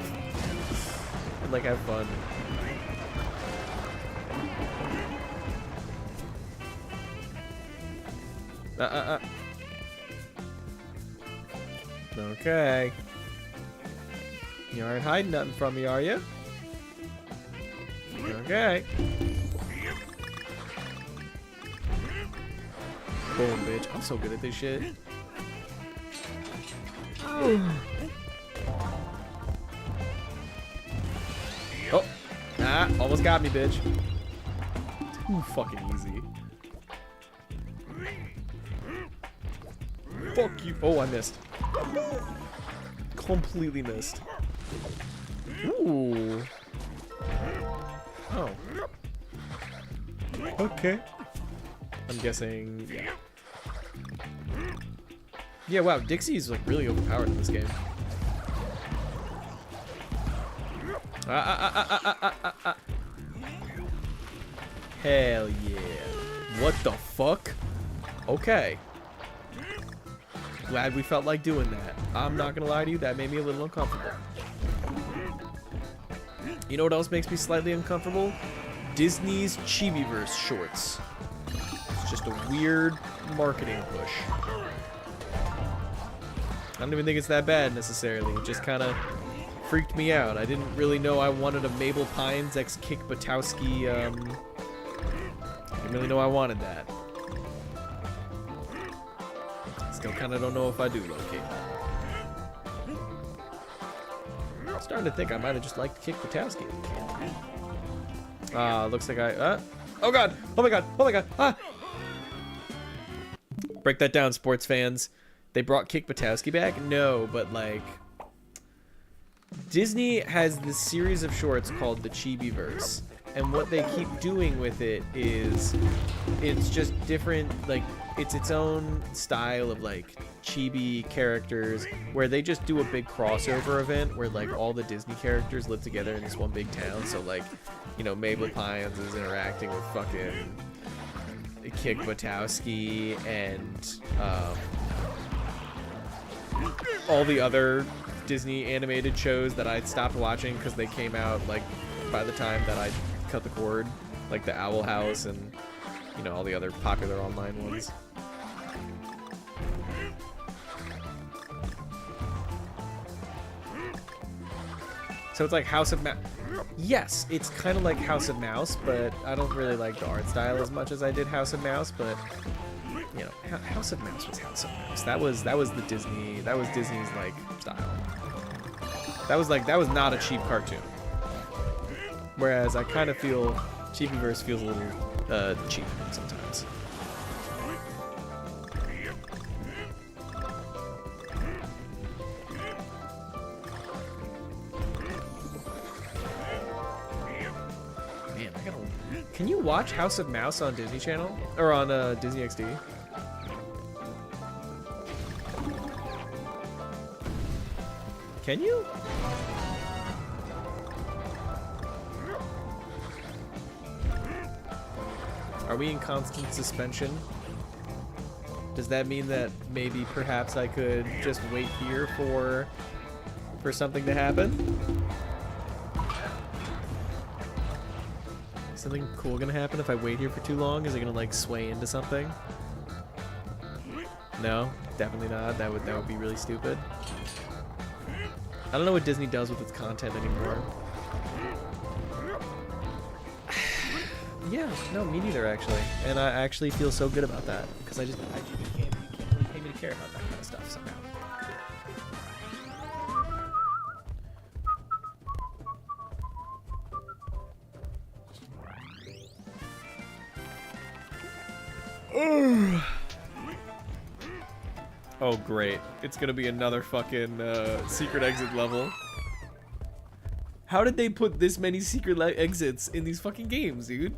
Speaker 1: And, like, have fun. Okay. You aren't hiding nothing from me, are you? Okay. Boom, bitch. I'm so good at this shit. Oh. Almost got me, bitch. Too fucking easy. Fuck you. Oh, I missed. Completely missed. Ooh. Oh. Okay. I'm guessing, yeah. Yeah, wow, Dixie's like really overpowered in this game. Hell yeah. What the fuck? Okay. Glad we felt like doing that. I'm not gonna lie to you, that made me a little uncomfortable. You know what else makes me slightly uncomfortable? Disney's Chibiverse shorts. It's just a weird marketing push. I don't even think it's that bad necessarily. It just kind of freaked me out. I didn't really know I wanted a Mabel Pines x Kick Butowski. Didn't really know I wanted that. Still kind of don't know if I do, low-key. I'm starting to think I might have just liked Kick Butowski. Looks like oh god! Oh my god! Oh my god! Ah! Break that down, sports fans. They brought Kick Butowski back? No, but like... Disney has this series of shorts called the Chibiverse. And what they keep doing with it is... It's just different, like... It's its own style of like chibi characters where they just do a big crossover event where like all the Disney characters live together in this one big town. So like, you know, Mabel Pines is interacting with fucking Kick Butowski and all the other Disney animated shows that I stopped watching because they came out like by the time that I cut the cord, like the Owl House and you know all the other popular online ones. So it's like House of Mouse. Yes, it's kind of like House of Mouse, but I don't really like the art style as much as I did House of Mouse. But you know, House of Mouse was House of Mouse. That was the Disney. That was Disney's like style. That was not a cheap cartoon. Whereas I kind of feel Chibiverse feels a little cheap sometimes. Man, I gotta. Can you watch House of Mouse on Disney Channel or on Disney XD? Can you? Are we in constant suspension? Does that mean that maybe perhaps I could just wait here for something to happen? Something cool gonna happen if I wait here for too long? Is it gonna like sway into something? No, definitely not. That would be really stupid. I don't know what Disney does with its content anymore. Yeah, no, me neither actually, and I actually feel so good about that because you can't really pay me to care about that kind of stuff somehow. Oh great, it's gonna be another fucking secret exit level. How did they put this many secret exits in these fucking games, dude?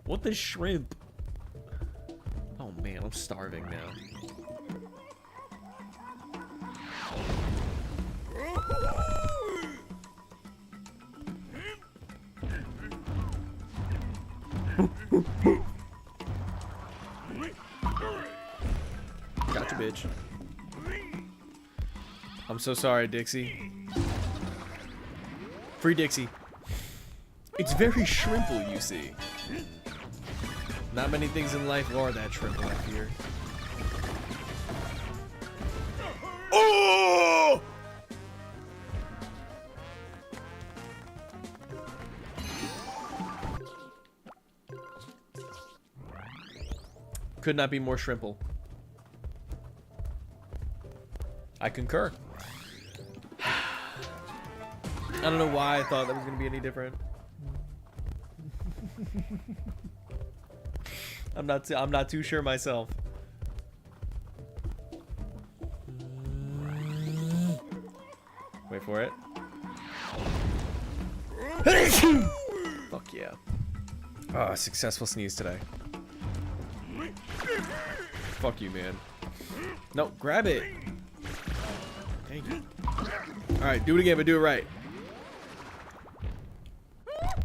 Speaker 1: What the shrimp? Oh man, I'm starving now. Gotcha, bitch. I'm so sorry, Dixie. Free Dixie. It's very shrimple, you see. Not many things in life are that shrimple, I fear. Oh! Could not be more shrimple. I concur. I don't know why I thought that was gonna be any different. I'm not too sure myself. Wait for it. Fuck yeah. Ah, successful sneeze today. Fuck you, man. No, grab it. Thank you. Alright, do it again, but do it right.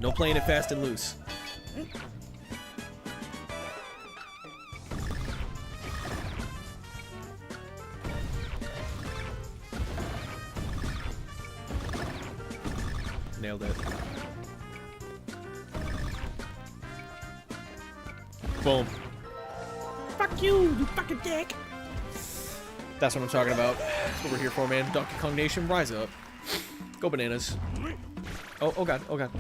Speaker 1: No playing it fast and loose. Nailed it. Boom. Fuck you, you fucking dick. That's what I'm talking about. That's what we're here for, man. Donkey Kong Nation, rise up. Go bananas. Oh, oh god, oh god.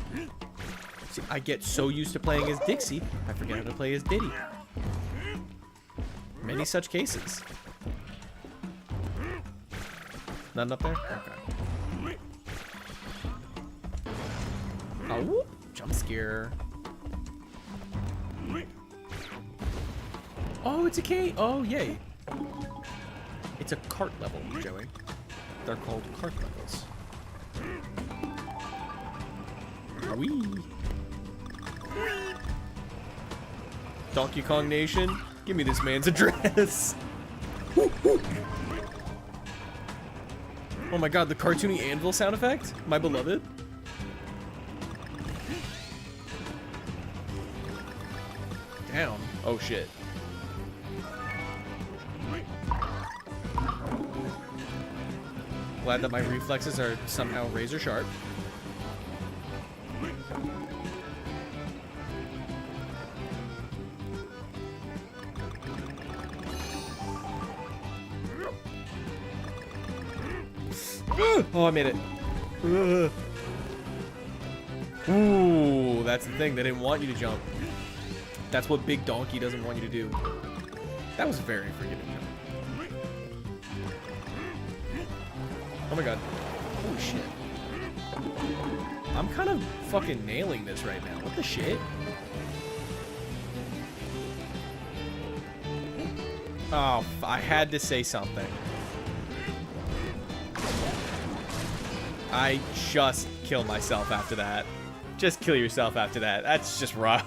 Speaker 1: See, I get so used to playing as Dixie, I forget how to play as Diddy. Many such cases. Nothing up there? Okay. Oh, whoop. Jump scare. Oh, it's a K. Oh, yay. It's a cart level, Joey. They're called cart levels. Whee! Donkey Kong Nation, give me this man's address. Oh my god, the cartoony anvil sound effect? My beloved? Down. Oh shit. Glad that my reflexes are somehow razor sharp. Oh, I made it. Ooh, that's the thing. They didn't want you to jump. That's what Big Donkey doesn't want you to do. That was very forgiving. Oh my god. Holy shit. I'm kind of fucking nailing this right now. What the shit? Oh, I had to say something. I just kill myself after that. Just kill yourself after that. That's just rough.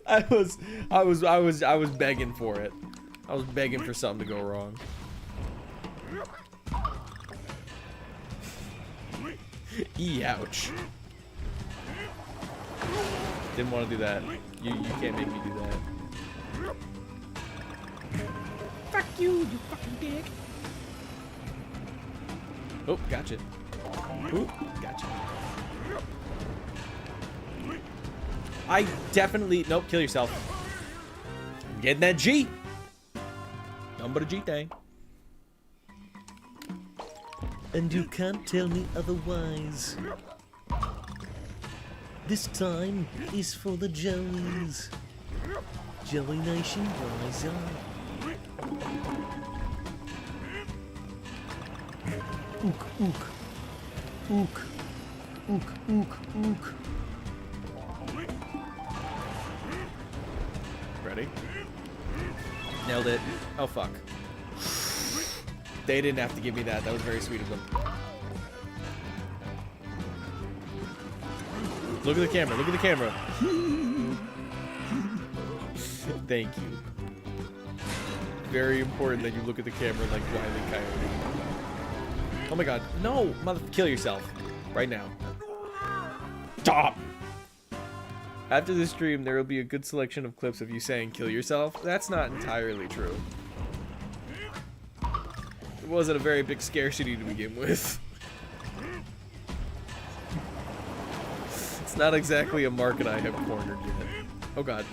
Speaker 1: I was begging for it. I was begging for something to go wrong. Ouch. Didn't want to do that. You can't make me do that. Fuck you, you fucking dick. Oh, gotcha. Ooh, gotcha. I definitely... Nope, kill yourself. I'm getting that G. Nothing but a G thing.
Speaker 5: And you can't tell me otherwise. This time is for the Joeys. Joey Nation, rise up. Ook, ook. Ook. Ook, ook, ook.
Speaker 1: Ready? Nailed it. Oh, fuck. They didn't have to give me that. That was very sweet of them. Look at the camera. Look at the camera. Thank you. Very important that you look at the camera like Wile E. Coyote. Oh my god. No! Mother, kill yourself. Right now. Stop! After this stream, there will be a good selection of clips of you saying kill yourself. That's not entirely true. It wasn't a very big scarcity to begin with. It's not exactly a market I have cornered yet. Oh god.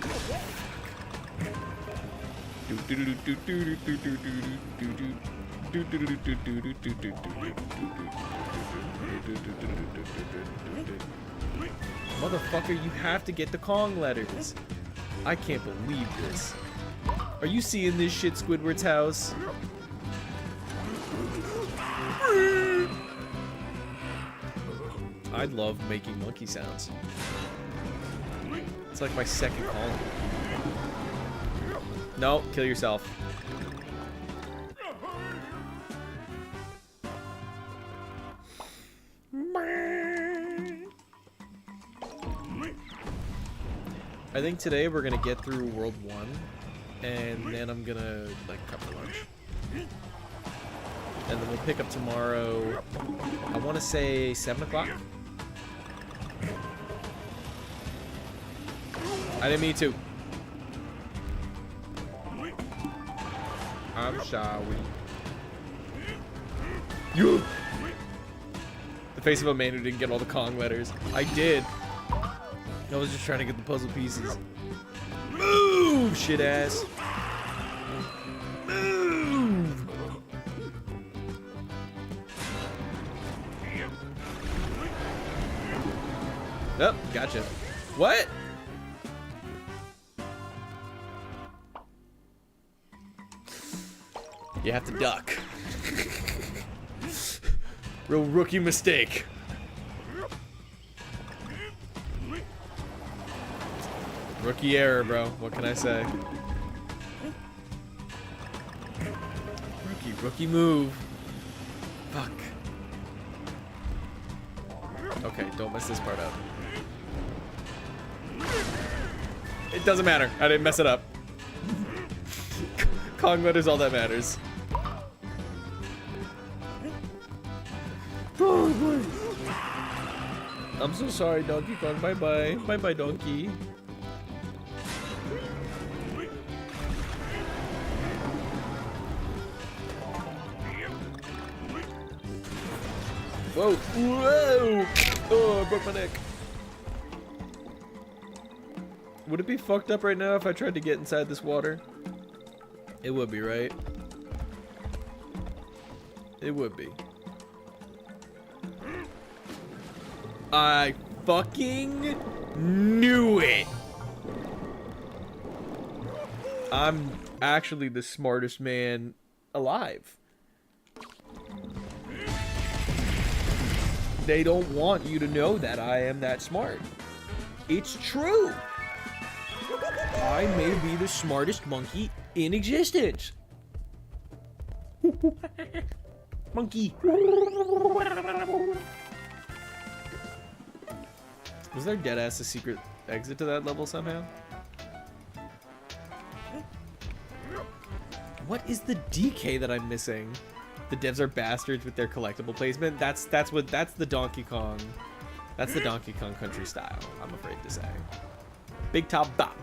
Speaker 1: Motherfucker, you have to get the Kong letters. I can't believe this. Are you seeing this shit, Squidward's house? I love making monkey sounds. It's like my second calling. No, kill yourself. I think today we're gonna get through World 1, and then I'm gonna like prep for lunch. And then we'll pick up tomorrow, I want to say 7 o'clock. I didn't mean to. I'm sorry. You. The face of a man who didn't get all the Kong letters. I did. I was just trying to get the puzzle pieces. Move, shit ass. Move. Oh, gotcha. What? You have to duck. Real rookie mistake. Rookie error, bro. What can I say? Rookie move. Fuck. Okay, don't mess this part up. It doesn't matter. I didn't mess it up. Kong mode is all that matters. I'm so sorry, Donkey Kong. Bye-bye. Bye-bye, Donkey. Whoa. Whoa. Oh, I broke my neck. Would it be fucked up right now if I tried to get inside this water? It would be, right? It would be. I fucking knew it! I'm actually the smartest man alive. They don't want you to know that I am that smart. It's true! I may be the smartest monkey in existence. Monkey. Was there deadass a secret exit to that level somehow? What is the DK that I'm missing? The devs are bastards with their collectible placement. That's the Donkey Kong. That's the Donkey Kong Country style, I'm afraid to say. Big top bop.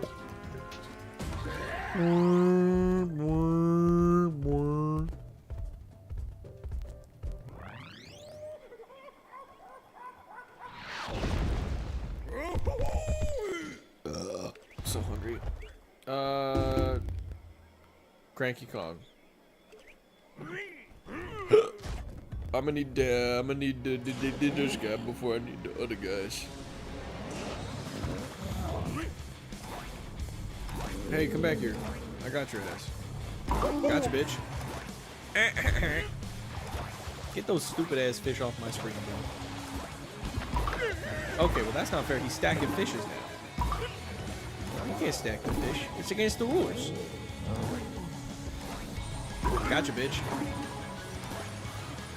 Speaker 1: So hungry. Cranky Kong. I'm gonna need this guy before I need the other guys. Hey, come back here. I got your ass. Gotcha, bitch. Get those stupid ass fish off my screen, bro. Okay, well that's not fair. He's stacking fishes now. You can't stack the fish. It's against the rules. Gotcha, bitch.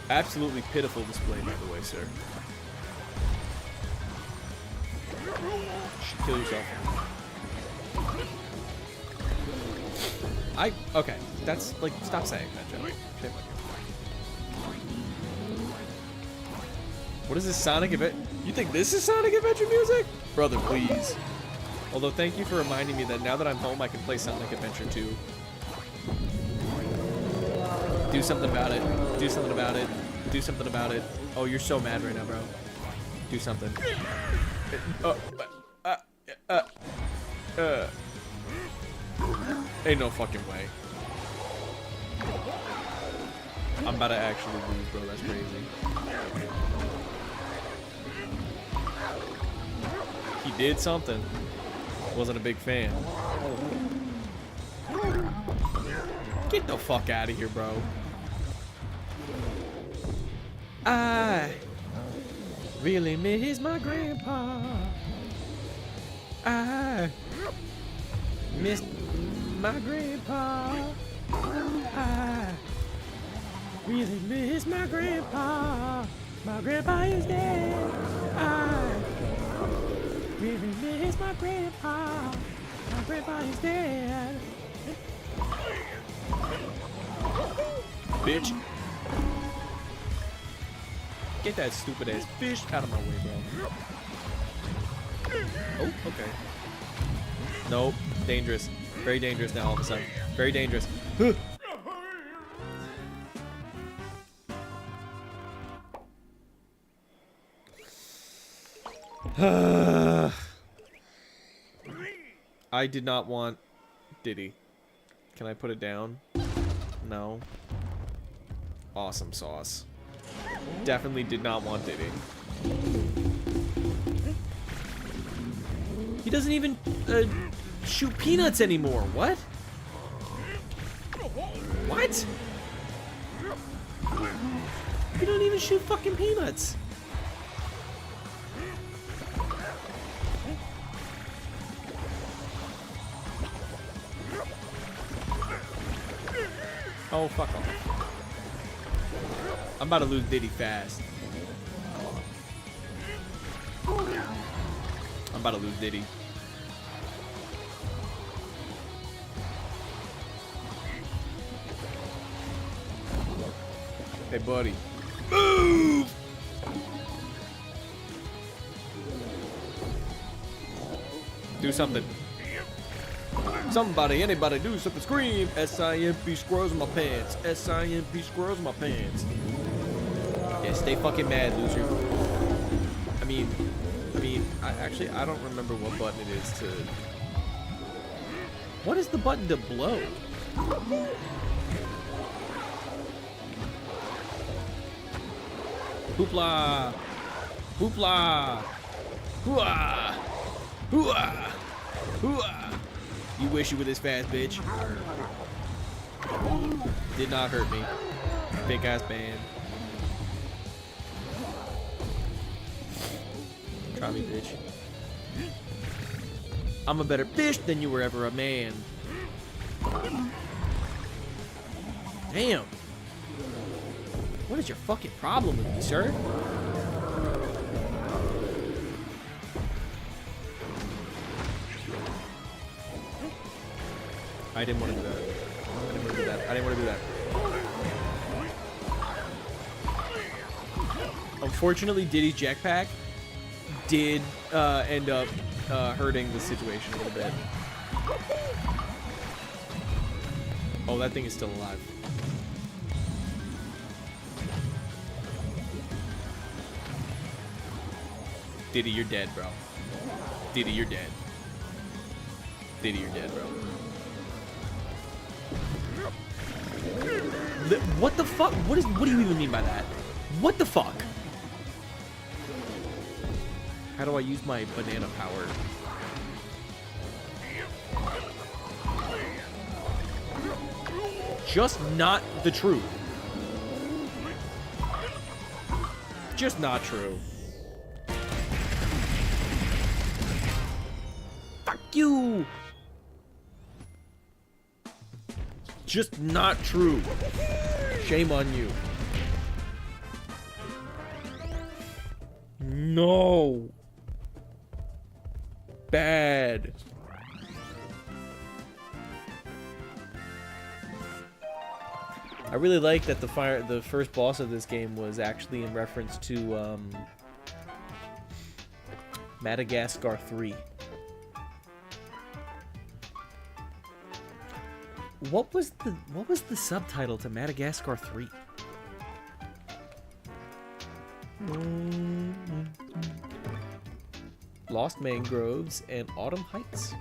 Speaker 1: Absolutely pitiful display, by the way, sir. You should kill yourself. Okay, that's like, stop saying that, Joey. Shame on you. What is this Sonic Adventure? You think this is Sonic Adventure music? Brother, please. Although, thank you for reminding me that now that I'm home, I can play Sonic Adventure 2. Do something about it. Do something about it. Do something about it. Oh, you're so mad right now, bro. Do something. Ain't no fucking way. I'm about to actually lose, bro. That's crazy. He did something. Wasn't a big fan. Get the fuck out of here, bro. I really miss my grandpa. I miss my grandpa. I really miss my grandpa. My grandpa is dead. I really miss my grandpa. My grandpa is dead. Bitch. Get that stupid ass fish out of my way, bro. Oh, okay. Nope. Dangerous. Very dangerous now all of a sudden. Very dangerous. I did not want Diddy. Can I put it down? No. Awesome sauce. Definitely did not want Diddy. He doesn't even shoot peanuts anymore. What? What? You don't even shoot fucking peanuts. Oh, fuck off. I'm about to lose Diddy fast. I'm about to lose Diddy. Hey, buddy. Move! Do something. Somebody, anybody, do something. Scream! S-I-M-P squirrels in my pants. S-I-M-P squirrels in my pants. Yeah, stay fucking mad, loser. I mean, I don't remember what button it is to... What is the button to blow? Hoopla! Hoopla! Hooah! Hooah! Hooah! You wish you were this fast, bitch. Did not hurt me. Big ass band. Try me, bitch. I'm a better fish than you were ever a man. Damn. What is your fucking problem with me, sir? I didn't want to do that. I didn't want to do that. I didn't want to do that. Unfortunately, Diddy's jetpack did end up hurting the situation a little bit. Oh, that thing is still alive. Diddy, you're dead, bro. Diddy, you're dead. Diddy, you're dead, bro. What the fuck? What do you even mean by that? What the fuck? How do I use my banana power? Just not the truth. Just not true. Fuck you! Just not true. Shame on you. No. Bad. I really like that the first boss of this game was actually in reference to Madagascar 3. What was the subtitle to Madagascar 3? Lost Mangroves and Autumn Heights.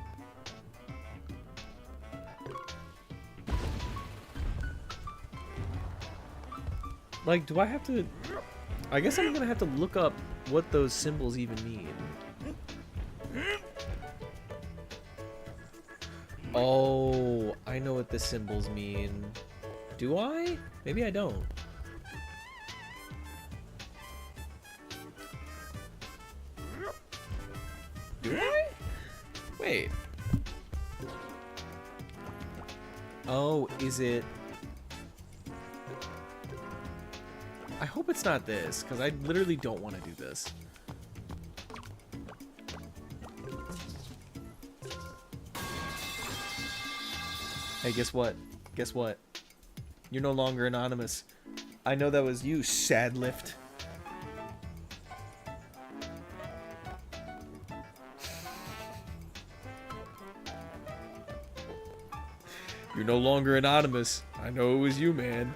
Speaker 1: Like, do I have to... I guess I'm gonna have to look up what those symbols even mean. Oh, I know what the symbols mean. Do I? Maybe I don't. Do I? Wait. Oh, is it... I hope it's not this, because I literally don't want to do this. Hey, guess what? Guess what? You're no longer anonymous. I know that was you, sad lift. You're no longer anonymous. I know it was you, man.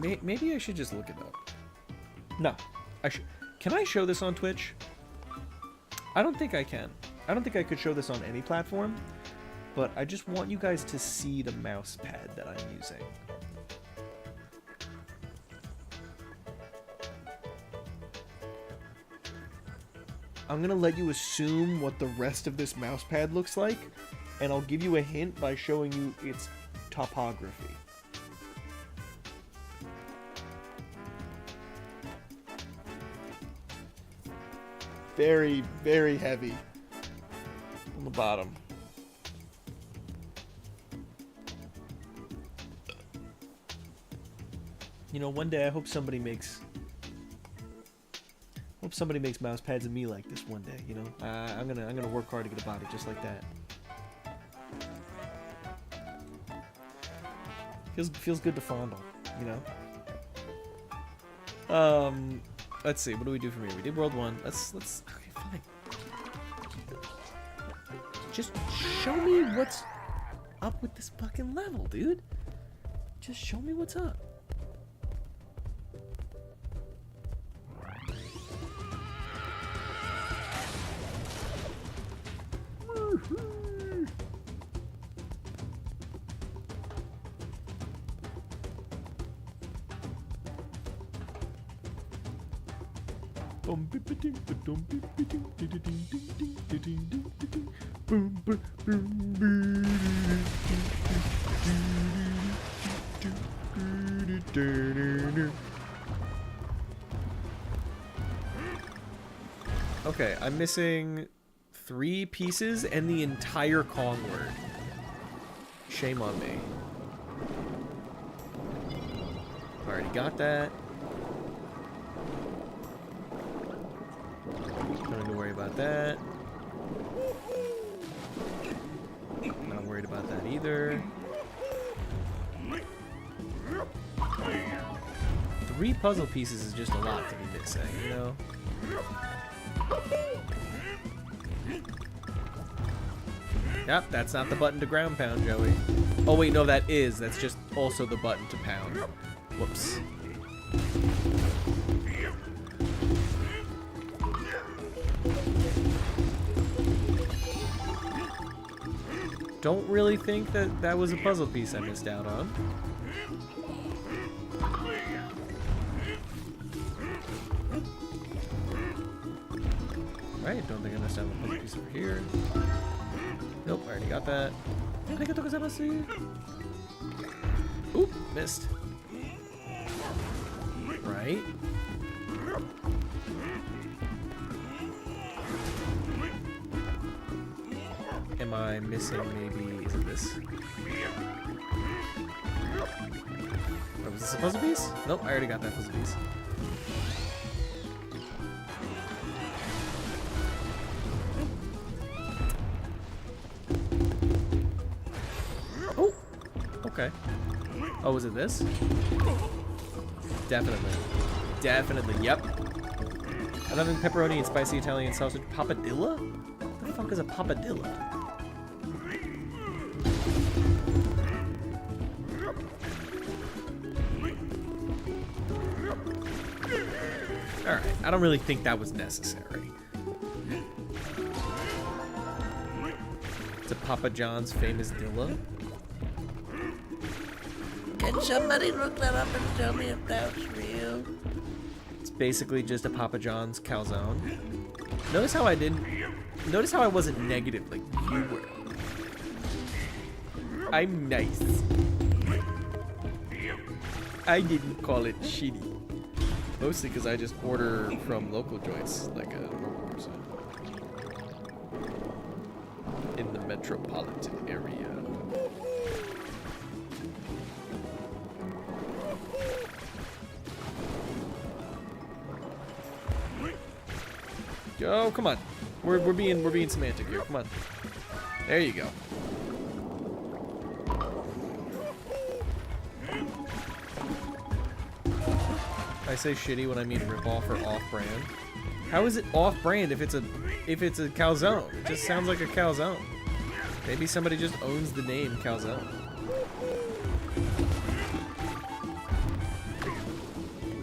Speaker 1: Maybe I should just look it up. No, Can I show this on Twitch? I don't think I can. I don't think I could show this on any platform, but I just want you guys to see the mouse pad that I'm using. I'm gonna let you assume what the rest of this mouse pad looks like, and I'll give you a hint by showing you its topography. Very, very heavy on the bottom. You know, one day I hope somebody makes mouse pads of me like this one day. You know, I'm gonna work hard to get a body just like that. Feels good to fondle, you know. Let's see. What do we do from here? We did World 1. Let's. Okay, fine. Just show me what's up with this fucking level, dude. Just show me what's up. Okay, I'm missing 3 pieces and the entire Kong word. Shame on me. Already got that. Don't need to worry about that. Not worried about that either. 3 puzzle pieces is just a lot to be missing, you know? Yep, that's not the button to ground pound, Joey. Oh wait, no, that is. That's just also the button to pound. Whoops. Don't really think that that was a puzzle piece I missed out on. Right, don't think I missed out on a puzzle piece over here. Nope, I already got that. Arigatou gozaimasu. Oop, missed. Right. Am I missing maybe, is it this? Oh, was this a puzzle piece? Nope, I already got that puzzle piece. Oh, okay. Oh, was it this? Definitely. Definitely, yep. I'm having pepperoni and spicy Italian sausage. Papadilla? What the fuck is a papadilla? Alright, I don't really think that was necessary. It's a Papa John's famous Dilla.
Speaker 7: Can somebody look that up and tell me if that's real?
Speaker 1: It's basically just a Papa John's calzone. Notice how I didn't... Notice how I wasn't negative like you were. I'm nice. I didn't call it shitty. Mostly because I just order from local joints like a normal person. In the metropolitan area. Oh, come on. We're being semantic here. Come on. There you go. I say shitty when I mean rip-off or off-brand. How is it off-brand if it's a calzone? It just sounds like a calzone. Maybe somebody just owns the name calzone.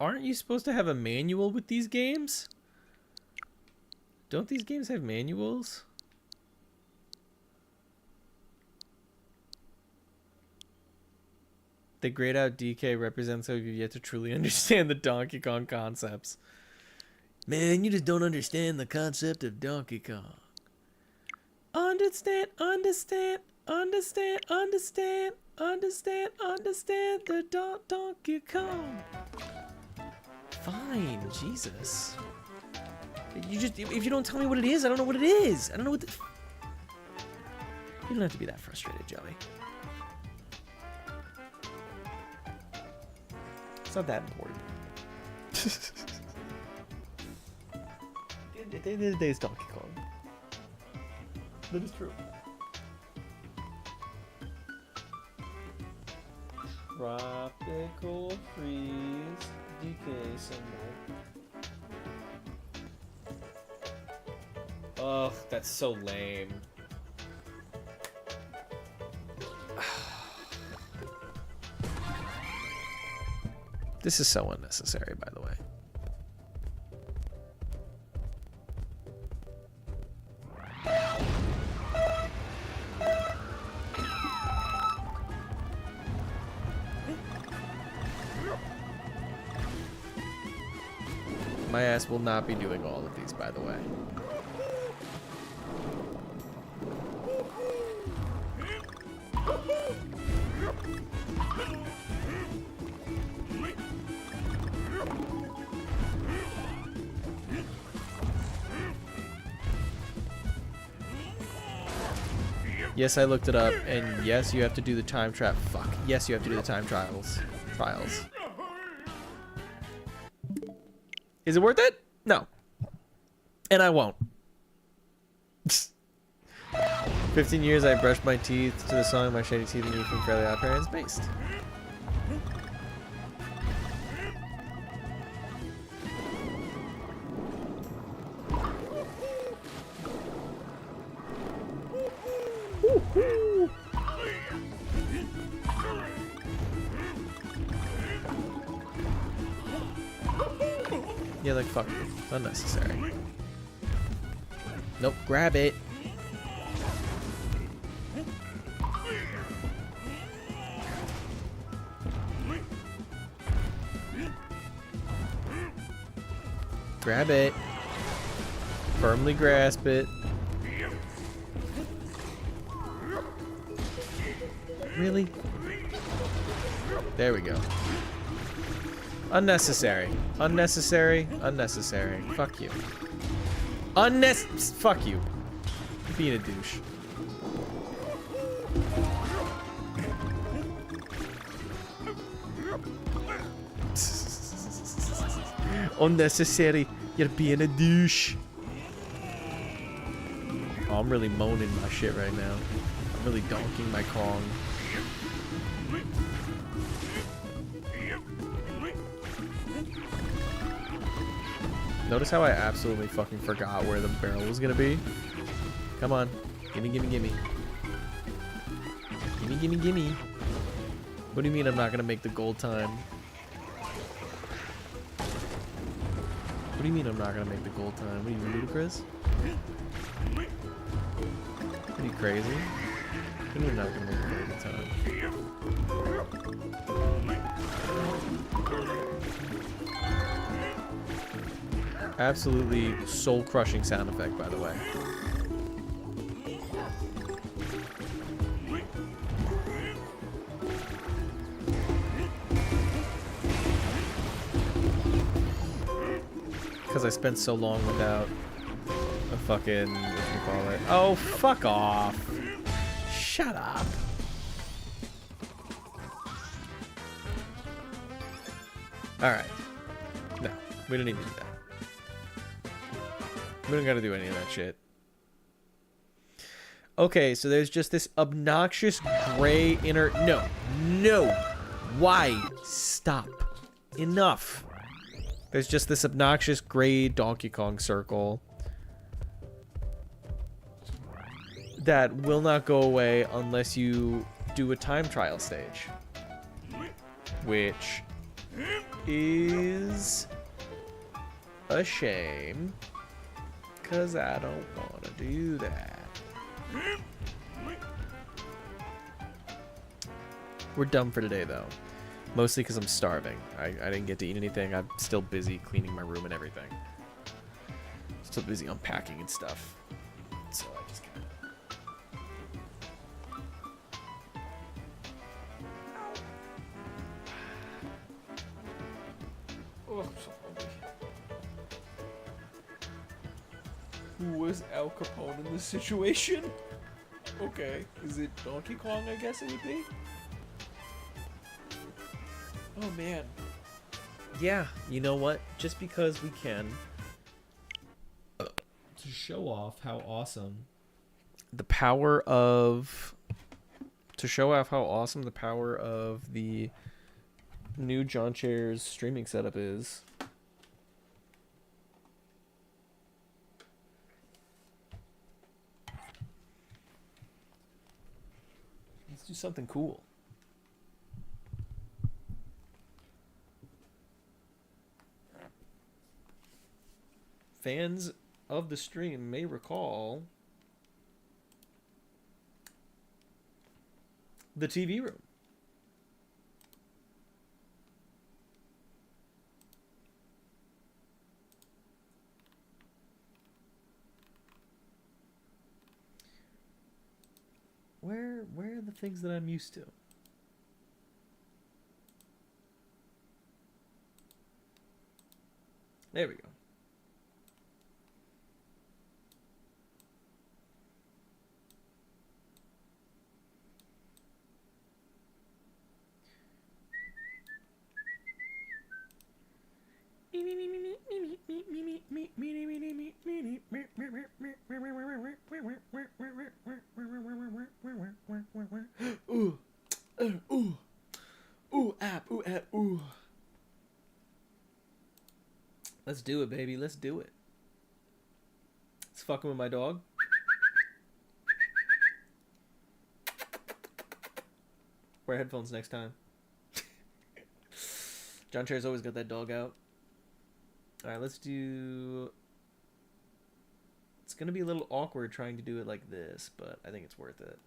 Speaker 1: Aren't you supposed to have a manual with these games? Don't these games have manuals? The grayed out DK represents how you've yet to truly understand the Donkey Kong concepts. Man, you just don't understand the concept of Donkey Kong. Understand the Donkey Kong. Fine, Jesus. If you don't tell me what it is, I don't know what it is. I don't know what You don't have to be that frustrated, Joey. It's not that important. At the end of the day, it's Donkey Kong. That is true. Tropical freeze decay symbol. Ugh, that's so lame. This is so unnecessary, by the way. My ass will not be doing all of these, by the way. Yes, I looked it up, and yes, you have to do the time trap. Fuck. Yes, you have to do the time trials. Is it worth it? No. And I won't. 15 years I brushed my teeth to the song My Shady Teeth and You from Fairly Odd Parents based. Yeah, like, fuck. Unnecessary. Nope, grab it. Grab it. Firmly grasp it. Really? There we go. Unnecessary. Unnecessary. Unnecessary. Fuck you. Fuck you. Being a douche. Unnecessary. You're being a douche. Oh, I'm really moaning my shit right now. I'm really donking my Kong. Notice how I absolutely fucking forgot where the barrel was gonna be? Come on. Gimme, gimme, gimme. Gimme, gimme, gimme. What do you mean I'm not gonna make the gold time? What do you mean I'm not gonna make the gold time? What are you, ludicrous? Are you crazy? What do you mean I'm not gonna make the gold time? Absolutely soul-crushing sound effect, by the way. Because I spent so long without a fucking, whatchamacallit. Oh, fuck off. Shut up. Alright. No, we don't need to do that. We don't gotta do any of that shit. Okay, so there's just this obnoxious gray inner... No. No. Why? Stop. Enough. There's just this obnoxious gray Donkey Kong circle that will not go away unless you do a time trial stage. Which is a shame, because I don't want to do that. We're done for today, though. Mostly because I'm starving. I didn't get to eat anything. I'm still busy cleaning my room and everything. Still busy unpacking and stuff. So I just gotta... Oh, I'm so hungry. Who was Al Capone in this situation? Okay. Is it Donkey Kong, I guess it would be? Oh, man. Yeah, you know what? Just because we can... to show off how awesome... the power of... to show off how awesome the power of the new John Chairs streaming setup is... let's do something cool. Fans of the stream may recall the TV room. Where are the things that I'm used to? There we go. Ooh, ooh. Let's do it, baby. Let's do it. It's fucking with my dog. Wear headphones next time. John Chair's always got that dog out. Alright, let's do... it's gonna be a little awkward trying to do it like this, but I think it's worth it.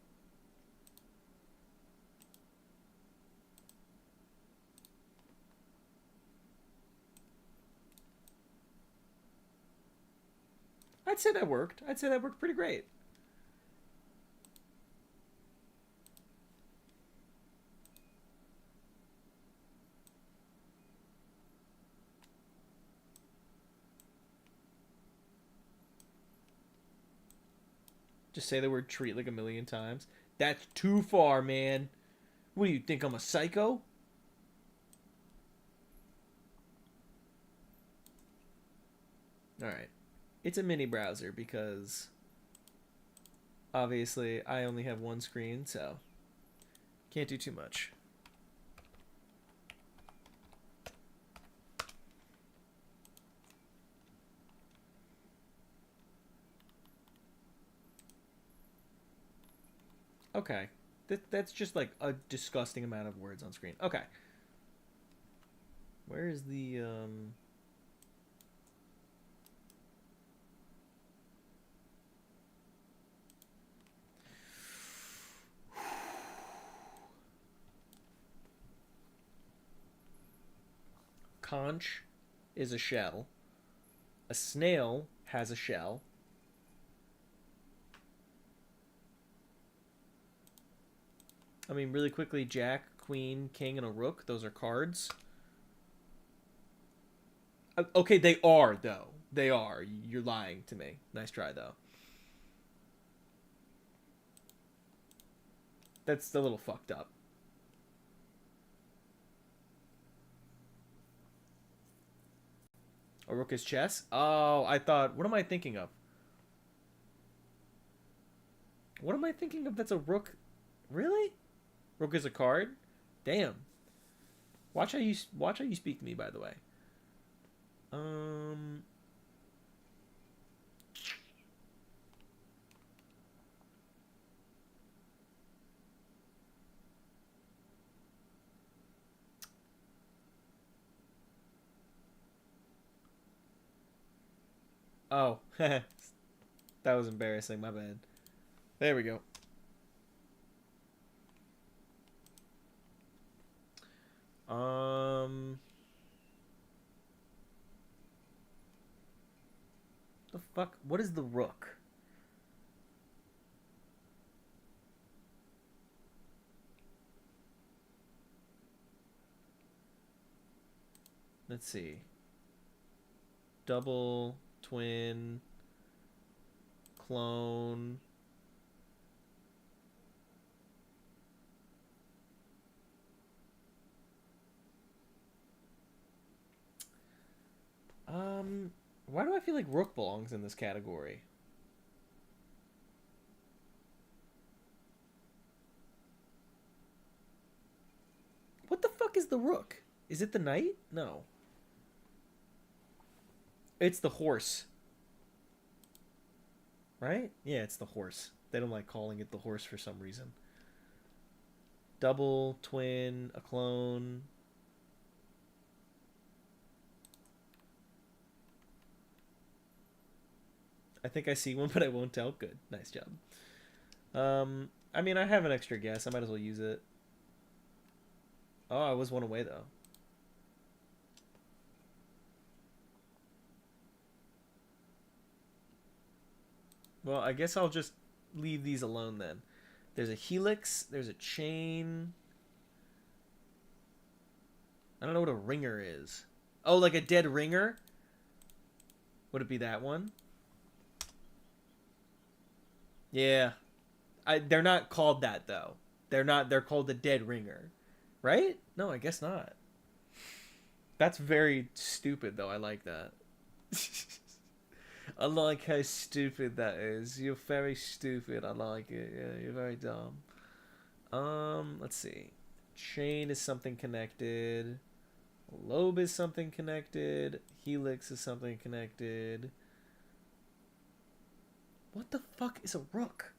Speaker 1: I'd say that worked. I'd say that worked pretty great. Just say the word treat like a million times. That's too far, man. What do you think, I'm a psycho? Alright. It's a mini browser because obviously I only have one screen, so can't do too much. Okay. That's just like a disgusting amount of words on screen. Okay. Where is the conch is a shell. A snail has a shell. I mean, really quickly, Jack, Queen, King, and a Rook. Those are cards. Okay, they are, though. They are. You're lying to me. Nice try, though. That's a little fucked up. A Rook is chess? Oh, I thought... what am I thinking of? What am I thinking of that's a Rook? Really? Rook is a card? Damn. Watch how you speak to me, by the way. Oh, that was embarrassing. My bad. There we go. The fuck? What is the rook? Let's see. Double, twin, clone. Why do I feel like rook belongs in this category? What the fuck is the rook? Is it the knight? No. It's the horse. Right? Yeah, it's the horse. They don't like calling it the horse for some reason. Double, twin, a clone. I think I see one, but I won't tell. Good. Nice job. I mean, I have an extra guess. I might as well use it. Oh, I was one away, though. Well, I guess I'll just leave these alone then. There's a helix. There's a chain. I don't know what a ringer is. Oh, like a dead ringer? Would it be that one? Yeah. They're not called that, though. They're called the dead ringer. Right? No, I guess not. That's very stupid, though. I like that. I like how stupid that is. You're very stupid. I like it. Yeah, you're very dumb. Let's see. Chain is something connected. Lobe is something connected. Helix is something connected. What the fuck is a rook?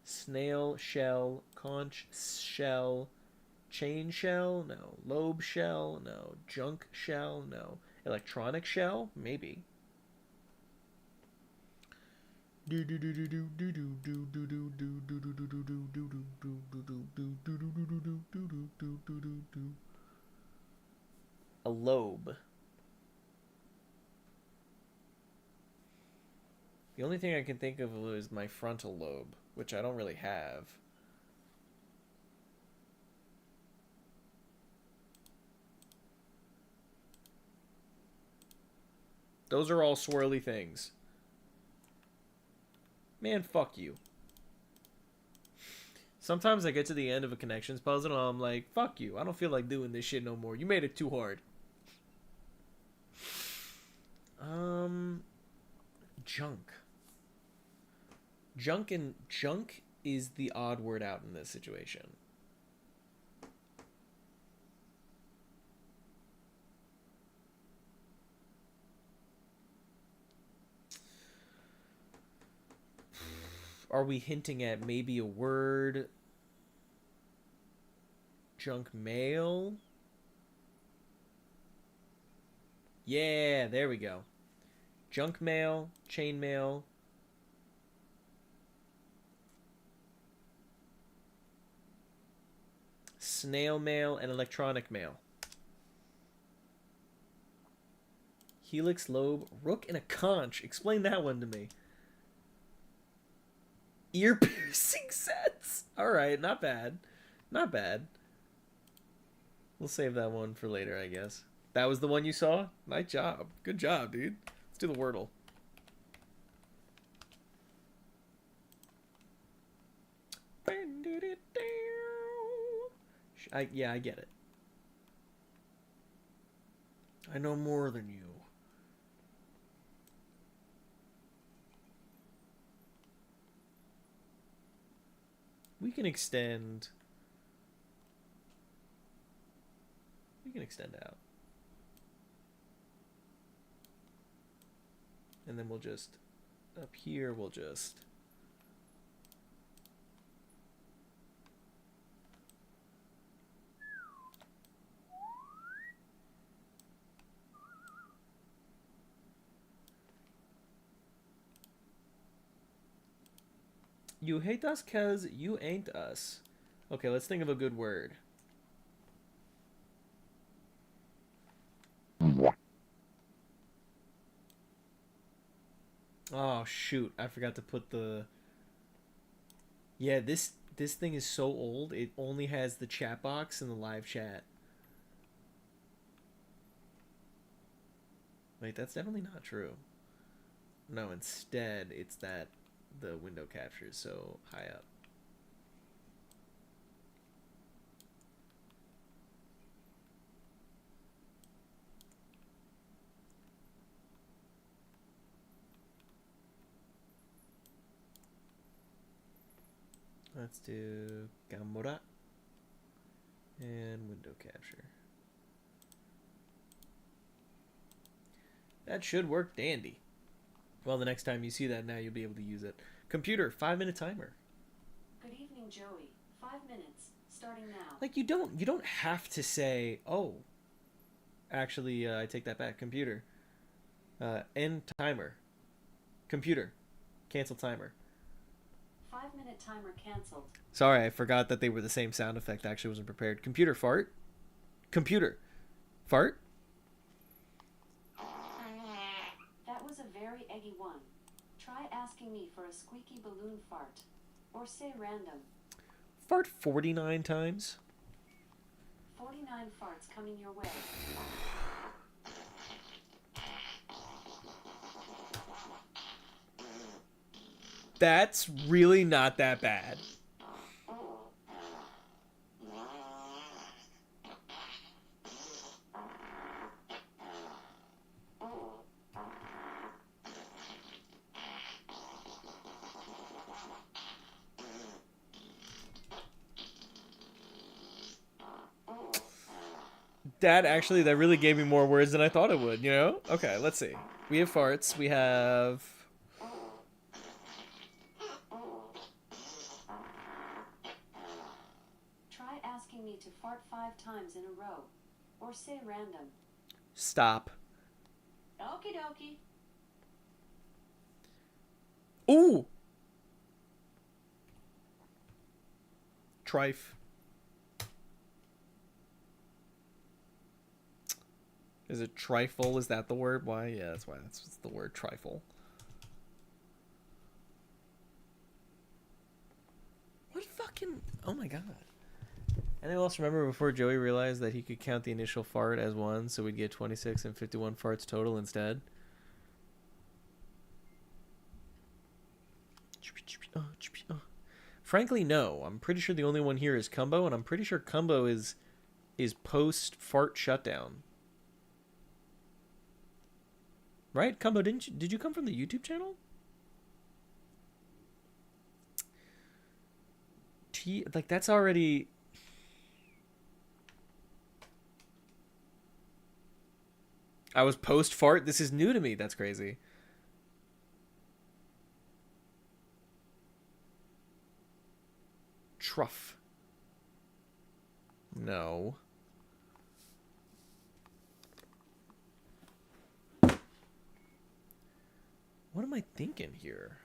Speaker 1: Snail shell, conch shell, chain shell, no. Lobe shell, no. Junk shell, no. Electronic shell, maybe. A lobe. The only thing I can think of is my frontal lobe, which I don't really have. Those are all swirly things. Man, fuck you. Sometimes I get to the end of a connections puzzle and I'm like, fuck you. I don't feel like doing this shit no more. You made it too hard. Junk. Junk is the odd word out in this situation. Are we hinting at maybe a word? Junk mail? Yeah, there we go. Junk mail, chain mail. Snail mail and electronic mail. Helix, lobe, rook, and a conch. Explain that one to me. Ear piercing sets. Alright, not bad. Not bad. We'll save that one for later, I guess. That was the one you saw? Nice job. Good job, dude. Let's do the Wordle. Yeah, I get it. I know more than you. We can extend. We can extend out. And then we'll just, up here, we'll just You hate us 'cause you ain't us. Okay, let's think of a good word. Oh shoot, I forgot to put the... Yeah, this thing is so old, it only has the chat box and the live chat. Wait, that's definitely not true. No, instead, it's that the window captures so high up. Let's do Gamora and window capture. That should work dandy. Well, the next time you see that now, you'll be able to use it. Computer, 5-minute timer.
Speaker 3: Good evening, Joey. 5 minutes, starting now.
Speaker 1: Like you don't have to say, oh, actually, I take that back. Computer, end timer. Computer, cancel timer.
Speaker 3: 5-minute timer canceled.
Speaker 1: Sorry, I forgot that they were the same sound effect. I actually wasn't prepared. Computer, fart. Computer, fart.
Speaker 3: That was a very eggy one. Try asking me for a squeaky balloon fart. Or say random.
Speaker 1: Fart 49 times.
Speaker 3: 49 farts coming your way.
Speaker 1: That's really not that bad. That really gave me more words than I thought it would, you know? Okay, let's see. We have farts. We have...
Speaker 3: Try asking me to fart 5 times in a row. Or say random.
Speaker 1: Stop.
Speaker 3: Okie dokie.
Speaker 1: Ooh! Trife. Is it trifle? Is that the word? Why? Yeah, that's why. That's the word, trifle. What fucking... Oh my god. Anyone else remember before Joey realized that he could count the initial fart as one, so we'd get 26 and 51 farts total instead? Frankly, no. I'm pretty sure the only one here is Cumbo, and I'm pretty sure Cumbo is post fart shutdown. Right, Cumbo? Did you come from the YouTube channel? Like that's already. I was post fart. This is new to me. That's crazy. Truff. No. What am I thinking here?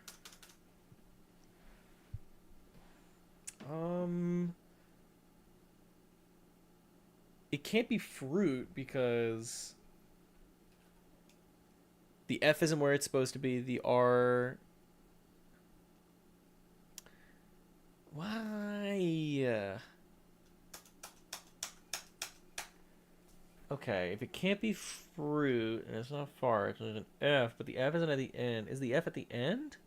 Speaker 1: It can't be fruit because the F isn't where it's supposed to be. The R. Why? Okay, if it can't be fruit and it's not fart, there's an F, but the F isn't at the end. Is the F at the end?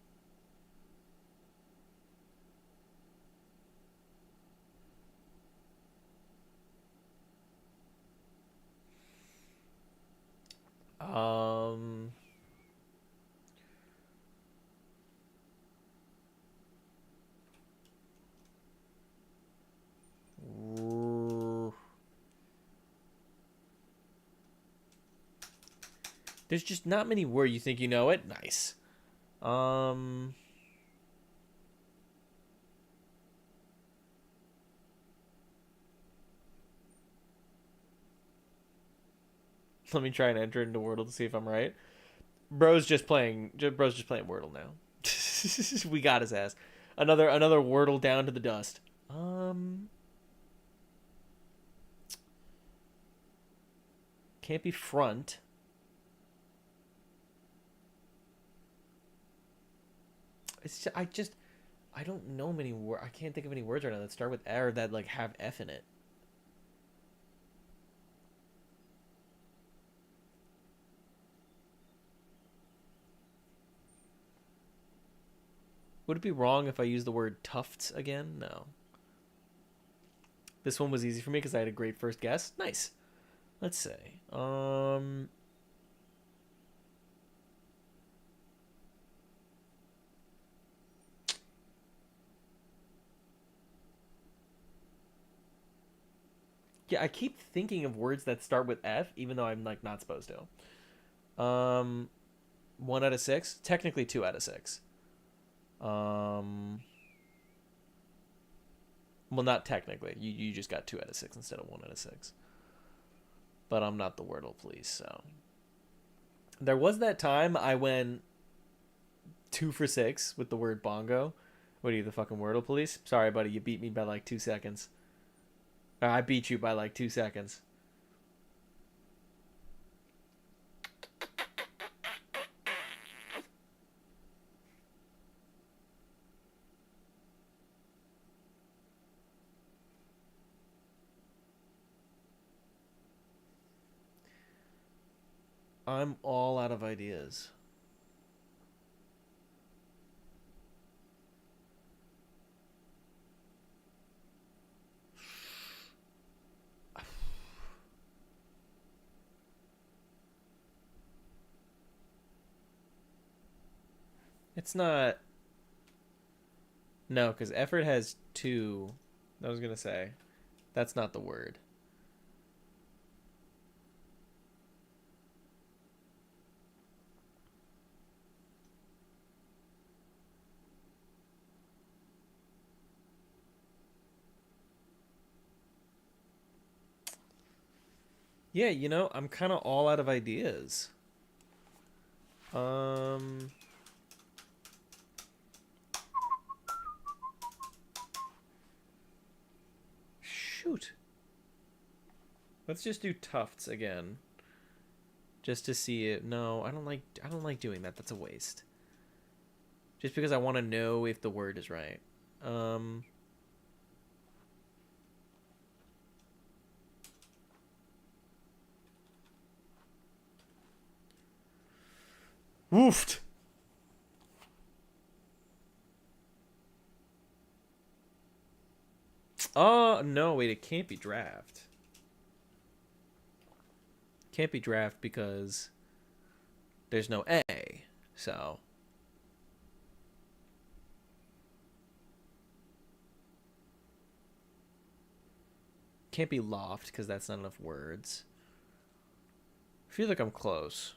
Speaker 1: There's just not many words you think you know it. Nice. Let me try and enter into Wordle to see if I'm right. Bro's just playing Wordle now. We got his ass. Another Wordle down to the dust. Can't be front. I don't know many words. I can't think of any words right now that start with R that like have F in it. Would it be wrong if I used the word tufts again? No. This one was easy for me because I had a great first guess. Nice. Let's see. Yeah, I keep thinking of words that start with F, even though I'm like not supposed to. 1 out of 6, technically 2 out of 6. Well, not technically. You just got 2 out of 6 instead of 1 out of 6. But I'm not the Wordle police, so. There was that time I went 2 for 6 with the word bongo. What are you, the fucking Wordle police? Sorry, buddy, you beat me by like 2 seconds. I beat you by like 2 seconds. I'm all out of ideas. It's not... No, because effort has 2. I was going to say. That's not the word. Yeah, you know, I'm kind of all out of ideas. Shoot. Let's just do tufts again. Just to see it. No, I don't like doing that. That's a waste. Just because I want to know if the word is right. Woofed. Oh, no, wait, it can't be draft. Can't be draft because there's no A, so. Can't be loft because that's not enough words. I feel like I'm close.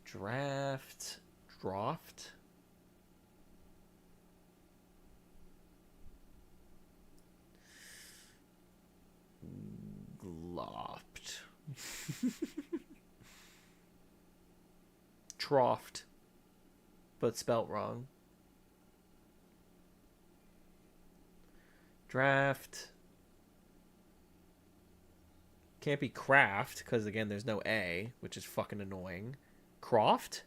Speaker 1: Draft. Loft. Troughed. But spelt wrong. Draft. Can't be craft, because again, there's no A, which is fucking annoying. Croft?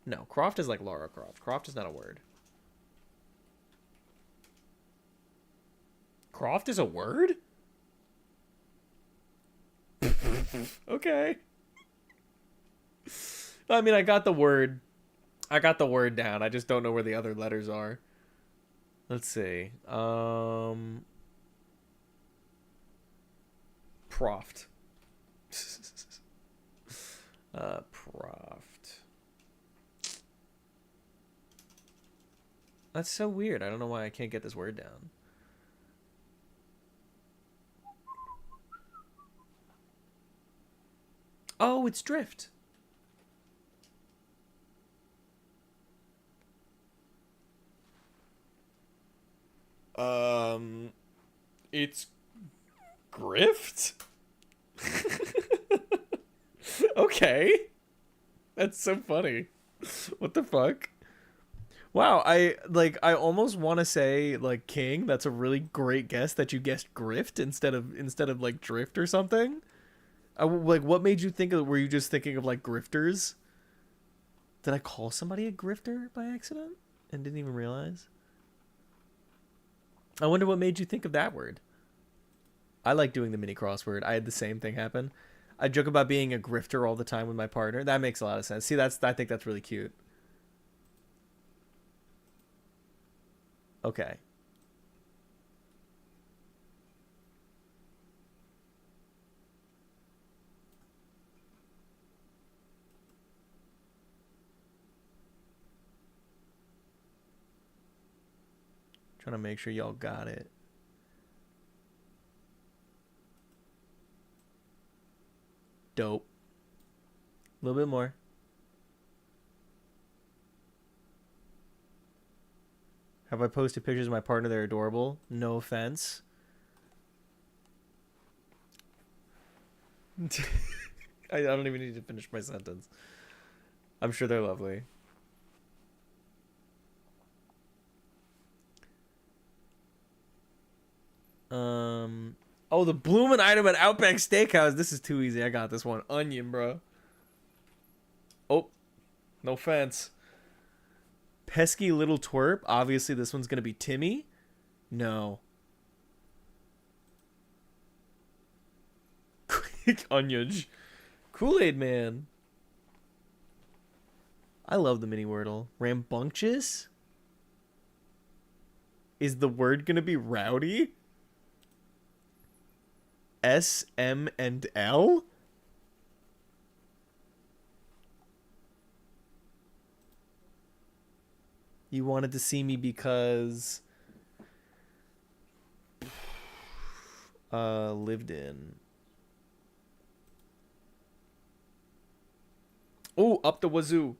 Speaker 1: No, Croft is like Lara Croft. Croft is not a word. Croft is a word? Okay. I mean, I got the word. I got the word down. I just don't know where the other letters are. Let's see. Proft. Proft. That's so weird. I don't know why I can't get this word down. Oh, it's drift. It's grift? Okay. That's so funny. What the fuck? Wow, I almost want to say like king. That's a really great guess that you guessed grift instead of like drift or something. Like what made you think of? Were you just thinking of like grifters? Did I call somebody a grifter by accident and didn't even realize? I wonder what made you think of that word. I like doing the mini crossword. I had the same thing happen. I joke about being a grifter all the time with my partner. That makes a lot of sense. See, I think that's really cute. Okay. Trying to make sure y'all got it. Dope. A little bit more. Have I posted pictures of my partner? They're adorable. No offense. I don't even need to finish my sentence. I'm sure they're lovely. Oh, the bloomin' item at Outback Steakhouse. This is too easy. I got this one. Onion, bro. Oh, no offense. Pesky little twerp. Obviously, this one's gonna be Timmy. No. Onion. Kool-Aid Man. I love the mini wordle. Rambunctious? Is the word gonna be rowdy? S, M, and L? You wanted to see me because lived in. Oh, up the wazoo.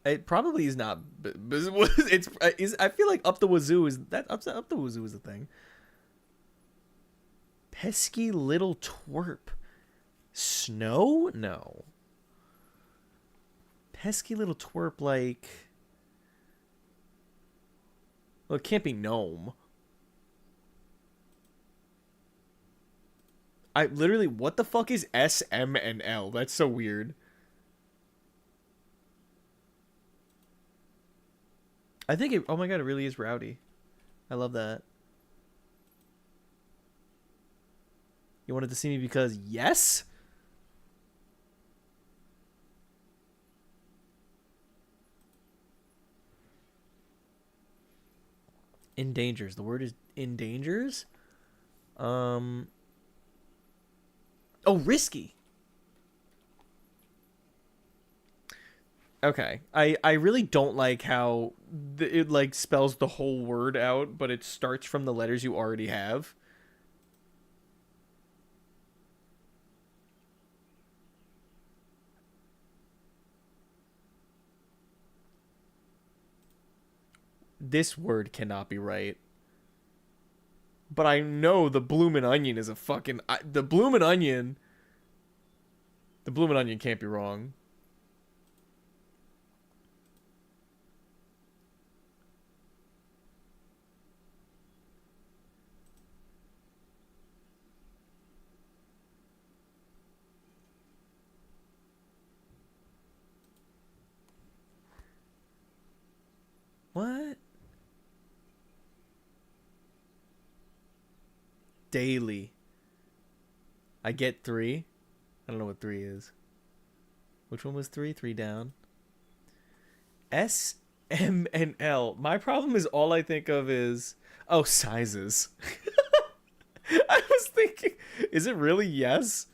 Speaker 1: It probably is not. It's. I feel like up the wazoo is that up the wazoo is the thing. Pesky little twerp. Snow? No. Pesky little twerp like. Well, it can't be gnome. I literally. What the fuck is S, M, and L? That's so weird. I think it. Oh my god, it really is rowdy. I love that. You wanted to see me because yes? Endangers. The word is endangers? Oh, risky. Okay. I really don't like how it like spells the whole word out, but it starts from the letters you already have. This word cannot be right. But I know the bloomin' onion is a fucking the bloomin' onion. The bloomin' onion can't be wrong. What? Daily. I get 3. I don't know what 3 is. Which one was 3? 3 down. S, M, and L. My problem is all I think of is... Oh, sizes. I was thinking... Is it really yes?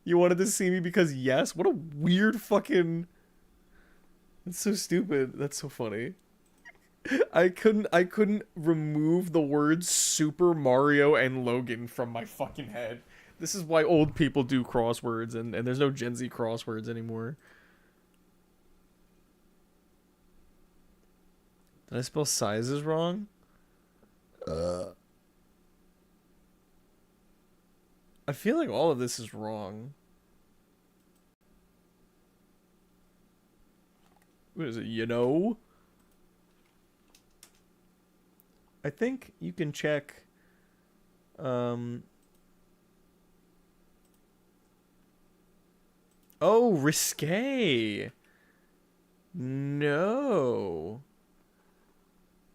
Speaker 1: You wanted to see me because yes? What a weird fucking... That's so stupid. That's so funny. I couldn't remove the words Super Mario and Logan from my fucking head. This is why old people do crosswords and there's no Gen Z crosswords anymore. Did I spell sizes wrong? I feel like all of this is wrong. What is it, you know? I think you can check... Oh, risque. No.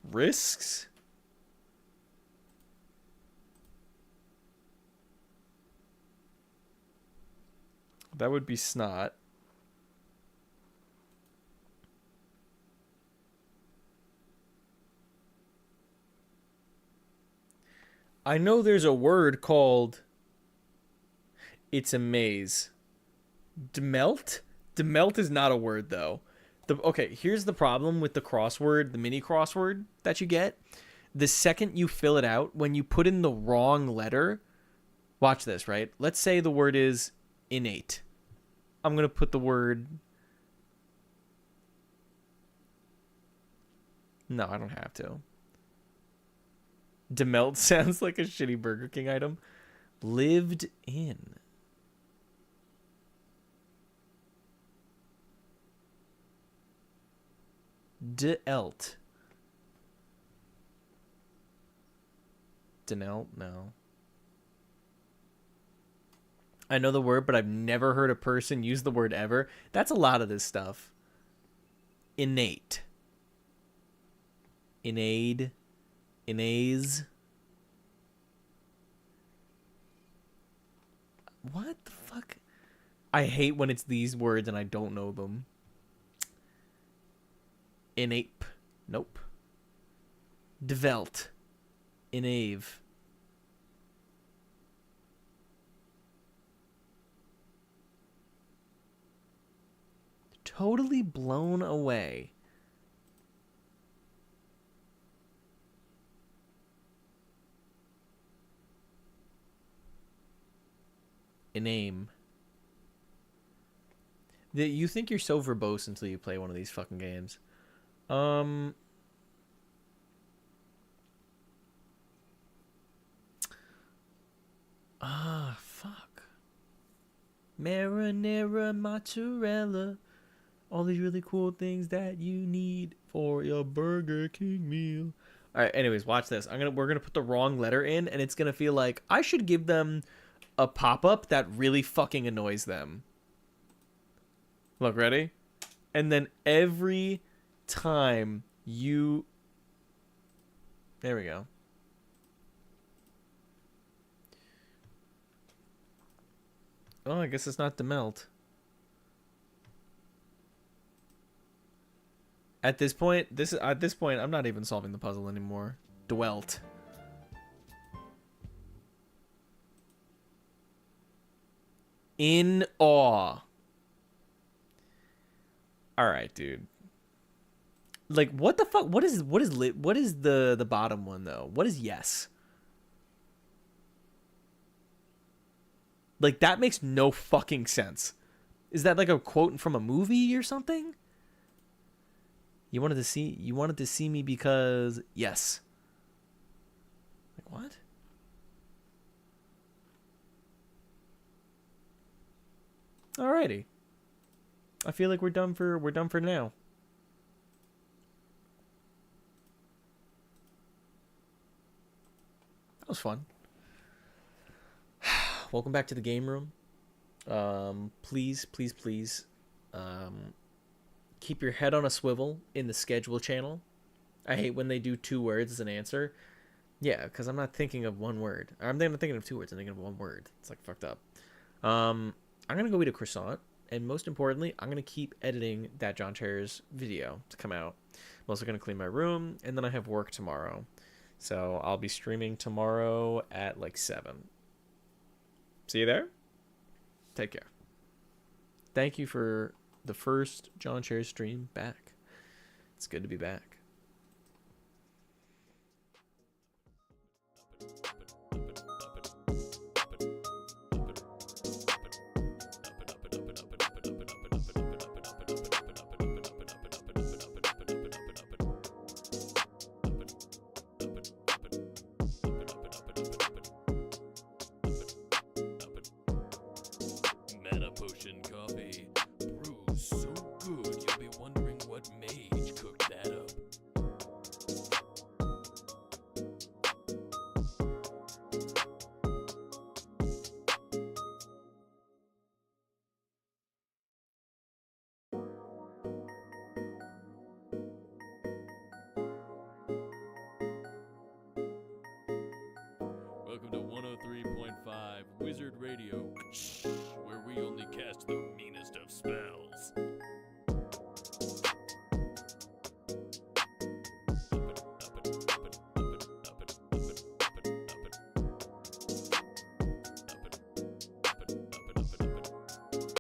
Speaker 1: Risks? That would be snot. I know there's a word called... It's a maze. Demelt? Demelt is not a word, though. Okay, here's the problem with the crossword, the mini crossword that you get. The second you fill it out, when you put in the wrong letter... Watch this, right? Let's say the word is innate. I'm going to put the word... No, I don't have to. Demelt sounds like a shitty Burger King item. Lived in. Deelt. Denelt? No. I know the word, but I've never heard a person use the word ever. That's a lot of this stuff. Innate. Innate. Inaise. What the fuck? I hate when it's these words and I don't know them. Inape. Nope. Develt. Inave. Totally blown away. Iname. You think you're so verbose until you play one of these fucking games. Fuck. Marinara, mozzarella. All these really cool things that you need for your Burger King meal. All right, anyways, watch this. We're gonna put the wrong letter in, and it's gonna feel like I should give them a pop-up that really fucking annoys them. Look, ready? And then every time you... There we go. Oh, I guess it's not Demelt. At this point, I'm not even solving the puzzle anymore. Dwelt. In awe. All right, dude. Like, what the fuck? What is the bottom one though? What is yes? Like, that makes no fucking sense. Is that like a quote from a movie or something? You wanted to see me because yes. Like, what? Alrighty. I feel like we're done for now. That was fun. Welcome back to the game room. Please, keep your head on a swivel in the schedule channel. I hate when they do 2 words as an answer. Yeah, because I'm not thinking of one word. I'm not thinking of 2 words. I'm thinking of 1 word. It's like fucked up. I'm going to go eat a croissant. And most importantly, I'm going to keep editing that John Chairs video to come out. I'm also going to clean my room. And then I have work tomorrow. So I'll be streaming tomorrow at like 7. See you there. Take care. Thank you for the first John Chairs stream back. It's good to be back.
Speaker 4: potion coffee brews so good you'll be wondering what mage cooked that up. Welcome to 103.5 Wizard Radio, where we only cast the meanest of spells.